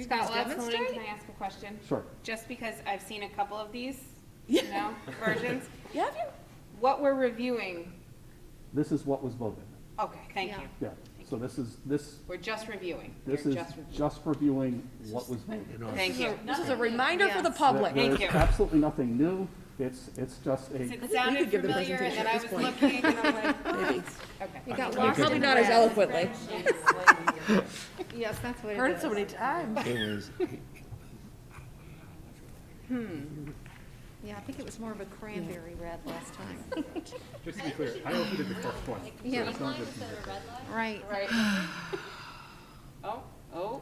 Scott, while it's loading, can I ask a question? Sure. Just because I've seen a couple of these, you know, versions. Yeah, have you? What we're reviewing, This is what was voted. okay, thank you. Yeah, so this We're just reviewing. is You're just reviewing. just reviewing what was voted. Thank you. This is a reminder for the public. Thank There's you. absolutely nothing new. It's just a, It sounded give the familiar, and presentation then I at was this point. looking, and I'm like, Maybe. okay. You got lost Probably in not the as red. eloquently. Yes, that's what it is. Heard it so many times. It was, Yeah, I think it was more of a cranberry red last time. Just to be clear, I also did the first one. So Yeah. it's not just me. Right. Right. Oh.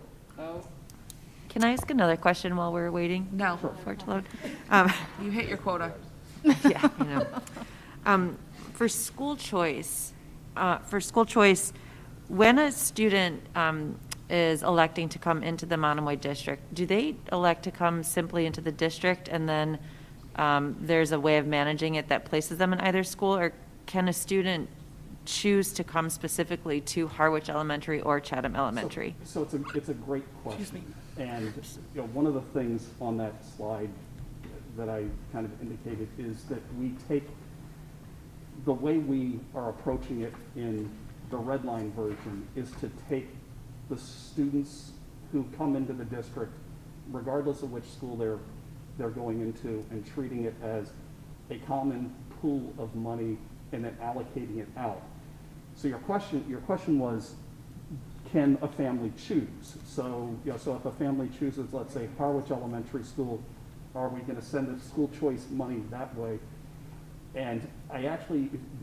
Can I ask another question while we're waiting? No. For it to load? You hit your quota. Yeah, I know. For school choice, when a student is electing to come into the Monomoy district, do they elect to come simply into the district and then there's a way of managing it that places them in either school? Or can a student choose to come specifically to Harwich Elementary or Chatham Elementary? so it's a great question. And, you know, one of the things on that slide that I kind of indicated is that we take, the way we are approaching it in the red line version is to take the students who come into the district, regardless of which school they're going into, and treating it as a common pool of money and then allocating it out. So your question was, can a family choose? So, you know, so if a family chooses, let's say, Harwich Elementary School, are we going to send the school choice money that way? And the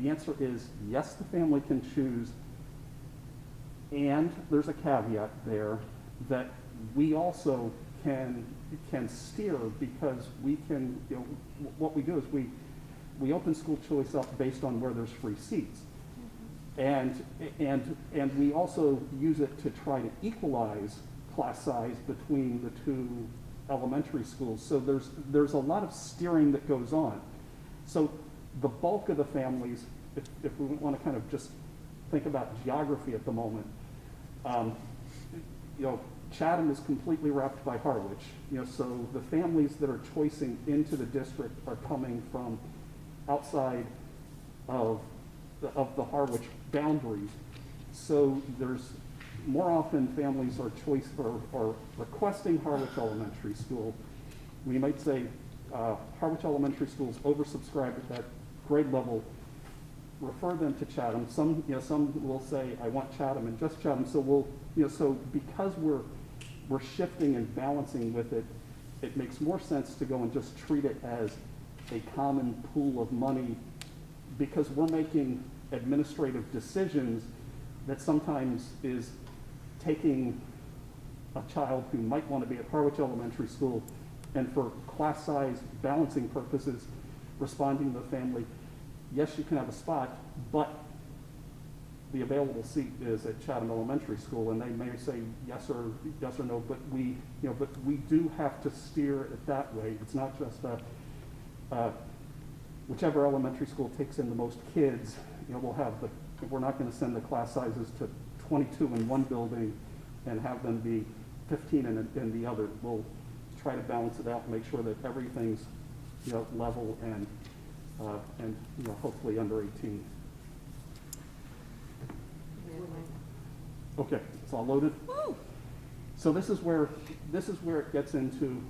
answer is yes, the family can choose. And there's a caveat there that we also can steer, because we can, you know, what we do is we open school choice up based on where there's free seats. And we also use it to try to equalize class size between the two elementary schools. So there's a lot of steering that goes on. So the bulk of the families, if we want to kind of just think about geography at the moment, you know, Chatham is completely wrapped by Harwich. You know, so the families that are choicing into the district are coming from outside of the Harwich boundaries. So there's more often families are requesting Harwich Elementary School. We might say Harwich Elementary School is oversubscribed at that grade level. Refer them to Chatham. Some will say, I want Chatham and just Chatham. So so because we're shifting and balancing with it, it makes more sense to go and just treat it as a common pool of money, because we're making administrative decisions that sometimes is taking a child who might want to be at Harwich Elementary School, and for class size balancing purposes, responding to the family, yes, you can have a spot, but the available seat is at Chatham Elementary School, and they may say yes or no, but we do have to steer it that way. It's not just whichever elementary school takes in the most kids, we're not going to send the class sizes to 22 in one building and have them be 15 in the other. We'll try to balance it out and make sure that everything's level and hopefully under 18. Okay, it's all loaded. Woo! So this is where it gets into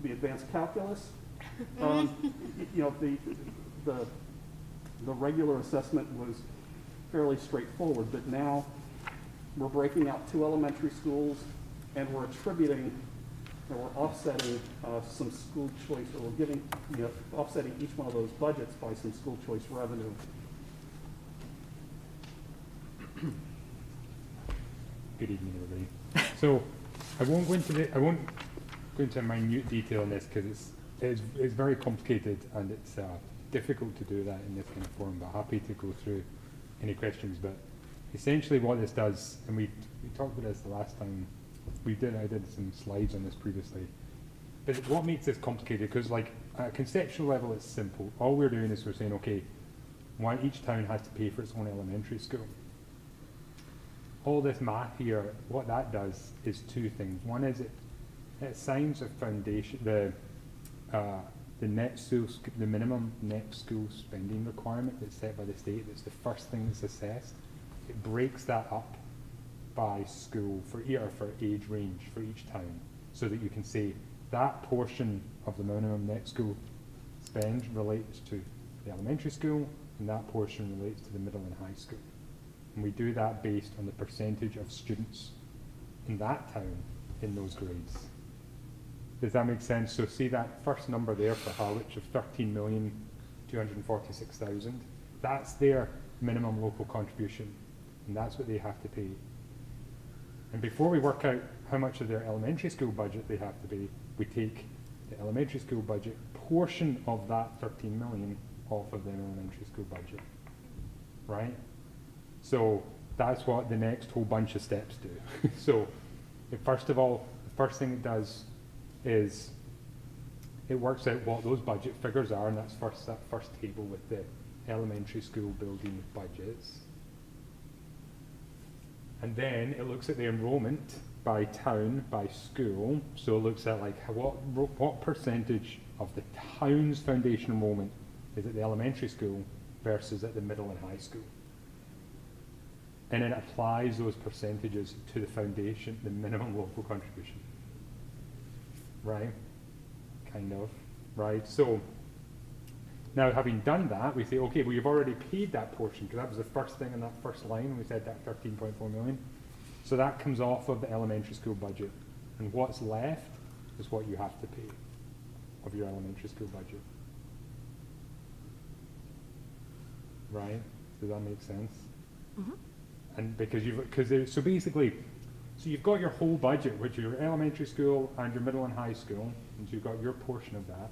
the advanced calculus. The regular assessment was fairly straightforward, but now we're breaking out 2 elementary schools, and we're attributing, and we're offsetting some school choice, or we're giving, offsetting each one of those budgets by some school choice revenue. Good evening, everybody. So I won't go into minute detail on this, because it's very complicated, and it's difficult to do that in this kind of form, but happy to go through any questions. But essentially what this does, and we talked about this the last time I did some slides on this previously, but what makes this complicated, because like at a conceptual level it's simple. All we're doing is we're saying, okay, why each town has to pay for its own elementary school. All this math here, what that does is two things. One is it assigns a foundation, the minimum net school spending requirement that's set by the state. That's the first thing that's assessed. It breaks that up by school for age range for each town, so that you can say that portion of the minimum net school spend relates to the elementary school, and that portion relates to the middle and high school. And we do that based on the percentage of students in that town in those grades. Does that make sense? So see that first number there for Harwich of 13,246,000. That's their minimum local contribution, and that's what they have to pay. And before we work out how much of their elementary school budget they have to pay, we take the elementary school budget portion of that 13 million off of their elementary school budget, right? So that's what the next whole bunch of steps do. So first of all, the first thing it does is it works out what those budget figures are, and that's that first table with the elementary school building budgets. And then it looks at the enrollment by town, by school. So it looks at like what percentage of the town's foundation enrollment is at the elementary school versus at the middle and high school. And then it applies those percentages to the foundation, the minimum local contribution. Right? Kind of. Right? So now having done that, we say, okay, well, you've already paid that portion, because that was the first thing in that first line. We said that 13.4 million. So that comes off of the elementary school budget. And what's left is what you have to pay of your elementary school budget. Right? Does that make sense? Mm-hmm. And because so basically, so you've got your whole budget, which is your elementary school and your middle and high school, and so you've got your portion of that.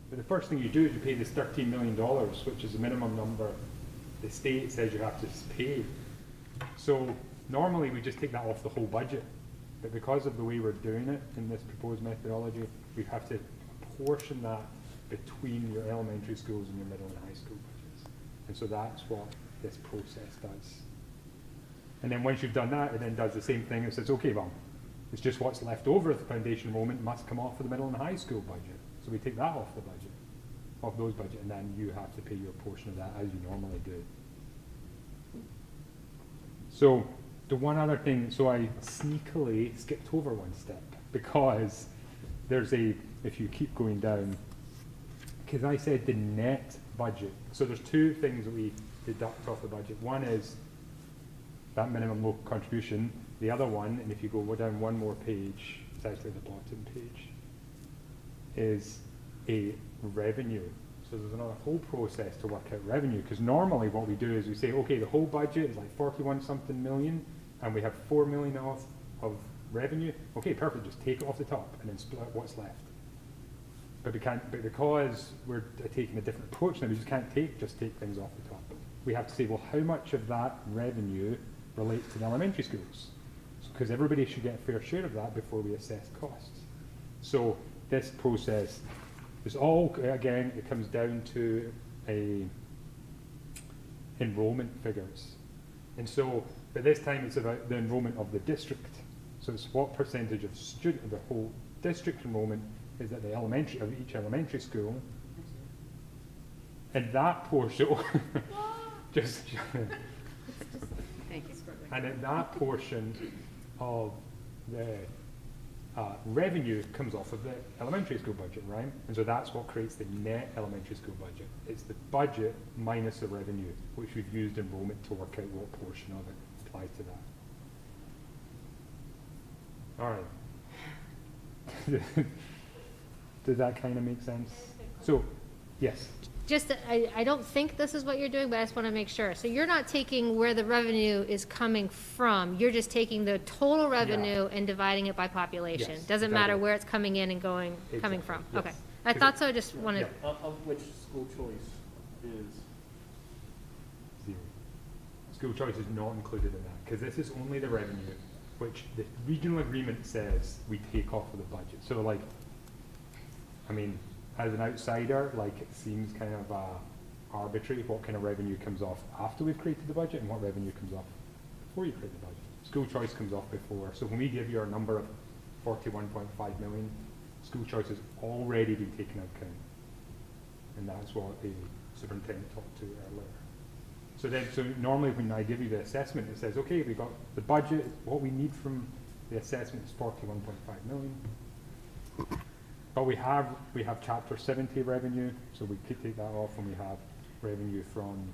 But the first thing you do is you pay this $13 million, which is the minimum number the state says you have to pay. So normally we just take that off the whole budget, but because of the way we're doing it in this proposed methodology, we have to portion that between your elementary schools and your middle and high school budgets. And so that's what this process does. And then once you've done that, it then does the same thing. It says, okay, well, it's just what's left over at the foundation enrollment must come off of the middle and high school budget. So we take that off the budget, off those budget, and then you have to pay your portion of that as you normally do. So the one other thing, so I sneakily skipped over one step, because there's if you keep going down, because I said the net budget. So there's two things that we deduct off the budget. One is that minimum local contribution. The other one, and if you go down one more page, it's actually the bottom page, is a revenue. So there's another whole process to work out revenue, because normally what we do is we say, okay, the whole budget is like 41 something million, and we have 4 million of revenue. Okay, perfect, just take it off the top and then split what's left. But we can't, but because we're taking a different approach now, we just can't take things off the top. We have to say, well, how much of that revenue relates to the elementary schools? Because everybody should get a fair share of that before we assess costs. So this process is all, again, it comes down to enrollment figures. And so, but this time it's about the enrollment of the district. So it's what percentage of the whole district enrollment is at the elementary, of each elementary school. And that portion, just Thank you. and at that portion of the revenue comes off of the elementary school budget, right? And so that's what creates the net elementary school budget. It's the budget minus the revenue, which we've used enrollment to work out what portion of it applies to that. All right. Does that kind of make sense? So, yes. Just, I don't think this is what you're doing, but I just want to make sure. So you're not taking where the revenue is coming from, you're just taking the total revenue and dividing it by population. Yes, Doesn't matter exactly. where it's coming in and coming from. yes. Okay. I thought so, I just wanted, Of which school choice is? Zero. School choice is not included in that, because this is only the revenue, which the regional agreement says we take off of the budget. So like, I mean, as an outsider, like, it seems kind of arbitrary what kind of revenue comes off after we've created the budget and what revenue comes off before you create the budget. School choice comes off before. So when we give you our number of 41.5 million, school choice has already been taken into account. And that's what the superintendent talked to earlier. So then, so normally when I give you the assessment, it says, okay, we got the budget, what we need from the assessment is 41.5 million. But we have Chapter 70 revenue, so we could take that off, and we have revenue from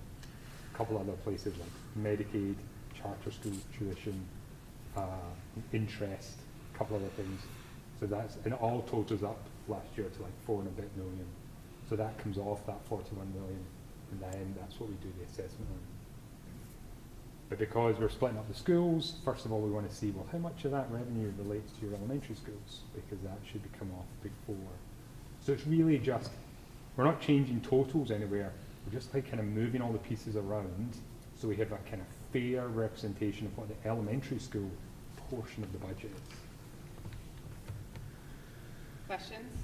a couple other places like Medicaid, charter school tuition, interest, a couple other things. So that's, and it all totals up last year to like 4 and a bit million. So that comes off that 41 million, and then that's what we do the assessment on. But because we're splitting up the schools, first of all, we want to see, well, how much of that revenue relates to your elementary schools? Because that should come off before. So it's really just, we're not changing totals anywhere. We're just like kind of moving all the pieces around so we have a kind of fair representation of what the elementary school portion of the budget is. Questions?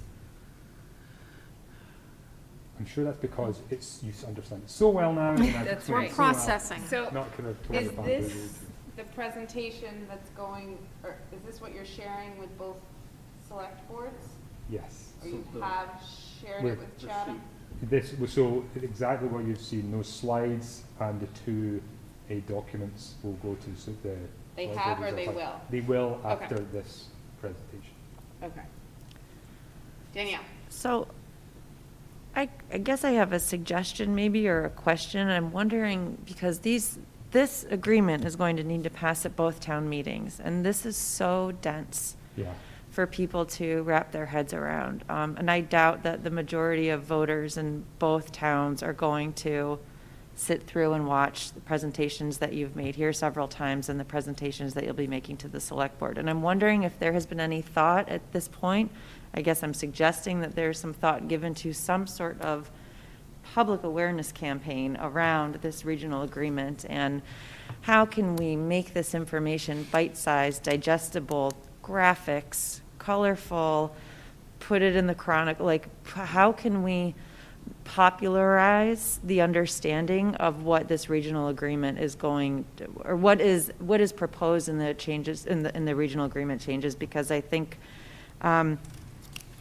I'm sure that's because it's, you understand it so well now. And That's We're right. processing. So Not kind of totally is bamboozled. this the presentation that's going, or is this what you're sharing with both select boards? Yes. Or you have shared it with Chatham? This was so exactly what you've seen. Those slides and the two documents will go to the. They have or they will? They will Okay. after this presentation. Okay. Danielle? So I guess I have a suggestion maybe, or a question. I'm wondering, because this agreement is going to need to pass at both town meetings, and this is so dense Yeah. for people to wrap their heads around. And I doubt that the majority of voters in both towns are going to sit through and watch the presentations that you've made here several times and the presentations that you'll be making to the select board. And I'm wondering if there has been any thought at this point. I guess I'm suggesting that there's some thought given to some sort of public awareness campaign around this regional agreement, and how can we make this information bite-sized, digestible, graphics, colorful, put it in the chronicle, like how can we popularize the understanding of what this regional agreement is going to, or what is proposed in the changes in the regional agreement changes? Because I think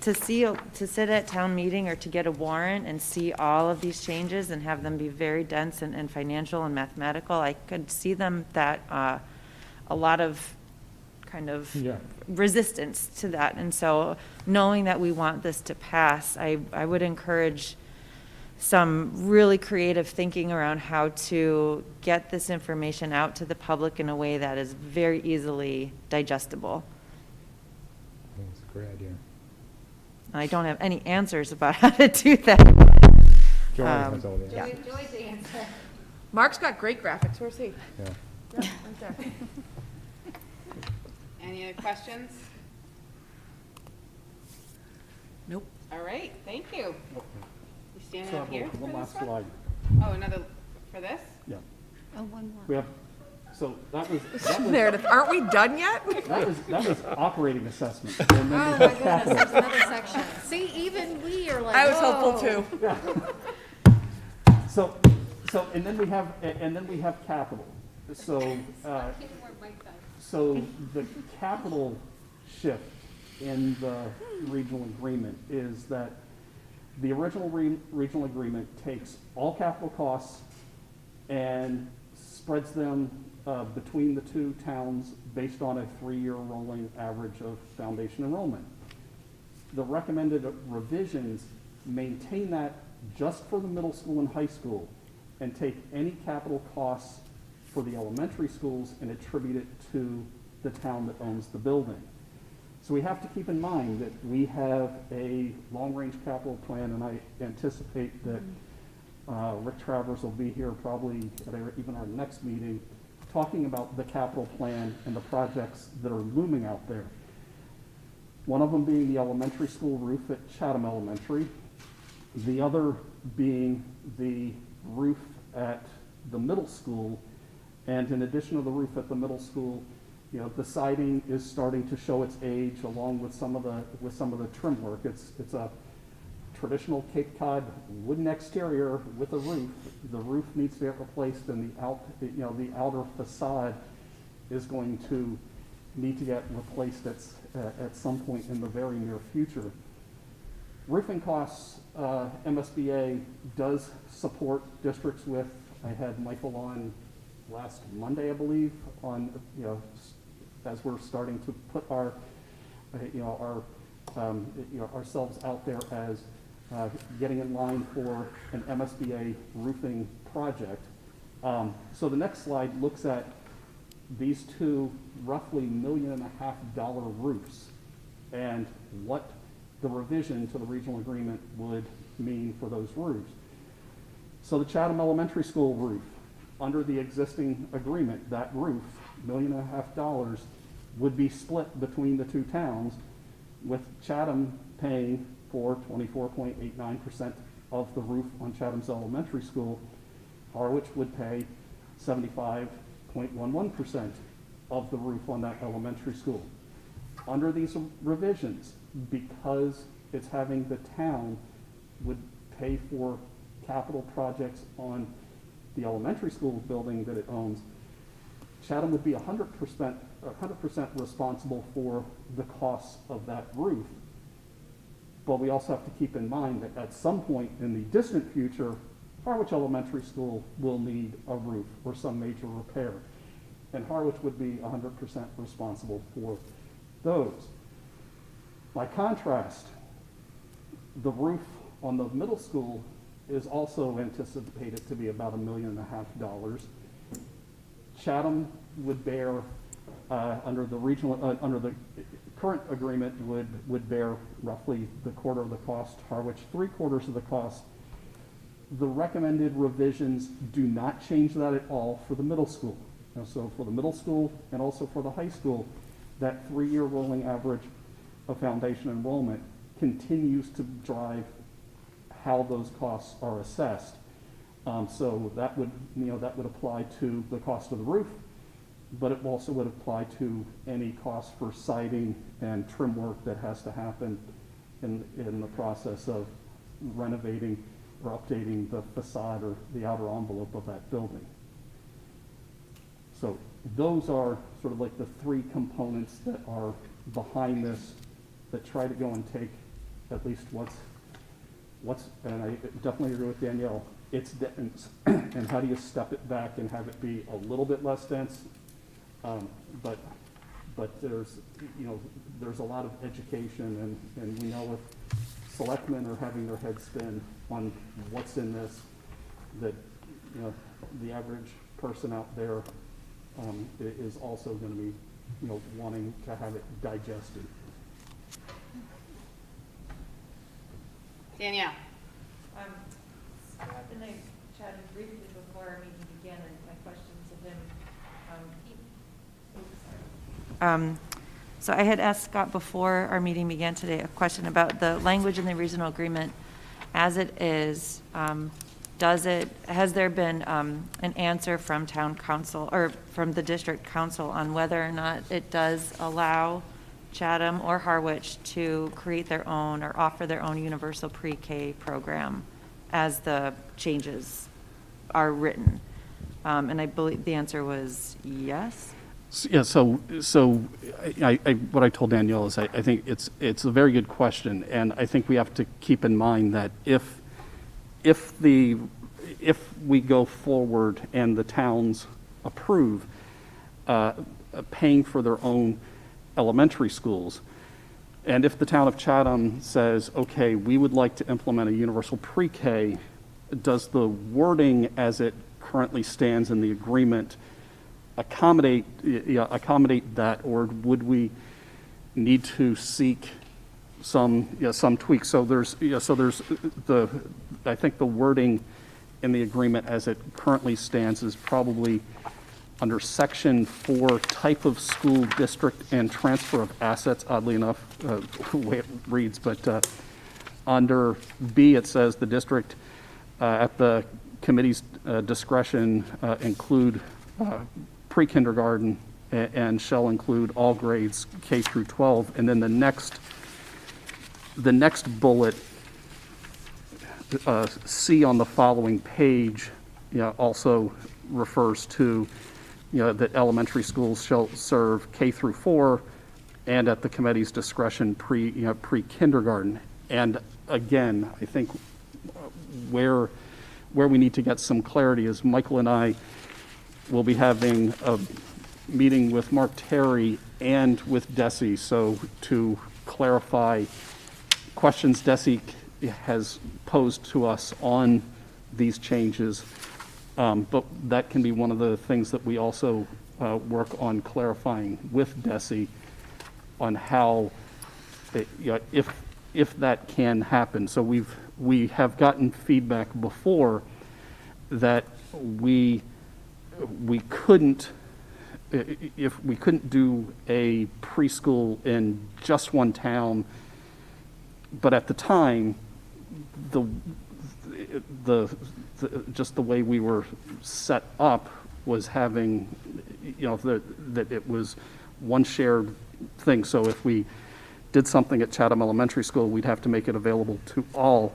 to sit at town meeting or to get a warrant and see all of these changes and have them be very dense and financial and mathematical, I could see them that a lot of kind of resistance to that. And so knowing that we want this to pass, I would encourage some really creative thinking around how to get this information out to the public in a way that is very easily digestible. I think it's a great idea. I don't have any answers about how to do that. Joy has all the yeah. answers. Joy's the answer. Mark's got great graphics. Where's he? Yeah. Yeah, right there. Any other questions? Nope. All right, thank you. You standing So up here for one this last one? slide. Oh, another, for this? Yeah. Oh, one more. We have, so that was Narrative. Aren't we done yet? that was operating assessment. And then Oh, we my have goodness, capital. there's another section. See, even we are like, I was hopeful whoa. too. So, and then we have capital. So, so the capital shift in the regional agreement is that the original regional agreement takes all capital costs and spreads them between the two towns based on a 3-year rolling average of foundation enrollment. The recommended revisions maintain that just for the middle school and high school, and take any capital costs for the elementary schools and attribute it to the town that owns the building. So we have to keep in mind that we have a long-range capital plan, and I anticipate that Rick Travers will be here probably at even our next meeting, talking about the capital plan and the projects that are looming out there. One of them being the elementary school roof at Chatham Elementary, the other being the roof at the middle school, and in addition to the roof at the middle school, you know, the siding is starting to show its age, along with some of the trim work. It's traditional Cape Cod wooden exterior with a roof. The roof needs to get replaced, and the outer facade is going to need to get replaced at some point in the very near future. Roofing costs, MSBA does support districts with. I had Michael on last Monday, I believe, on, as we're starting to put ourselves out there as getting in line for an MSBA roofing project. So the next slide looks at these two roughly $1.5 million roofs and what the revision to the regional agreement would mean for those roofs. So the Chatham Elementary School roof, under the existing agreement, that roof, $1.5 million, would be split between the two towns, with Chatham paying for 24.89% of the roof on Chatham's elementary school. Harwich would pay 75.11% of the roof on that elementary school. Under these revisions, because it's having the town would pay for capital projects on the elementary school building that it owns, Chatham would be 100% responsible for the costs of that roof. But we also have to keep in mind that at some point in the distant future, Harwich Elementary School will need a roof or some major repair, and Harwich would be 100% responsible for those. By contrast, the roof on the middle school is also anticipated to be about $1.5 million. Chatham would bear, under the current agreement, would bear roughly the quarter of the cost. Harwich 3/4 of the cost. The recommended revisions do not change that at all for the middle school. So for the middle school and also for the high school, that 3-year rolling average of foundation enrollment continues to drive how those costs are assessed. So that would apply to the cost of the roof, but it also would apply to any cost for siding and trim work that has to happen in the process of renovating or updating the facade or the outer envelope of that building. So those are sort of like the three components that are behind this that try to go and take at least what's, and I definitely agree with Danielle, it's dense, and how do you step it back and have it be a little bit less dense? But there's a lot of education, and we know if selectmen are having their head spin on what's in this, that the average person out there is also going to be wanting to have it digested. Danielle. Scott and I chatted briefly before our meeting began, and my question to him. So I had asked Scott before our meeting began today a question about the language in the regional agreement as it is. Has there been an answer from town council or from the district council on whether or not it does allow Chatham or Harwich to create their own or offer their own universal pre-K program as the changes are written? And I believe the answer was yes. Yeah, so what I told Danielle is I think it's a very good question, and I think we have to keep in mind that if we go forward and the towns approve paying for their own elementary schools, and if the town of Chatham says, okay, we would like to implement a universal pre-K, does the wording as it currently stands in the agreement accommodate that, or would we need to seek some tweaks? So I think the wording in the agreement as it currently stands is probably under section 4, type of school district and transfer of assets, oddly enough, the way it reads, but under B it says the district at the committee's discretion include pre-kindergarten and shall include all grades K through 12. And then the next bullet C on the following page, also refers to, that elementary schools shall serve K through 4 and at the committee's discretion pre-kindergarten. And again, I think where we need to get some clarity is Michael and I will be having a meeting with Mark Terry and with Desi, so to clarify questions Desi has posed to us on these changes. But that can be one of the things that we also work on clarifying with Desi on how, if that can happen. So we have gotten feedback before that we couldn't, if we couldn't do a preschool in just one town, but at the time, just the way we were set up was having, that it was one shared thing. So if we did something at Chatham Elementary School, we'd have to make it available to all.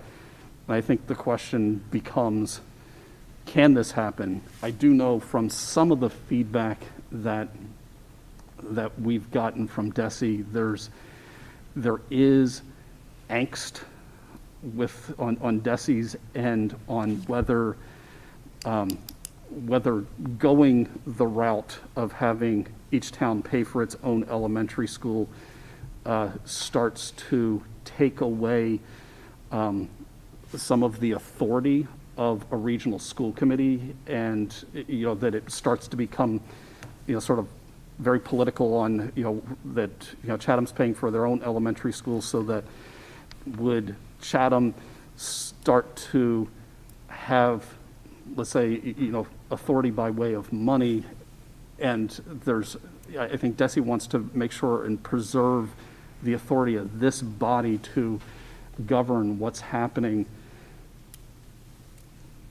And I think the question becomes, can this happen? I do know from some of the feedback that we've gotten from Desi, there is angst on Desi's end on whether going the route of having each town pay for its own elementary school starts to take away some of the authority of a regional school committee, and that it starts to become sort of very political on that Chatham's paying for their own elementary schools, so that would Chatham start to have, let's say, authority by way of money. And I think Desi wants to make sure and preserve the authority of this body to govern what's happening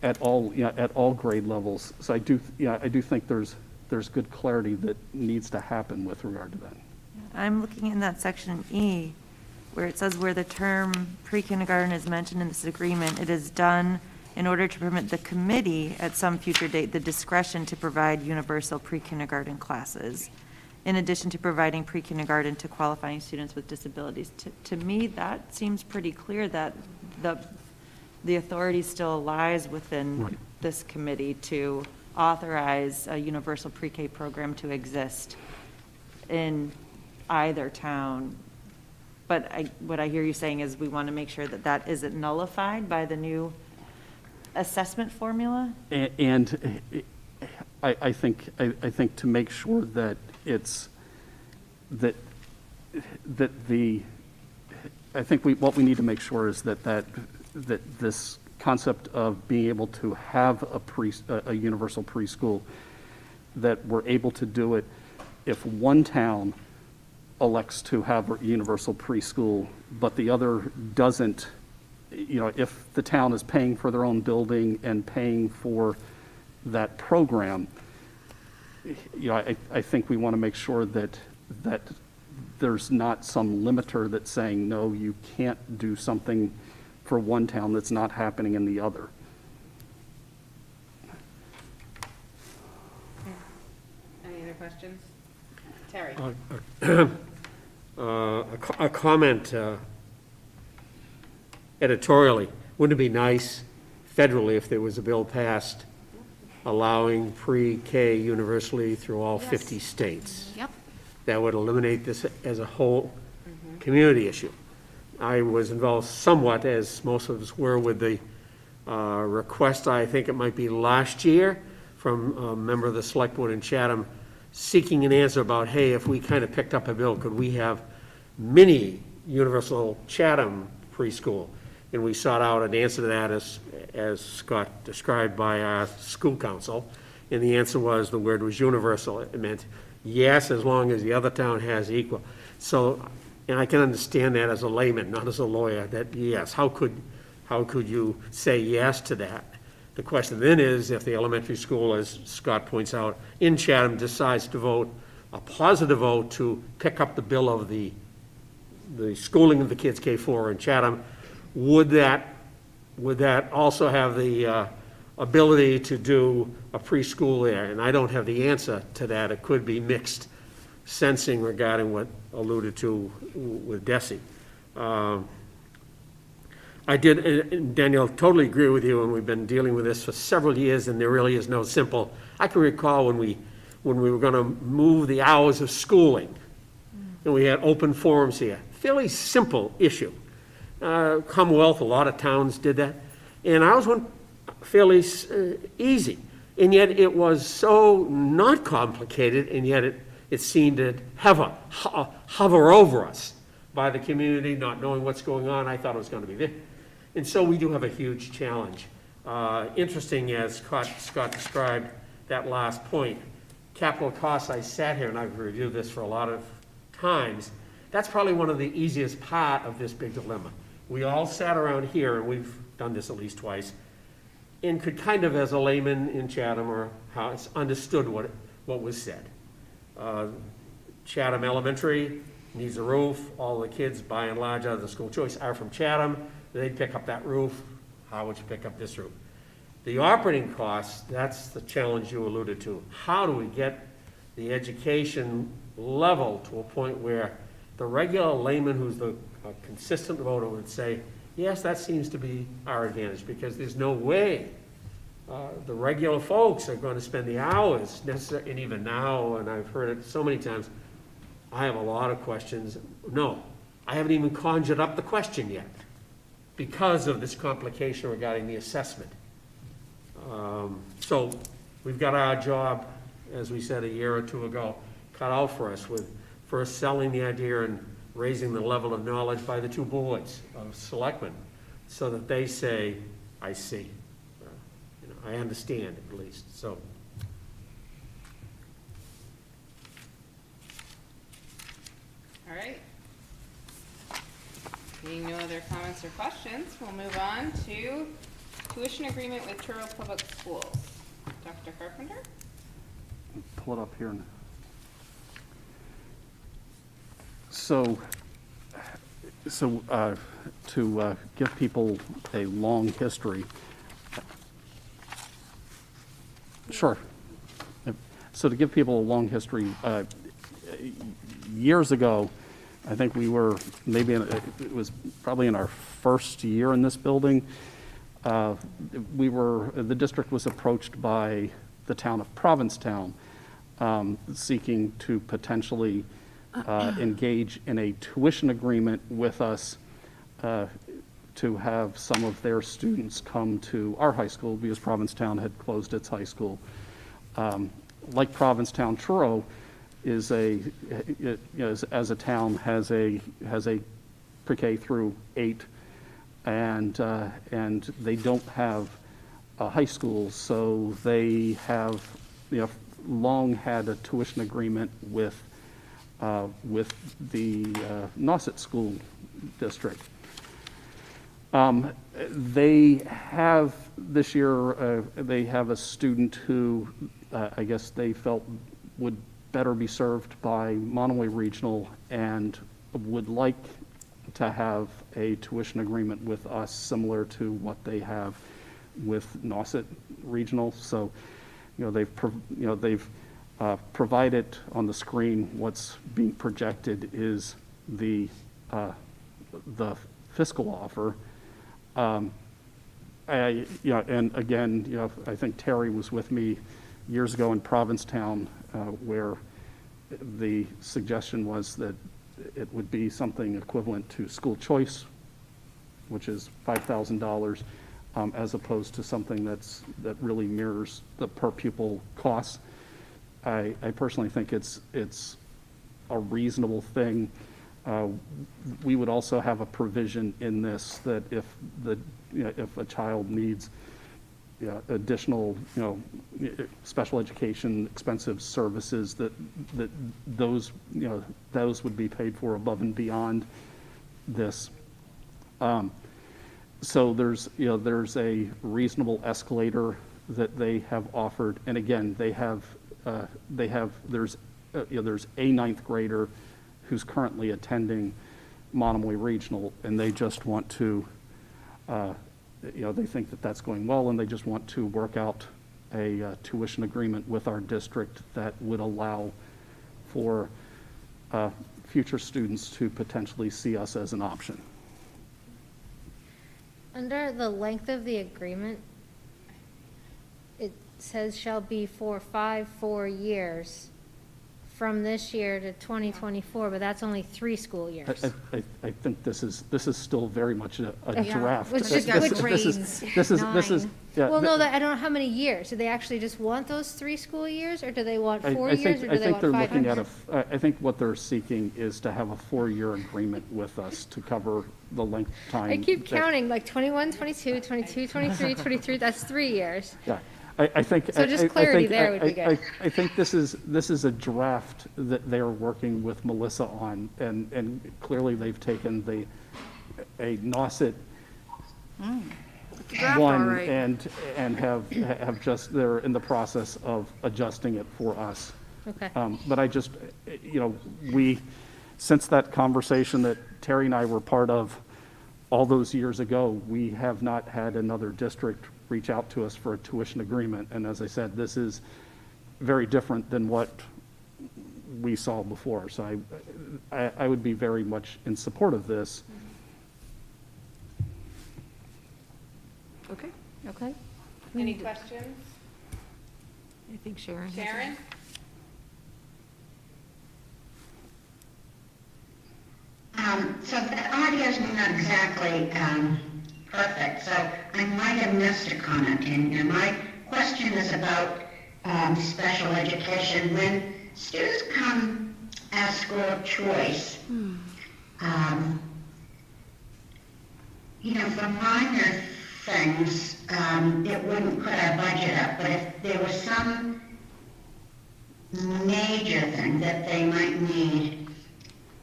at all grade levels. So I do think there's good clarity that needs to happen with regard to that. I'm looking in that section E, where it says where the term pre-kindergarten is mentioned in this agreement, it is done in order to permit the committee at some future date the discretion to provide universal pre-kindergarten classes, in addition to providing pre-kindergarten to qualifying students with disabilities. To me, that seems pretty clear that the authority still lies within this committee to authorize a universal pre-K program to exist in either town. But what I hear you saying is we want to make sure that that isn't nullified by the new assessment formula? And I think to make sure that it's, that I think what we need to make sure is that this concept of being able to have a universal preschool, that we're able to do it if one town elects to have a universal preschool, but the other doesn't. If the town is paying for their own building and paying for that program, I think we want to make sure that there's not some limiter that's saying, no, you can't do something for one town that's not happening in the other. Any other questions? Terry? A comment editorially. Wouldn't it be nice federally if there was a bill passed allowing pre-K universally through all 50 states? Yep. That would eliminate this as a whole community issue. I was involved somewhat, as most of us were, with the request, I think it might be last year, from a member of the select board in Chatham, seeking an answer about, hey, if we kind of picked up a bill, could we have mini universal Chatham preschool? And we sought out an answer to that as Scott described by our school council. And the answer was, the word was universal. It meant yes, as long as the other town has equal. So, and I can understand that as a layman, not as a lawyer, that yes, how could you say yes to that? The question then is, if the elementary school, as Scott points out, in Chatham decides to vote a positive vote to pick up the bill of the schooling of the kids K4 in Chatham, would that would that also have the ability to do a preschool there? And I don't have the answer to that. It could be mixed sensing regarding what alluded to with Desi. I did, and Daniel, totally agree with you, and we've been dealing with this for several years, and there really is no simple. I can recall when we were going to move the hours of schooling, and we had open forums here. Fairly simple issue. Commonwealth, a lot of towns did that, and ours went fairly easy, and yet it was so not complicated, and yet it seemed to hover over us by the community, not knowing what's going on. I thought it was going to be there. And so we do have a huge challenge. Interesting, as Scott described that last point, capital costs, I sat here and I've reviewed this for a lot of times. That's probably one of the easiest part of this big dilemma. We all sat around here, and we've done this at least twice, and could kind of, as a layman in Chatham or House, understood what was said. Chatham Elementary needs a roof. All the kids, by and large, out of the school choice are from Chatham. They'd pick up that roof. How would you pick up this roof? The operating costs, that's the challenge you alluded to. How do we get the education level to a point where the regular layman who's a consistent voter would say, yes, that seems to be our advantage, because there's no way the regular folks are going to spend the hours necessary, and even now, and I've heard it so many times, I have a lot of questions. No, I haven't even conjured up the question yet because of this complication regarding the assessment. So we've got our job, as we said a year or two ago, cut out for us with first selling the idea and raising the level of knowledge by the two boards of selectmen so that they say, I see. I understand at least, so. All right. Being no other comments or questions, we'll move on to tuition agreement with Truro Public Schools. Dr. Carpenter? Pull it up here. So to give people a long history. Sure. So to give people a long history, years ago, I think we were maybe, it was probably in our first year in this building, the district was approached by the town of Provincetown, seeking to potentially engage in a tuition agreement with us to have some of their students come to our high school, because Provincetown had closed its high school. Like Provincetown, Truro is as a town has a pre-K through 8, and they don't have a high school, so they have long had a tuition agreement with the Nauset School District. They have this year, they have a student who I guess they felt would better be served by Monomoy Regional and would like to have a tuition agreement with us similar to what they have with Nauset Regional. So, they've provided on the screen what's being projected is the fiscal offer. And again, I think Terry was with me years ago in Provincetown, where the suggestion was that it would be something equivalent to school choice, which is $5,000, as opposed to something that really mirrors the per pupil costs. I personally think it's a reasonable thing. We would also have a provision in this that if a child needs additional, special education, expensive services, that those would be paid for above and beyond this. So there's a reasonable escalator that they have offered, and again, there's a ninth grader who's currently attending Monomoy Regional, and they just want to they think that that's going well, and they just want to work out a tuition agreement with our district that would allow for future students to potentially see us as an option. Under the length of the agreement, it says shall be for 4 years from this year to 2024, but that's only 3 school years. I think this is still very much a Yeah. draft. Which This is- which- this is, yeah. Well, no, I don't know how many years. Do they actually just want those 3 school years, or do they want 4 years, or do I they think want they're 5 looking years? at I think what they're seeking is to have a 4-year agreement with us to cover the length of time. I keep that- counting, like 21, 22, 23, 23, that's 3 years. Yeah, I think. So just clarity there would be good. I think this is a draft that they're working with Melissa on, and clearly they've taken a Nauset Draft, all one right. and have just, they're in the process of adjusting it for us. Okay. But I just, since that conversation that Terry and I were part of all those years ago, we have not had another district reach out to us for a tuition agreement. And as I said, this is very different than what we saw before. So I would be very much in support of this. Okay. Okay. Any questions? I think Sharon has. Sharon? So the audio's not exactly perfect, so I might have missed a comment in here. My question is about special education. When students come as school of choice, for minor things, it wouldn't put our budget up, but if there was some major thing that they might need,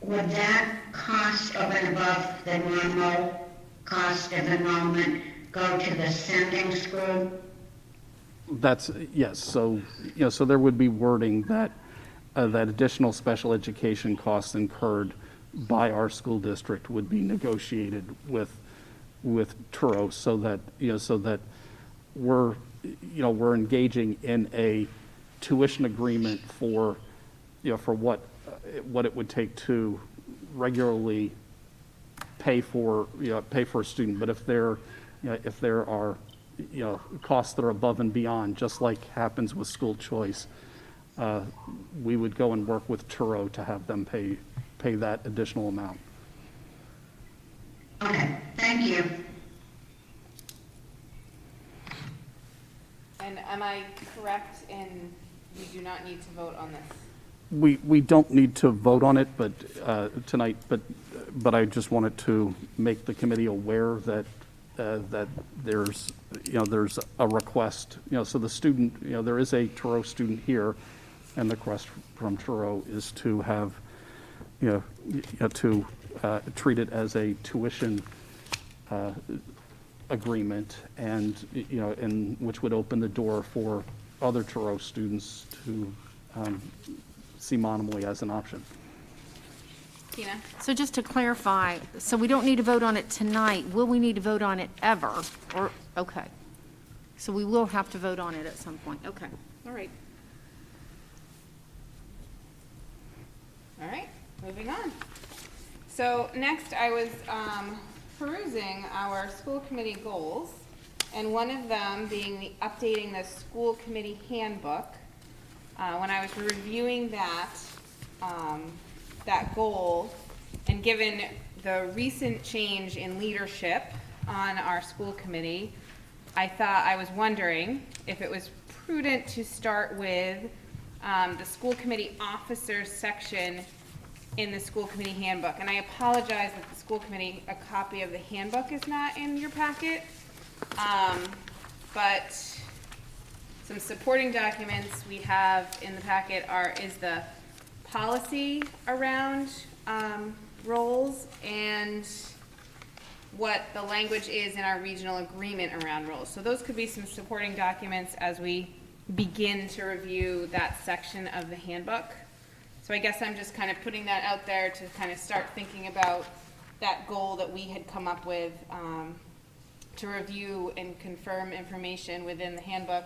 would that cost over and above the normal cost of enrollment go to the sending school? That's, yes, so, so there would be wording that, that additional special education costs incurred by our school district would be negotiated with Turo, so that, so that we're engaging in a tuition agreement for, for what it would take to regularly pay for a student. But if there are, costs that are above and beyond, just like happens with school choice, we would go and work with Turo to have them pay that additional amount. Okay, thank you. And am I correct in we do not need to vote on this? We don't need to vote on it, but tonight, but I just wanted to make the committee aware that that there's a request, so the student, there is a Turo student here, and the request from Turo is to have, to treat it as a tuition agreement, and and which would open the door for other Turo students to see Monomoy as an option. Tina? So just to clarify, so we don't need to vote on it tonight. Will we need to vote on it ever? Or, okay. So we will have to vote on it at some point. Okay, all right. All right, moving on. So next, I was perusing our school committee goals, and one of them being updating the school committee handbook. When I was reviewing that goal, and given the recent change in leadership on our school committee, I was wondering if it was prudent to start with the school committee officers section in the school committee handbook. And I apologize that the school committee, a copy of the handbook is not in your packet. But some supporting documents we have in the packet is the policy around roles and what the language is in our regional agreement around roles. So those could be some supporting documents as we begin to review that section of the handbook. So I guess I'm just kind of putting that out there to kind of start thinking about that goal that we had come up with to review and confirm information within the handbook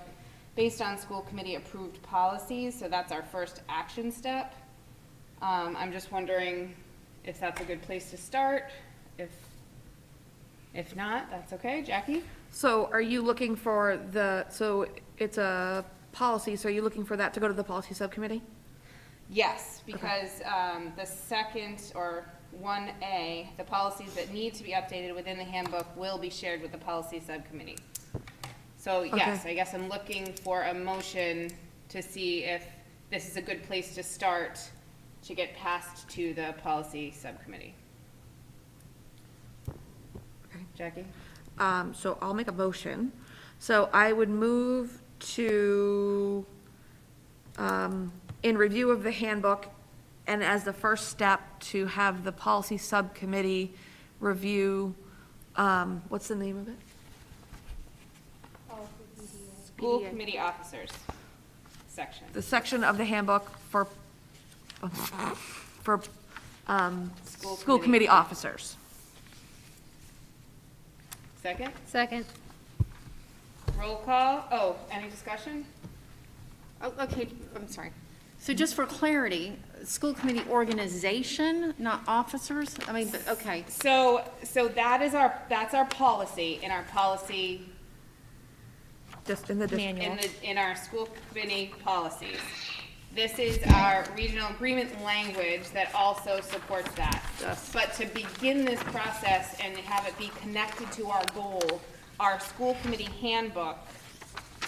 based on school committee approved policies, so that's our first action step. I'm just wondering if that's a good place to start. If not, that's okay. Jackie? So are you looking for so it's a policy, so are you looking for that to go to the policy subcommittee? Yes, because the second, or 1A, the policies that need to be updated within the handbook will be shared with the policy subcommittee. So yes, I guess I'm looking for a motion to see if this is a good place to start to get passed to the policy subcommittee. Okay. Jackie? So I'll make a motion. So I would move to, in review of the handbook, and as the first step, to have the policy subcommittee review, what's the name of it? School committee officers section. The section of the handbook for school committee officers. Second? Second. Roll call. Oh, any discussion? Oh, okay, I'm sorry. So just for clarity, school committee organization, not officers? I mean, but, okay. So that's our policy, in our policy, Just in the Manual. in our school committee policies. This is our regional agreement language that also supports that. Yes. But to begin this process and have it be connected to our goal, our school committee handbook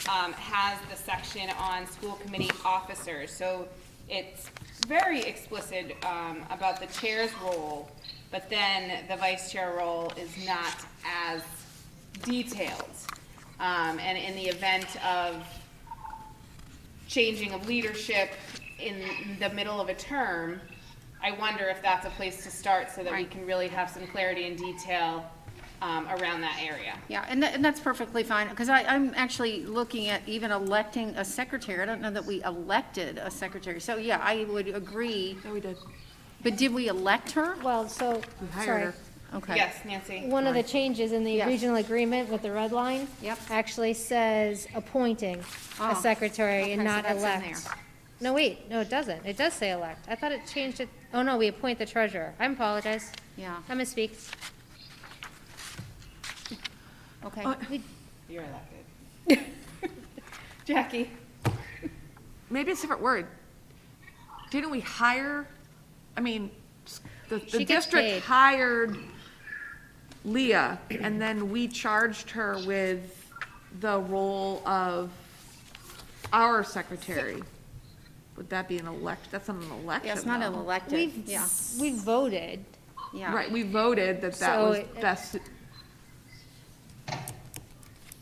has the section on school committee officers. So it's very explicit about the chair's role, but then the vice chair role is not as detailed. And in the event of changing of leadership in the middle of a term, I wonder if that's a place to start so that we can really have some clarity and detail around that area. Yeah, and that's perfectly fine, because I'm actually looking at even electing a secretary. I don't know that we elected a secretary. So, yeah, I would agree. No, we did. But did we elect her? Well, so, hired sorry. her. Okay. Yes, Nancy? One of the changes in the Yes. regional agreement with the red line. Yep. Actually says appointing Oh, a secretary okay, and so not that's in elect. there. No, wait, no, it doesn't. It does say elect. I thought it changed it. Oh, no, we appoint the treasurer. I apologize. Yeah, I misspeak. okay. You're elected. Jackie? Maybe it's a different word. Didn't we hire, I mean, the She gets district paid. hired Leah, and then we charged her with the role of our secretary. Would that be an that's not an election, Yeah, it's not an though. elected, yeah, We voted. yeah. Right, we voted that So was it- best.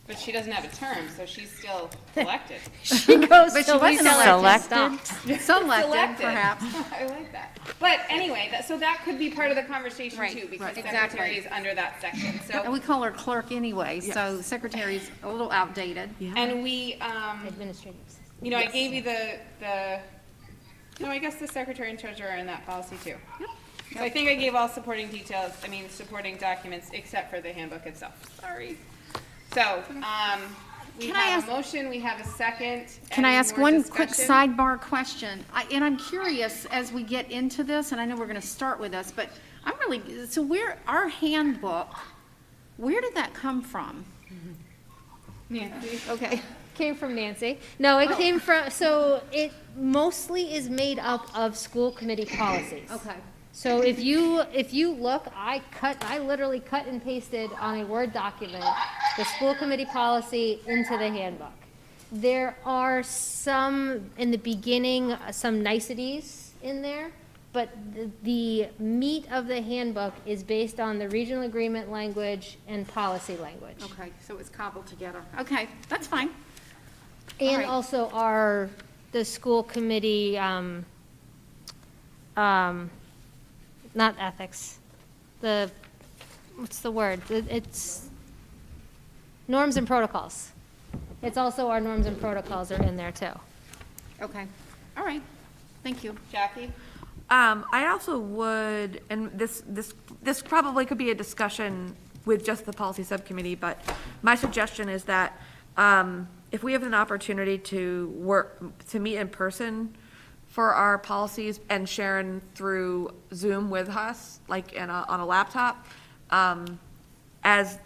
But she doesn't have a term, so she's still elected. She goes But she till we wasn't select elected. and stop. Selected, Selected. perhaps. I like that. But anyway, so that could be part of the conversation Right, too, because right, secretary exactly. is under that section, And so. we call her clerk anyway, so secretary's a little outdated. And we, Administrative assistant. you know, I gave you no, I guess the secretary and treasurer are in that policy too. So I think I gave all supporting supporting documents, except for the handbook itself. Sorry. So, we Can I have ask- a motion, we have a second. Can I Any ask more one quick discussion? sidebar question? And I'm curious, as we get into this, and I know we're going to start with this, but I'm really, so our handbook, where did that come from? Nancy? Okay. Came from Nancy. No, it came from, so it mostly is made up of school committee policies. Okay. So if you look, I literally cut and pasted on a Word document the school committee policy into the handbook. There are some, in the beginning, some niceties in there, but the meat of the handbook is based on the regional agreement language and policy language. Okay, so it's cobbled together. Okay, that's fine. And Alright. also the school committee, not ethics, what's the word? It's norms and protocols. It's also our norms and protocols are in there too. Okay, all right, thank you. Jackie? I also would, and this probably could be a discussion with just the policy subcommittee, but my suggestion is that if we have an opportunity to meet in person for our policies and Sharon through Zoom with us, like on a laptop, as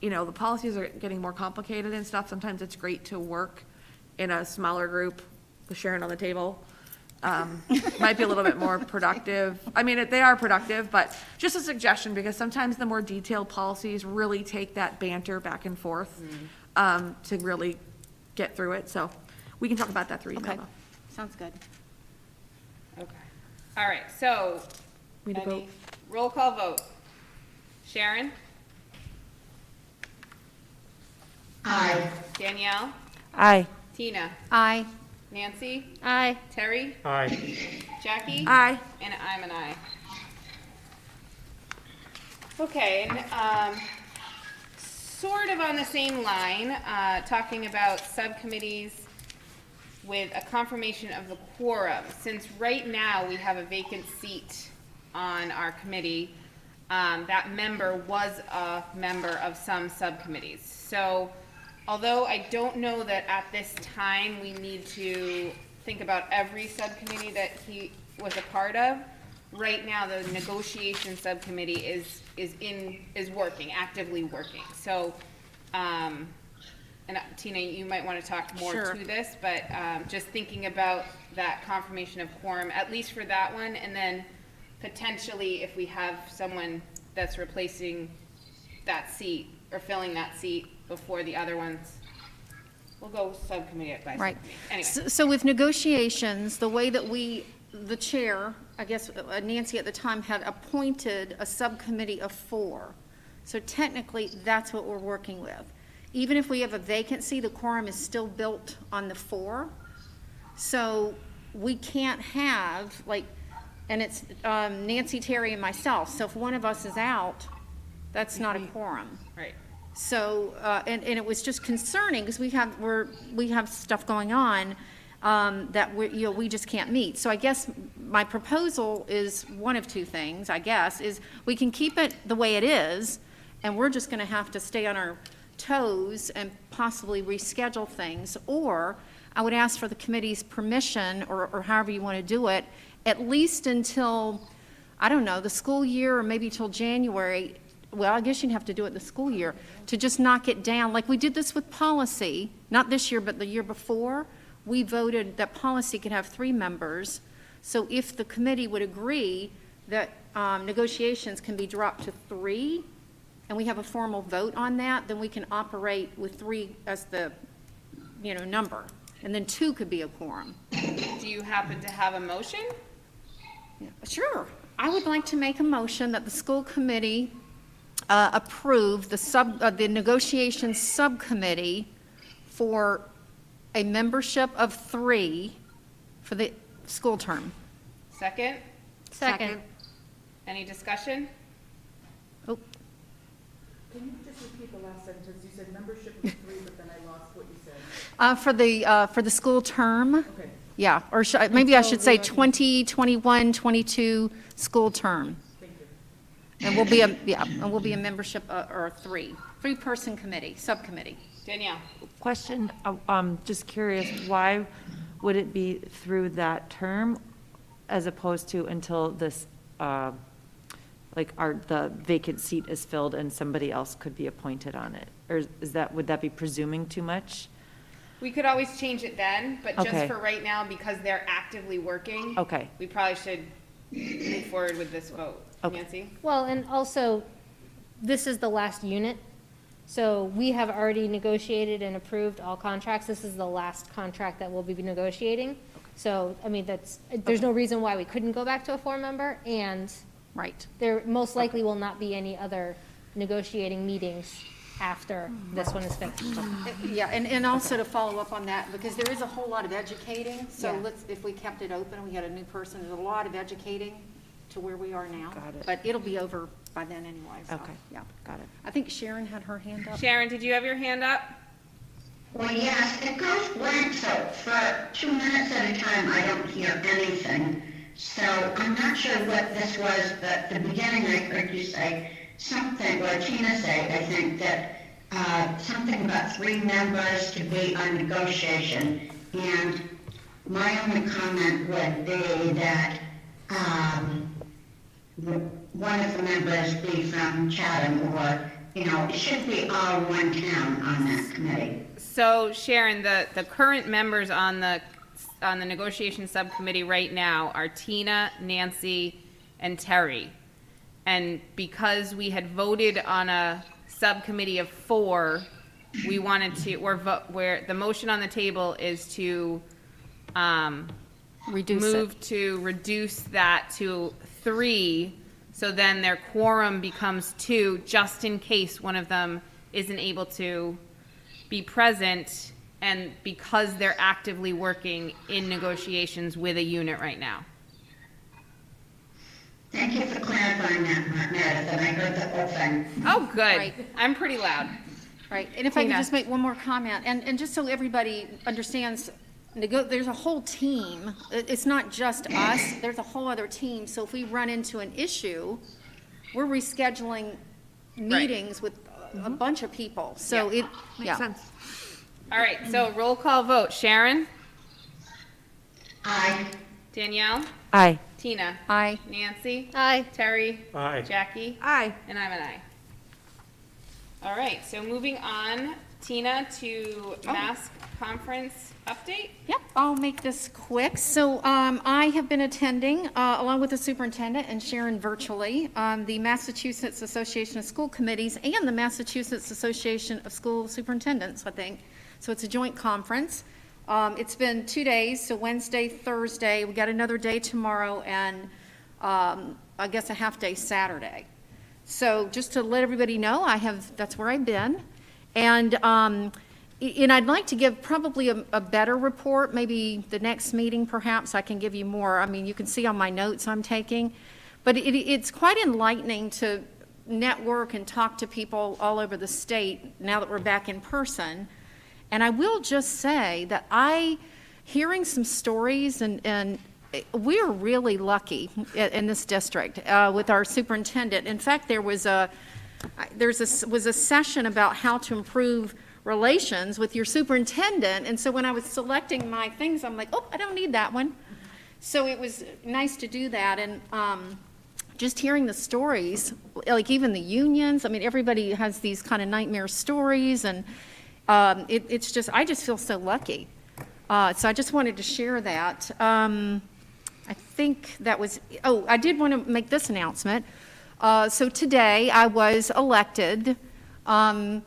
you know, the policies are getting more complicated and stuff. Sometimes it's great to work in a smaller group with Sharon on the table. Might be a little bit more productive. I mean, they are productive, but just a suggestion, because sometimes the more detailed policies really take that banter back and forth to really get through it. So we can talk about that through email. Okay, though. sounds good. Okay. All right, so, We need to vote. roll call vote. Sharon? Aye. Danielle? Aye. Tina? Aye. Nancy? Aye. Terry? Aye. Jackie? Aye. And I'm an aye. Okay, and sort of on the same line, talking about subcommittees with a confirmation of the quorum. Since right now we have a vacant seat on our committee, that member was a member of some subcommittees. So although I don't know that at this time we need to think about every subcommittee that he was a part of, right now the negotiation subcommittee is working, actively working. So, and Tina, you might want to talk more Sure. to this, but just thinking about that confirmation of quorum, at least for that one, and then potentially if we have someone that's replacing that seat or filling that seat before the other ones, we'll go subcommittee by Right. subcommittee. Anyway. So with negotiations, the way that the chair, I guess Nancy at the time, had appointed a subcommittee of 4. So technically, that's what we're working with. Even if we have a vacancy, the quorum is still built on the 4. So we can't have, like, and it's Nancy, Terry, and myself. So if one of us is out, that's not a quorum. Right. So, and it was just concerning, because we have stuff going on that we just can't meet. So I guess my proposal is one of two things, I guess, is we can keep it the way it is, and we're just gonna have to stay on our toes and possibly reschedule things, or I would ask for the committee's permission, or however you want to do it, at least until, I don't know, the school year, or maybe till January. Well, I guess you'd have to do it the school year, to just knock it down. Like we did this with policy, not this year, but the year before. We voted that policy could have 3 members. So if the committee would agree that negotiations can be dropped to 3, and we have a formal vote on that, then we can operate with 3 as the, number. And then 2 could be a quorum. Do you happen to have a motion? Sure. I would like to make a motion that the school committee approve the negotiations subcommittee for a membership of 3 for the school term. Second? Second. Any discussion? Oh, Can you just repeat the last sentence? You said membership of 3, but then I lost what you said. for the school term? Okay. Yeah, or maybe I should say 2021, 22 school term. Thank you. And we'll be a membership, or 3-person committee, subcommittee. Danielle? Question, just curious, why would it be through that term as opposed to until this, the vacant seat is filled and somebody else could be appointed on it? Or would that be presuming too much? We could always change it then, but just Okay. for right now, because they're actively working. Okay. We probably should move forward with this vote. Okay. Nancy? Well, and also, this is the last unit. So we have already negotiated and approved all contracts. This is the last contract that we'll be negotiating. So, I mean, there's no reason why we couldn't go back to a 4-member, and Right. there most likely will not be any other negotiating meetings after this one is finished. Yeah, and also to follow up on that, because there is a whole lot of educating, so Yeah. if we kept it open, we had a new person, there's a lot of educating to where we are now. Got it. But it'll be over by then anyway, so, Okay. yeah. Got it. I think Sharon had her hand up. Sharon, did you have your hand up? Well, yes, it goes blank, so for 2 minutes at a time, I don't hear anything. So I'm not sure what this was, but the beginning I heard you say something, or Tina said, I think, that something about 3 members to be on negotiation. And my only comment would be that one of the members be from Chatham, or, it should be all one town on that committee. So Sharon, the current members on the negotiation subcommittee right now are Tina, Nancy, and Terry. And because we had voted on a subcommittee of 4, we wanted to, where the motion on the table is to move to reduce that to 3, so then their quorum becomes 2, just in case one of them isn't able to be present, and because they're actively working in negotiations with a unit right now. Thank you for clarifying that, Meredith, and I heard the whole thing. Oh, good. Right. I'm pretty loud. Right, and if I could Tina. just make one more comment, and just so everybody understands, there's a whole team. It's not just us, there's a whole other team. So if we run into an issue, we're rescheduling meetings with a bunch of people. So Yeah. makes sense. All right, so roll call vote. Sharon? Aye. Danielle? Aye. Tina? Aye. Nancy? Aye. Terry? Aye. Jackie? Aye. And I'm an aye. All right, so moving on, Tina, to mask conference update. Yep, I'll make this quick. So I have been attending, along with the superintendent and Sharon virtually, the Massachusetts Association of School Committees and the Massachusetts Association of School Superintendents, I think. So it's a joint conference. It's been 2 days, so Wednesday, Thursday. We got another day tomorrow, and I guess a half day Saturday. So just to let everybody know, that's where I've been. And I'd like to give probably a better report, maybe the next meeting perhaps I can give you more. I mean, you can see on my notes I'm taking. But it's quite enlightening to network and talk to people all over the state now that we're back in person. And I will just say that hearing some stories, and we're really lucky in this district with our superintendent. In fact, there was a session about how to improve relations with your superintendent, and so when I was selecting my things, I'm like, oh, I don't need that one. So it was nice to do that, and just hearing the stories, like even the unions, I mean, everybody has these kind of nightmare stories, and it's just, I just feel so lucky. So I just wanted to share that. I think that was, I did want to make this announcement. So today I was elected from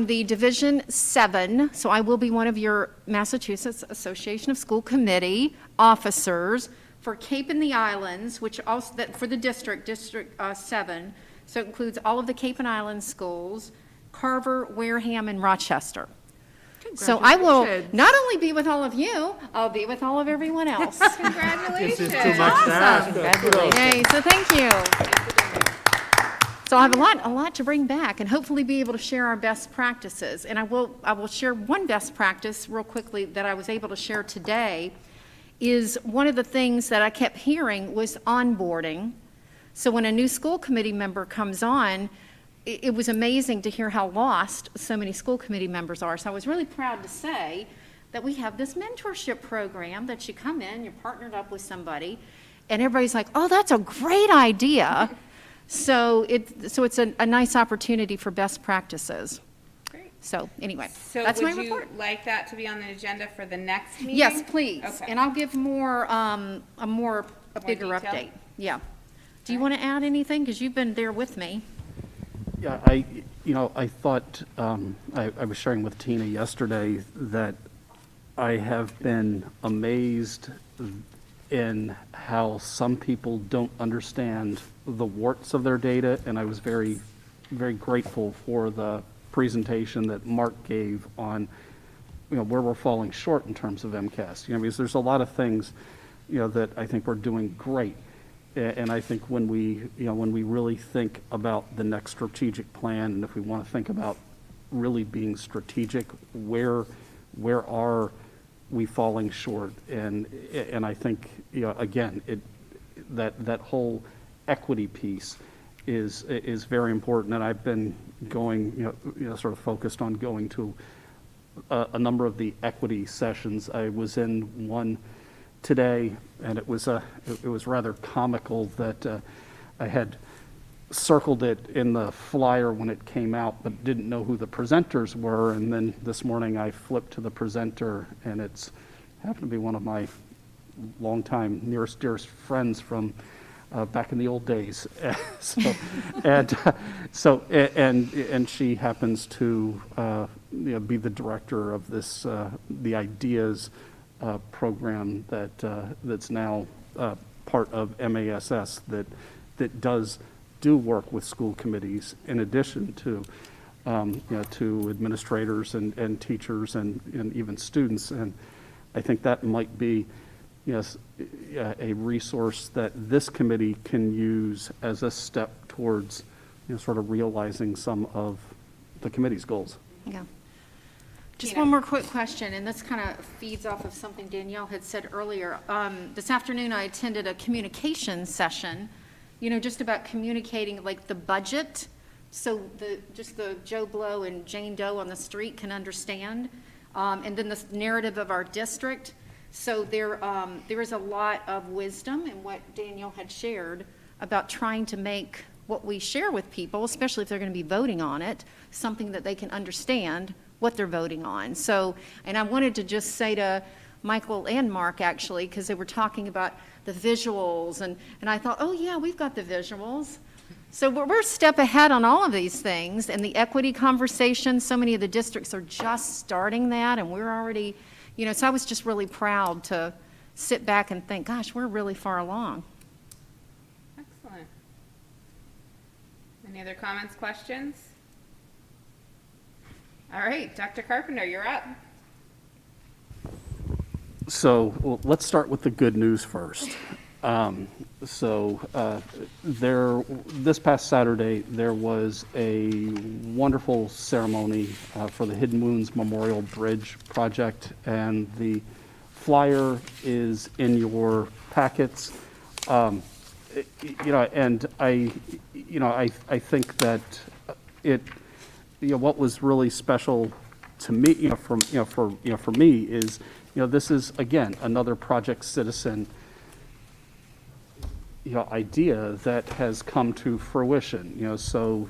the Division 7, so I will be one of your Massachusetts Association of School Committee officers for Cape and the Islands, which also, for the District 7, so it includes all of the Cape and Islands schools, Carver, Wareham, and Rochester. So I will not only be with all of you, I'll be with all of everyone else. Congratulations. This is too much to ask. Yay, so thank you. So I have a lot to bring back and hopefully be able to share our best practices. And I will share one best practice real quickly that I was able to share today is one of the things that I kept hearing was onboarding. So when a new school committee member comes on, it was amazing to hear how lost so many school committee members are. So I was really proud to say that we have this mentorship program that you come in, you're partnered up with somebody, and everybody's like, oh, that's a great idea. So it's a nice opportunity for best practices. Great. So anyway, So that's my would you report. like that to be on the agenda for the next meeting? Yes, please. Okay. And I'll give more, a bigger detail? update. Yeah. Do you want to add anything? Because you've been there with me. Yeah, I thought, I was sharing with Tina yesterday that I have been amazed in how some people don't understand the warts of their data, and I was very, very grateful for the presentation that Mark gave on, where we're falling short in terms of MCAS. Because there's a lot of things, that I think we're doing great. And I think when we really think about the next strategic plan, and if we want to think about really being strategic, where are we falling short? And I think, again, that whole equity piece, is very important, and I've been going, sort of focused on going to a number of the equity sessions. I was in one today, and it was rather comical that I had circled it in the flyer when it came out, but didn't know who the presenters were. And then this morning I flipped to the presenter, and it's happened to be one of my longtime nearest dearest friends from back in the old days. And she happens to be the director of this the Ideas program that's now part of MASS that does do work with school committees in addition to to administrators and teachers and even students. And I think that might be a resource that this committee can use as a step towards sort of realizing some of the committee's goals. Yeah. Just one more quick question, and this kind of feeds off of something Danielle had said earlier. This afternoon, I attended a communication session, just about communicating like the budget, so just the Joe Blow and Jane Doe on the street can understand, and then the narrative of our district. So there is a lot of wisdom in what Danielle had shared about trying to make what we share with people, especially if they're going to be voting on it, something that they can understand what they're voting on. So, and I wanted to just say to Michael and Mark, actually, because they were talking about the visuals, and I thought, oh yeah, we've got the visuals. So we're a step ahead on all of these things, and the equity conversation, so many of the districts are just starting that, and we're already, so I was just really proud to sit back and think, gosh, we're really far along. Excellent. Any other comments, questions? All right, Dr. Carpenter, you're up. So let's start with the good news first. This past Saturday, there was a wonderful ceremony for the Hidden Wounds Memorial Bridge project, and the flyer is in your packets. And I think that what was really special to me, for me is, this is again another Project Citizen idea that has come to fruition. So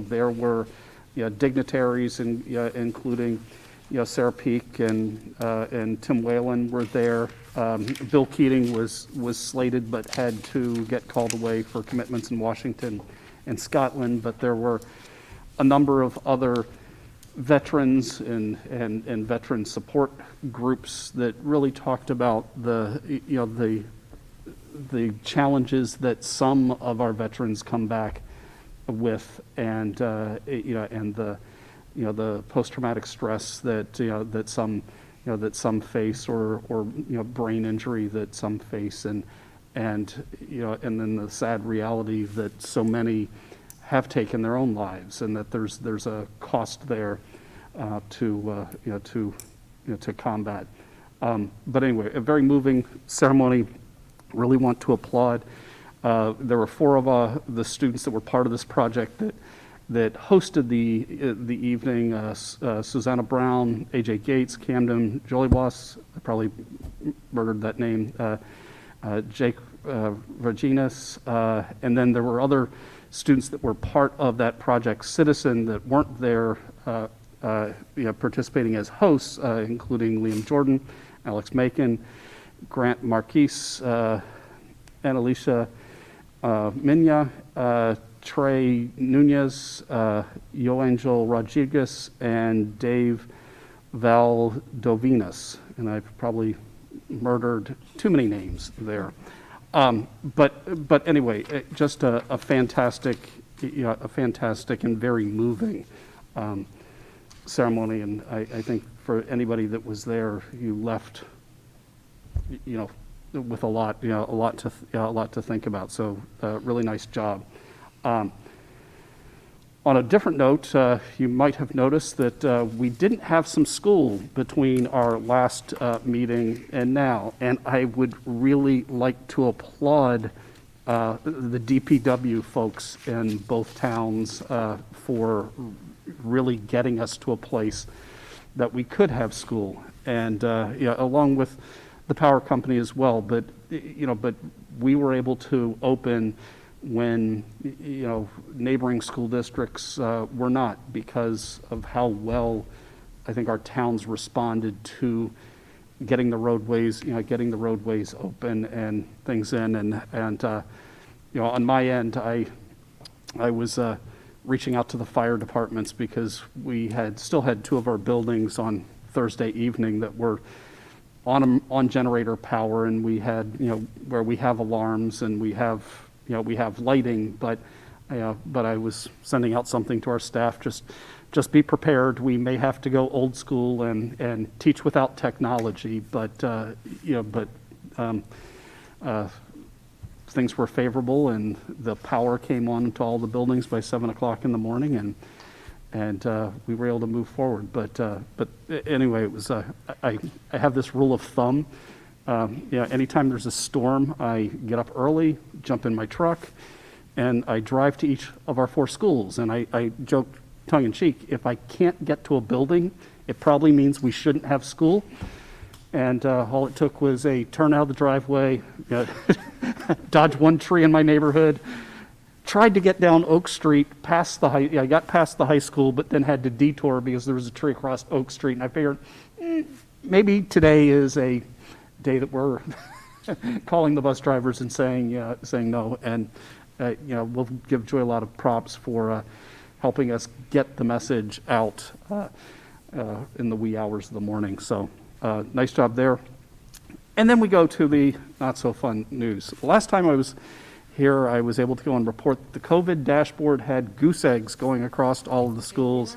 there were dignitaries, including Sarah Peak and Tim Whalen were there. Bill Keating was slated but had to get called away for commitments in Washington and Scotland. But there were a number of other veterans and veteran support groups that really talked about the challenges that some of our veterans come back with, and the post-traumatic stress that some face, or brain injury that some face, and then the sad reality that so many have taken their own lives, and that there's a cost there to combat. But anyway, a very moving ceremony. Really want to applaud. There were 4 of the students that were part of this project that hosted the evening. Susanna Brown, AJ Gates, Camden Jolibos, I probably murdered that name, Jake Virginis, and then there were other students that were part of that Project Citizen that weren't there participating as hosts, including Liam Jordan, Alex Macon, Grant Marquise, Annalisa Minya, Trey Nunez, Yoangel Rodriguez, and Dave Valdovinas. And I've probably murdered too many names there. But anyway, just a fantastic and very moving ceremony. And I think for anybody that was there, you left with a lot to think about. So really nice job. On a different note, you might have noticed that we didn't have some school between our last meeting and now, and I would really like to applaud the DPW folks in both towns for really getting us to a place that we could have school, and along with the power company as well. But but we were able to open when neighboring school districts were not, because of how well I think our towns responded to getting the roadways open and things in, and on my end, I was reaching out to the fire departments because we still had two of our buildings on Thursday evening that were on generator power, and we had where we have alarms and we have lighting, but I was sending out something to our staff, just be prepared. We may have to go old school and teach without technology, but things were favorable, and the power came on to all the buildings by 7 o'clock in the morning, and we were able to move forward. But anyway, it was I have this rule of thumb. Anytime there's a storm, I get up early, jump in my truck, and I drive to each of our 4 schools. And I joke tongue-in-cheek, if I can't get to a building, it probably means we shouldn't have school. And all it took was a turn out of the driveway, dodge one tree in my neighborhood, tried to get down Oak Street, I got past the high school, but then had to detour because there was a tree across Oak Street. And I figured maybe today is a day that we're calling the bus drivers and saying no. And we'll give Joy a lot of props for helping us get the message out in the wee hours of the morning. So nice job there. And then we go to the not so fun news. The last time I was here, I was able to go and report the COVID dashboard had goose eggs going across all of the schools.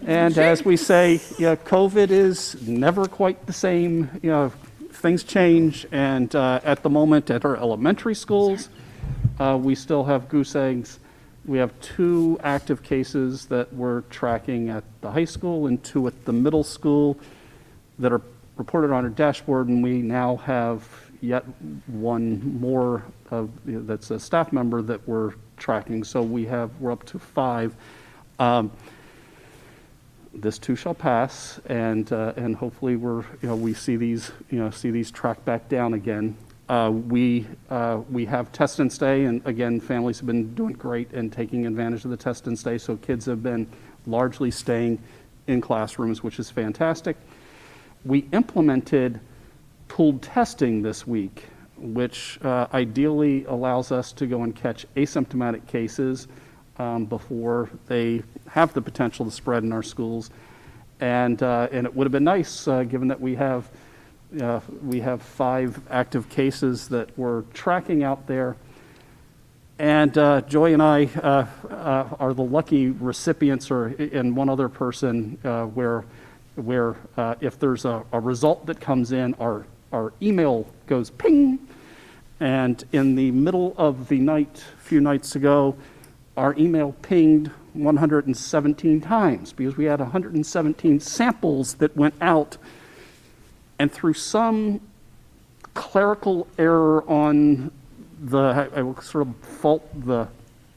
And as we say, COVID is never quite the same. Things change, and at the moment at our elementary schools, we still have goose eggs. We have 2 active cases that we're tracking at the high school and 2 at the middle school that are reported on our dashboard, and we now have yet 1 more that's a staff member that we're tracking. So we're up to 5. This too shall pass, and hopefully we see these track back down again. We have test and stay, and again, families have been doing great and taking advantage of the test and stay. So kids have been largely staying in classrooms, which is fantastic. We implemented pooled testing this week, which ideally allows us to go and catch asymptomatic cases before they have the potential to spread in our schools. And it would have been nice, given that we have 5 active cases that we're tracking out there. And Joy and I are the lucky recipients, and one other person, where if there's a result that comes in, our email goes ping. And in the middle of the night, a few nights ago, our email pinged 117 times because we had 117 samples that went out. And through some clerical error on I will sort of fault the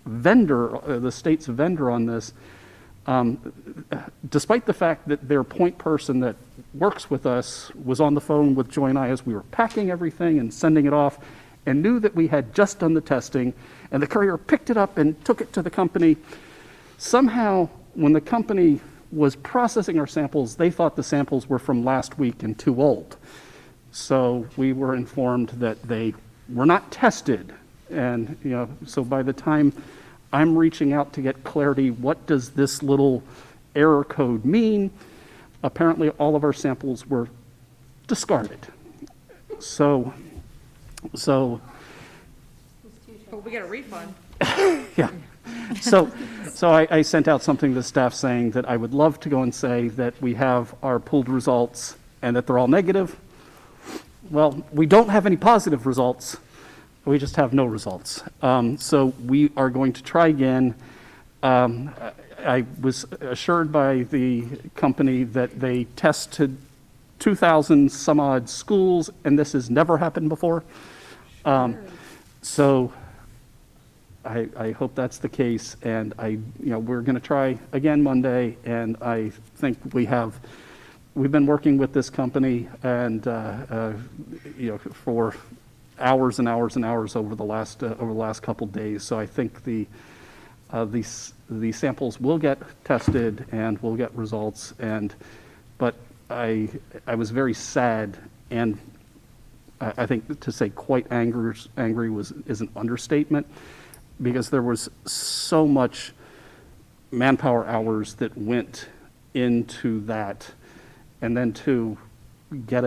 vendor, the state's vendor on this, despite the fact that their point person that works with us was on the phone with Joy and I as we were packing everything and sending it off, and knew that we had just done the testing, and the courier picked it up and took it to the company. Somehow, when the company was processing our samples, they thought the samples were from last week and too old. So we were informed that they were not tested. And so by the time I'm reaching out to get clarity, what does this little error code mean? Apparently all of our samples were discarded. So But we get a refund. yeah. So I sent out something to the staff saying that I would love to go and say that we have our pooled results and that they're all negative. Well, we don't have any positive results. We just have no results. So we are going to try again. I was assured by the company that they tested 2,000 some odd schools, and this has never happened before. So I hope that's the case, and we're going to try again Monday, and I think we've been working with this company and, for hours and hours and hours over the last couple days. So I think the samples will get tested and we'll get results, but I was very sad, and I think to say quite angry is an understatement, because there was so much manpower hours that went into that, and then to get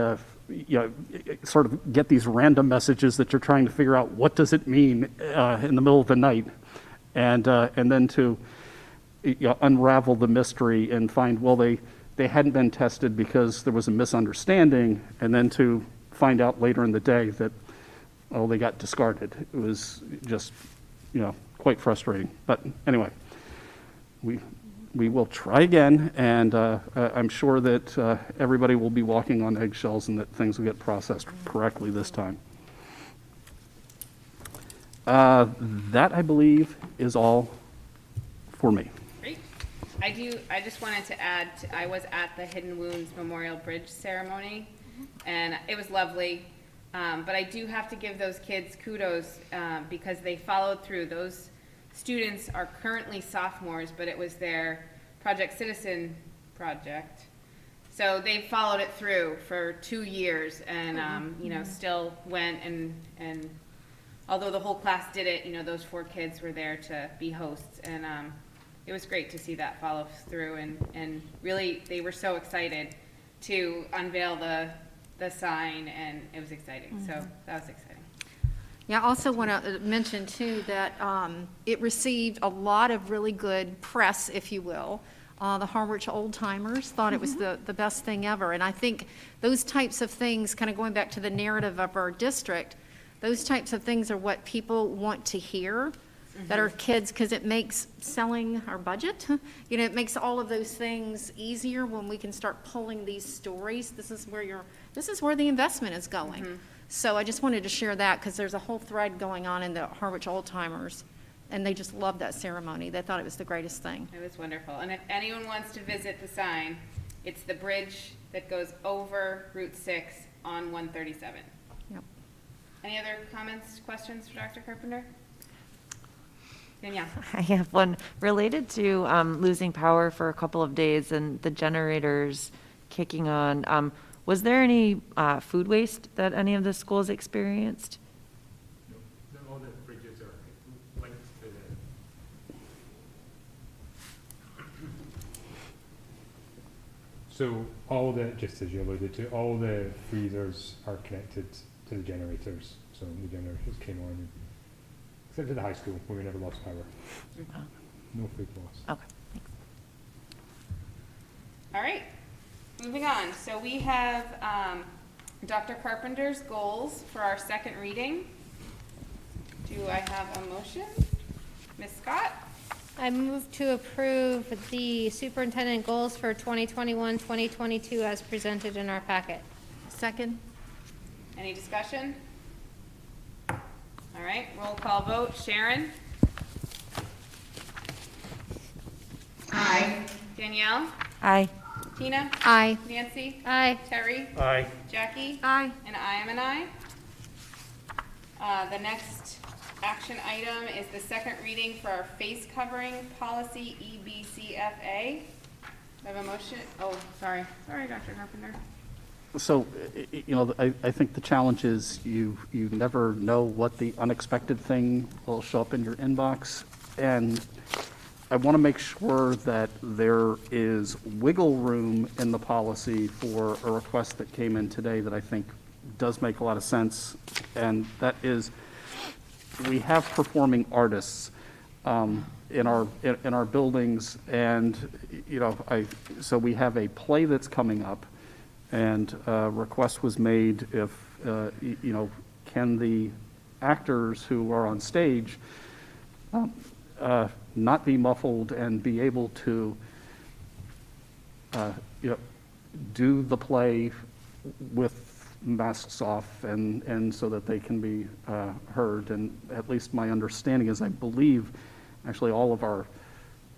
sort of get these random messages that you're trying to figure out what does it mean in the middle of the night, and then to unravel the mystery and find, well, they hadn't been tested because there was a misunderstanding, and then to find out later in the day that, oh, they got discarded. It was just, quite frustrating. But anyway, we will try again, and I'm sure that everybody will be walking on eggshells and that things will get processed correctly this time. That, I believe, is all for me. Great. I just wanted to add, I was at the Hidden Wounds Memorial Bridge ceremony, and it was lovely. But I do have to give those kids kudos because they followed through. Those students are currently sophomores, but it was their Project Citizen project. So they followed it through for 2 years, and still went and although the whole class did it, those 4 kids were there to be hosts, and it was great to see that follow through, and really they were so excited to unveil the sign, and it was exciting. So that was exciting. Yeah, I also want to mention too that it received a lot of really good press, if you will. The Harwich Old Timers thought it was the best thing ever. And I think those types of things, kind of going back to the narrative of our district, those types of things are what people want to hear, that are kids, because it makes selling our budget, it makes all of those things easier when we can start pulling these stories. This is where the investment is going. So I just wanted to share that, because there's a whole thread going on in the Harwich Old Timers, and they just loved that ceremony. They thought it was the greatest thing. It was wonderful. And if anyone wants to visit the sign, it's the bridge that goes over Route 6 on 137. Yep. Any other comments, questions for Dr. Carpenter? Danielle? I have one related to losing power for a couple of days and the generators kicking on. Was there any food waste that any of the schools experienced? No, all the fridges are linked to So just as you alluded to, all the freezers are connected to the generators. So the generators came on, except at the high school where we never lost power. No food loss. Okay, thanks. All right, moving on. So we have Dr. Carpenter's goals for our second reading. Do I have a motion? Ms. Scott? I move to approve the superintendent goals for 2021-2022 as presented in our packet. Second? Any discussion? All right, roll call vote. Sharon? Aye. Danielle? Aye. Tina? Aye. Nancy? Aye. Terry? Aye. Jackie? Aye. And I am an aye. The next action item is the second reading for our face covering policy, EBCFA. I have a motion. Oh, sorry. Sorry, Dr. Carpenter. So, I think the challenge is you never know what the unexpected thing will show up in your inbox. And I want to make sure that there is wiggle room in the policy for a request that came in today that I think does make a lot of sense. And that is, we have performing artists in our buildings, and so we have a play that's coming up, and a request was made if can the actors who are on stage not be muffled and be able to do the play with masks off and so that they can be heard. And at least my understanding is, I believe, actually all of our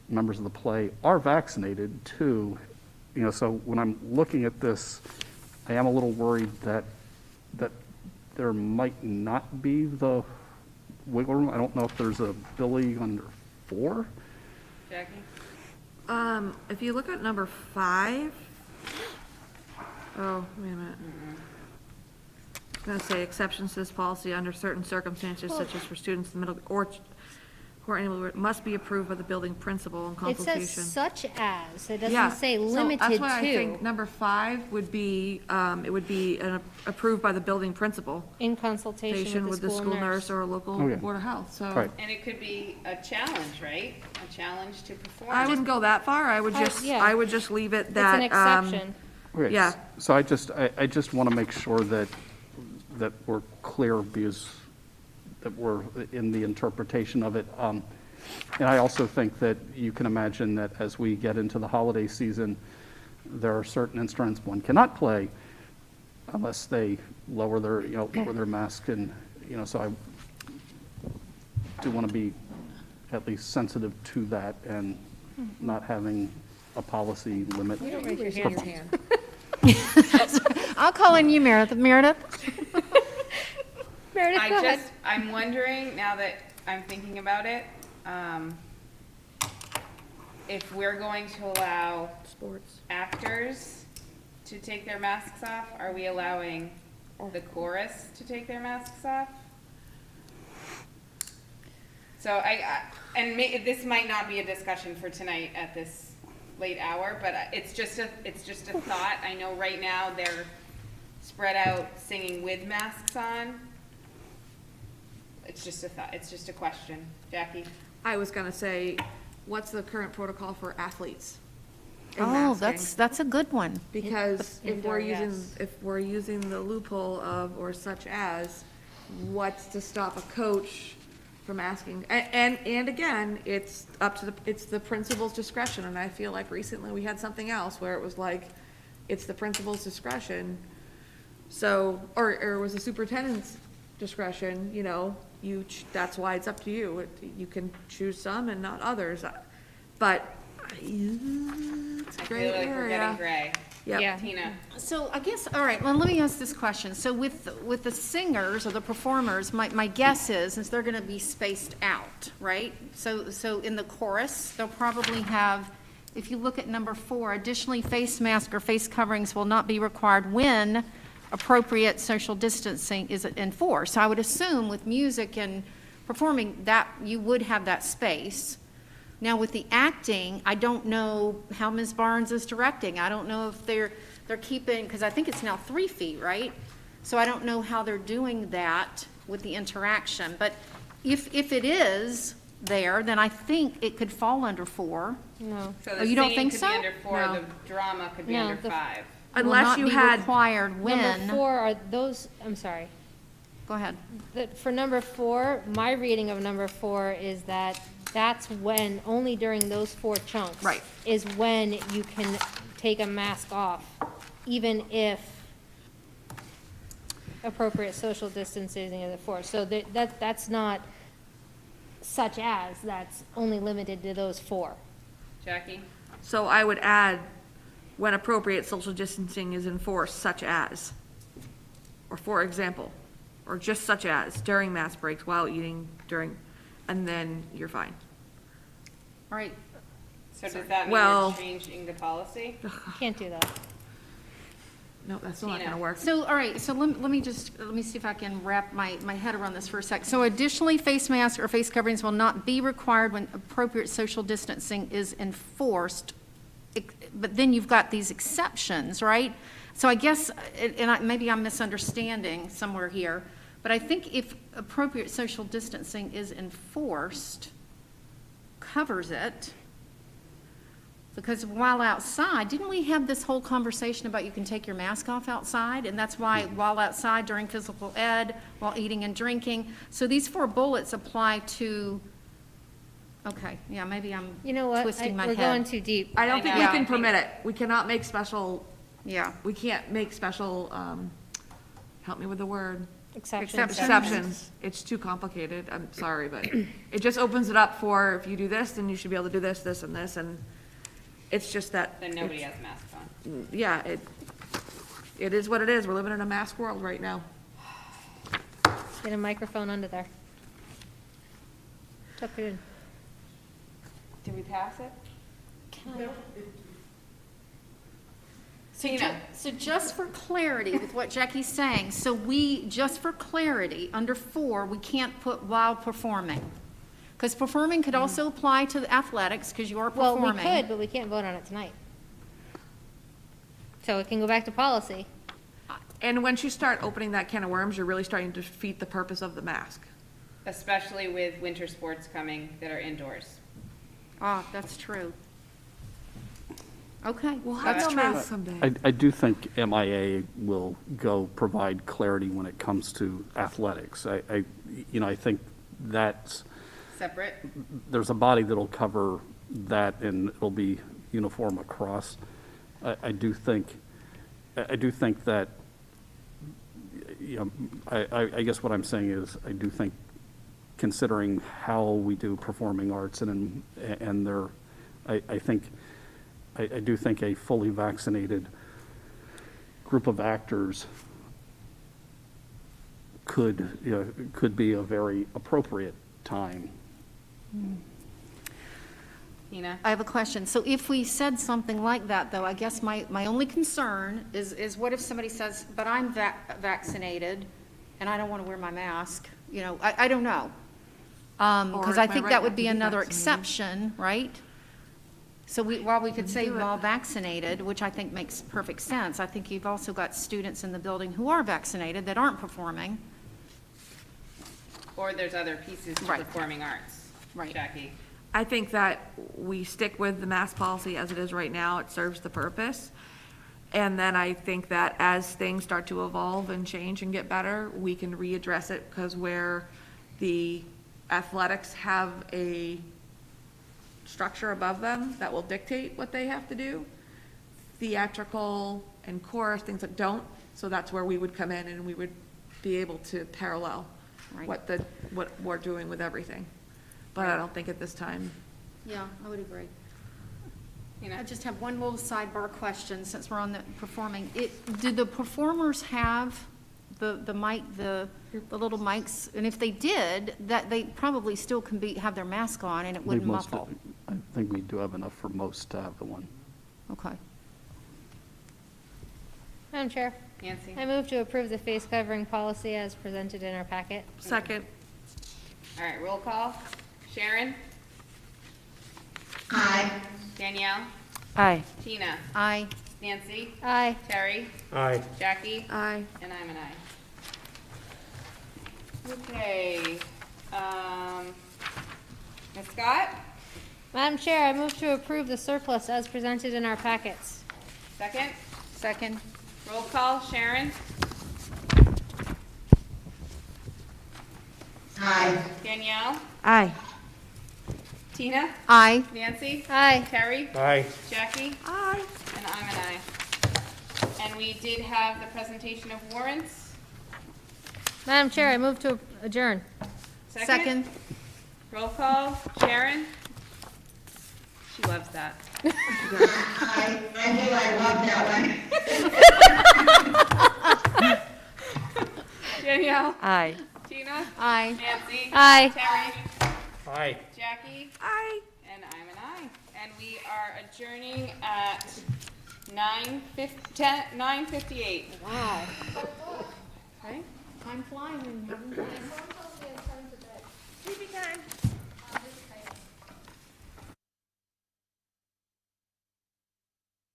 members of the play are vaccinated too. You know, so when I'm looking at this, I am a little worried that there might not be the wiggle room. I don't know if there's a Billy under 4. Jackie? If you look at number 5, oh, wait a minute. I'm gonna say exceptions to this policy under certain circumstances, such as for students in the middle, or who are unable to, must be approved by the building principal in It consultation. says such as, it Yeah, doesn't say so limited that's why I to, think number 5 would be, it would be approved by the building principal. in consultation Patient with the school nurse. or a local Oh, yeah. board of health, so. Right. And it could be a challenge, right? A challenge to perform. I wouldn't go that far, I would just, yeah. I would just leave it It's that. an exception. Okay, Yeah. So I just want to make sure that we're clear, because that we're in the interpretation of it. And I also think that you can imagine that as we get into the holiday season, there are certain instruments one cannot play unless they lower their mask, and, so I do want to be at least sensitive to that and not having a policy limit. I'll call in you, Meredith. Meredith? Meredith, go ahead. I'm wondering, now that I'm thinking about it, if we're going to allow actors to take their masks off, are we allowing the chorus to take their masks off? So this might not be a discussion for tonight at this late hour, but it's just a thought. I know right now they're spread out singing with masks on. It's just a thought, it's just a question. Jackie? I was gonna say, what's the current protocol for athletes? in Oh, masking? that's a good one. Because if we're Indoor, using, yes. if we're using the loophole of, or such as, what's to stop a coach from asking? And again, it's up to it's the principal's discretion, and I feel like recently we had something else where it was like, it's the principal's discretion. So, or it was the superintendent's discretion, you know, that's why it's up to you. You can choose some and not others. But it's a I gray feel like we're getting area. gray. Yep. Yeah. Tina? So I guess, all right, well, let me ask this question. So with the singers or the performers, my guess is they're gonna be spaced out, right? So in the chorus, they'll probably have, if you look at number 4, additionally, face mask or face coverings will not be required when appropriate social distancing is enforced. So I would assume with music and performing that you would have that space. Now with the acting, I don't know how Ms. Barnes is directing. I don't know if they're keeping, because I think it's now 3 feet, right? So I don't know how they're doing that with the interaction. But if it is there, then I think it could fall under 4. No. So Oh, the you don't singing think could so? be under 4, No. the drama could be No, under 5. Unless you Will not had, be required when. Number 4 are those, I'm sorry. Go ahead. For number 4, my reading of number 4 is that that's when, only during those 4 chunks. Right. Is when you can take a mask off, even if appropriate social distancing is enforced. So that's not such as, that's only limited to those 4. Jackie? so I would add, when appropriate social distancing is enforced, such as, or for example, or just such as, during mass breaks, while eating, during, and then you're fine. All right. So does that mean Well- you're changing the policy? You can't do that. No, that's still not Tina. gonna work. So, all right, so let me see if I can wrap my head around this for a sec. So additionally, face masks or face coverings will not be required when appropriate social distancing is enforced. But then you've got these exceptions, right? So I guess, maybe I'm misunderstanding somewhere here, but I think if appropriate social distancing is enforced, covers it. Because while outside, didn't we have this whole conversation about you can take your mask off outside? And that's why while outside during physical ed, while eating and drinking. So these 4 bullets apply to, okay, yeah, maybe I'm You know what? twisting my We're going head. too deep. I don't think we know. can permit it. We cannot make special, Yeah, we can't make special, help me with the word. Exceptions. Exceptions. It's too complicated. I'm sorry, but it just opens it up for, if you do this, then you should be able to do this, this, and this, and it's just that. Then nobody has masks on. Yeah, it is what it is. We're living in a mask world right now. Get a microphone under there. Tuck it in. Did we pass it? So just for clarity with what Jackie's saying, so just for clarity, under 4, we can't put while performing. Because performing could also apply to the athletics, because you are Well, performing. we could, but we can't vote on it tonight. So it can go back to policy. And once you start opening that can of worms, you're really starting to defeat the purpose of the mask. Especially with winter sports coming that are indoors. Ah, that's true. Okay, We'll that's have no true. masks someday. I do think MIA will go provide clarity when it comes to athletics. I think that's, Separate? there's a body that'll cover that and it'll be uniform across. I do think that, I guess what I'm saying is, I do think considering how we do performing arts and their, I do think a fully vaccinated group of actors could be a very appropriate time. Tina? I have a question. So if we said something like that, though, I guess my only concern is what if somebody says, but I'm vaccinated and I don't want to wear my mask? I don't know. Because I think that would be another exception, right? So while we could say while vaccinated, which I think makes perfect sense, I think you've also got students in the building who are vaccinated that aren't performing. Or there's other pieces to Right. performing arts. Right. Jackie? I think that we stick with the mask policy as it is right now. It serves the purpose. And then I think that as things start to evolve and change and get better, we can readdress it, because where the athletics have a structure above them that will dictate what they have to do, theatrical and chorus, things that don't. So that's where we would come in and we would be able to parallel Right. what we're doing with everything. But I don't think at this time. Yeah, I would agree. Tina? I just have one little sidebar question since we're on the performing. Do the performers have the mic, the little mics? And if they did, that they probably still can have their mask on and it wouldn't muffle. I think we do have enough for most to have the one. Okay. Madam Chair, Nancy? I move to approve the face covering policy as presented in our packet. Second. All right, roll call. Sharon? Aye. Danielle? Aye. Tina? Aye. Nancy? Aye. Terry? Aye. Jackie? Aye. And I'm an aye. Okay, Ms. Scott? Madam Chair, I move to approve the surplus as presented in our packets. Second? Second. Roll call. Sharon? Aye. Danielle? Aye. Tina? Aye. Nancy? Aye. Terry? Aye. Jackie? Aye. And I'm an aye. And we did have the presentation of warrants. Madam Chair, I move to adjourn. Second? Roll call. Sharon? She loves that. Aye. I do, I love that one. Danielle? Aye. Tina? Aye. Nancy? Aye. Terry? Aye. Jackie? Aye. And I'm an aye. And we are adjourning at 9:58. Wow. Okay? Time flying when you're having fun.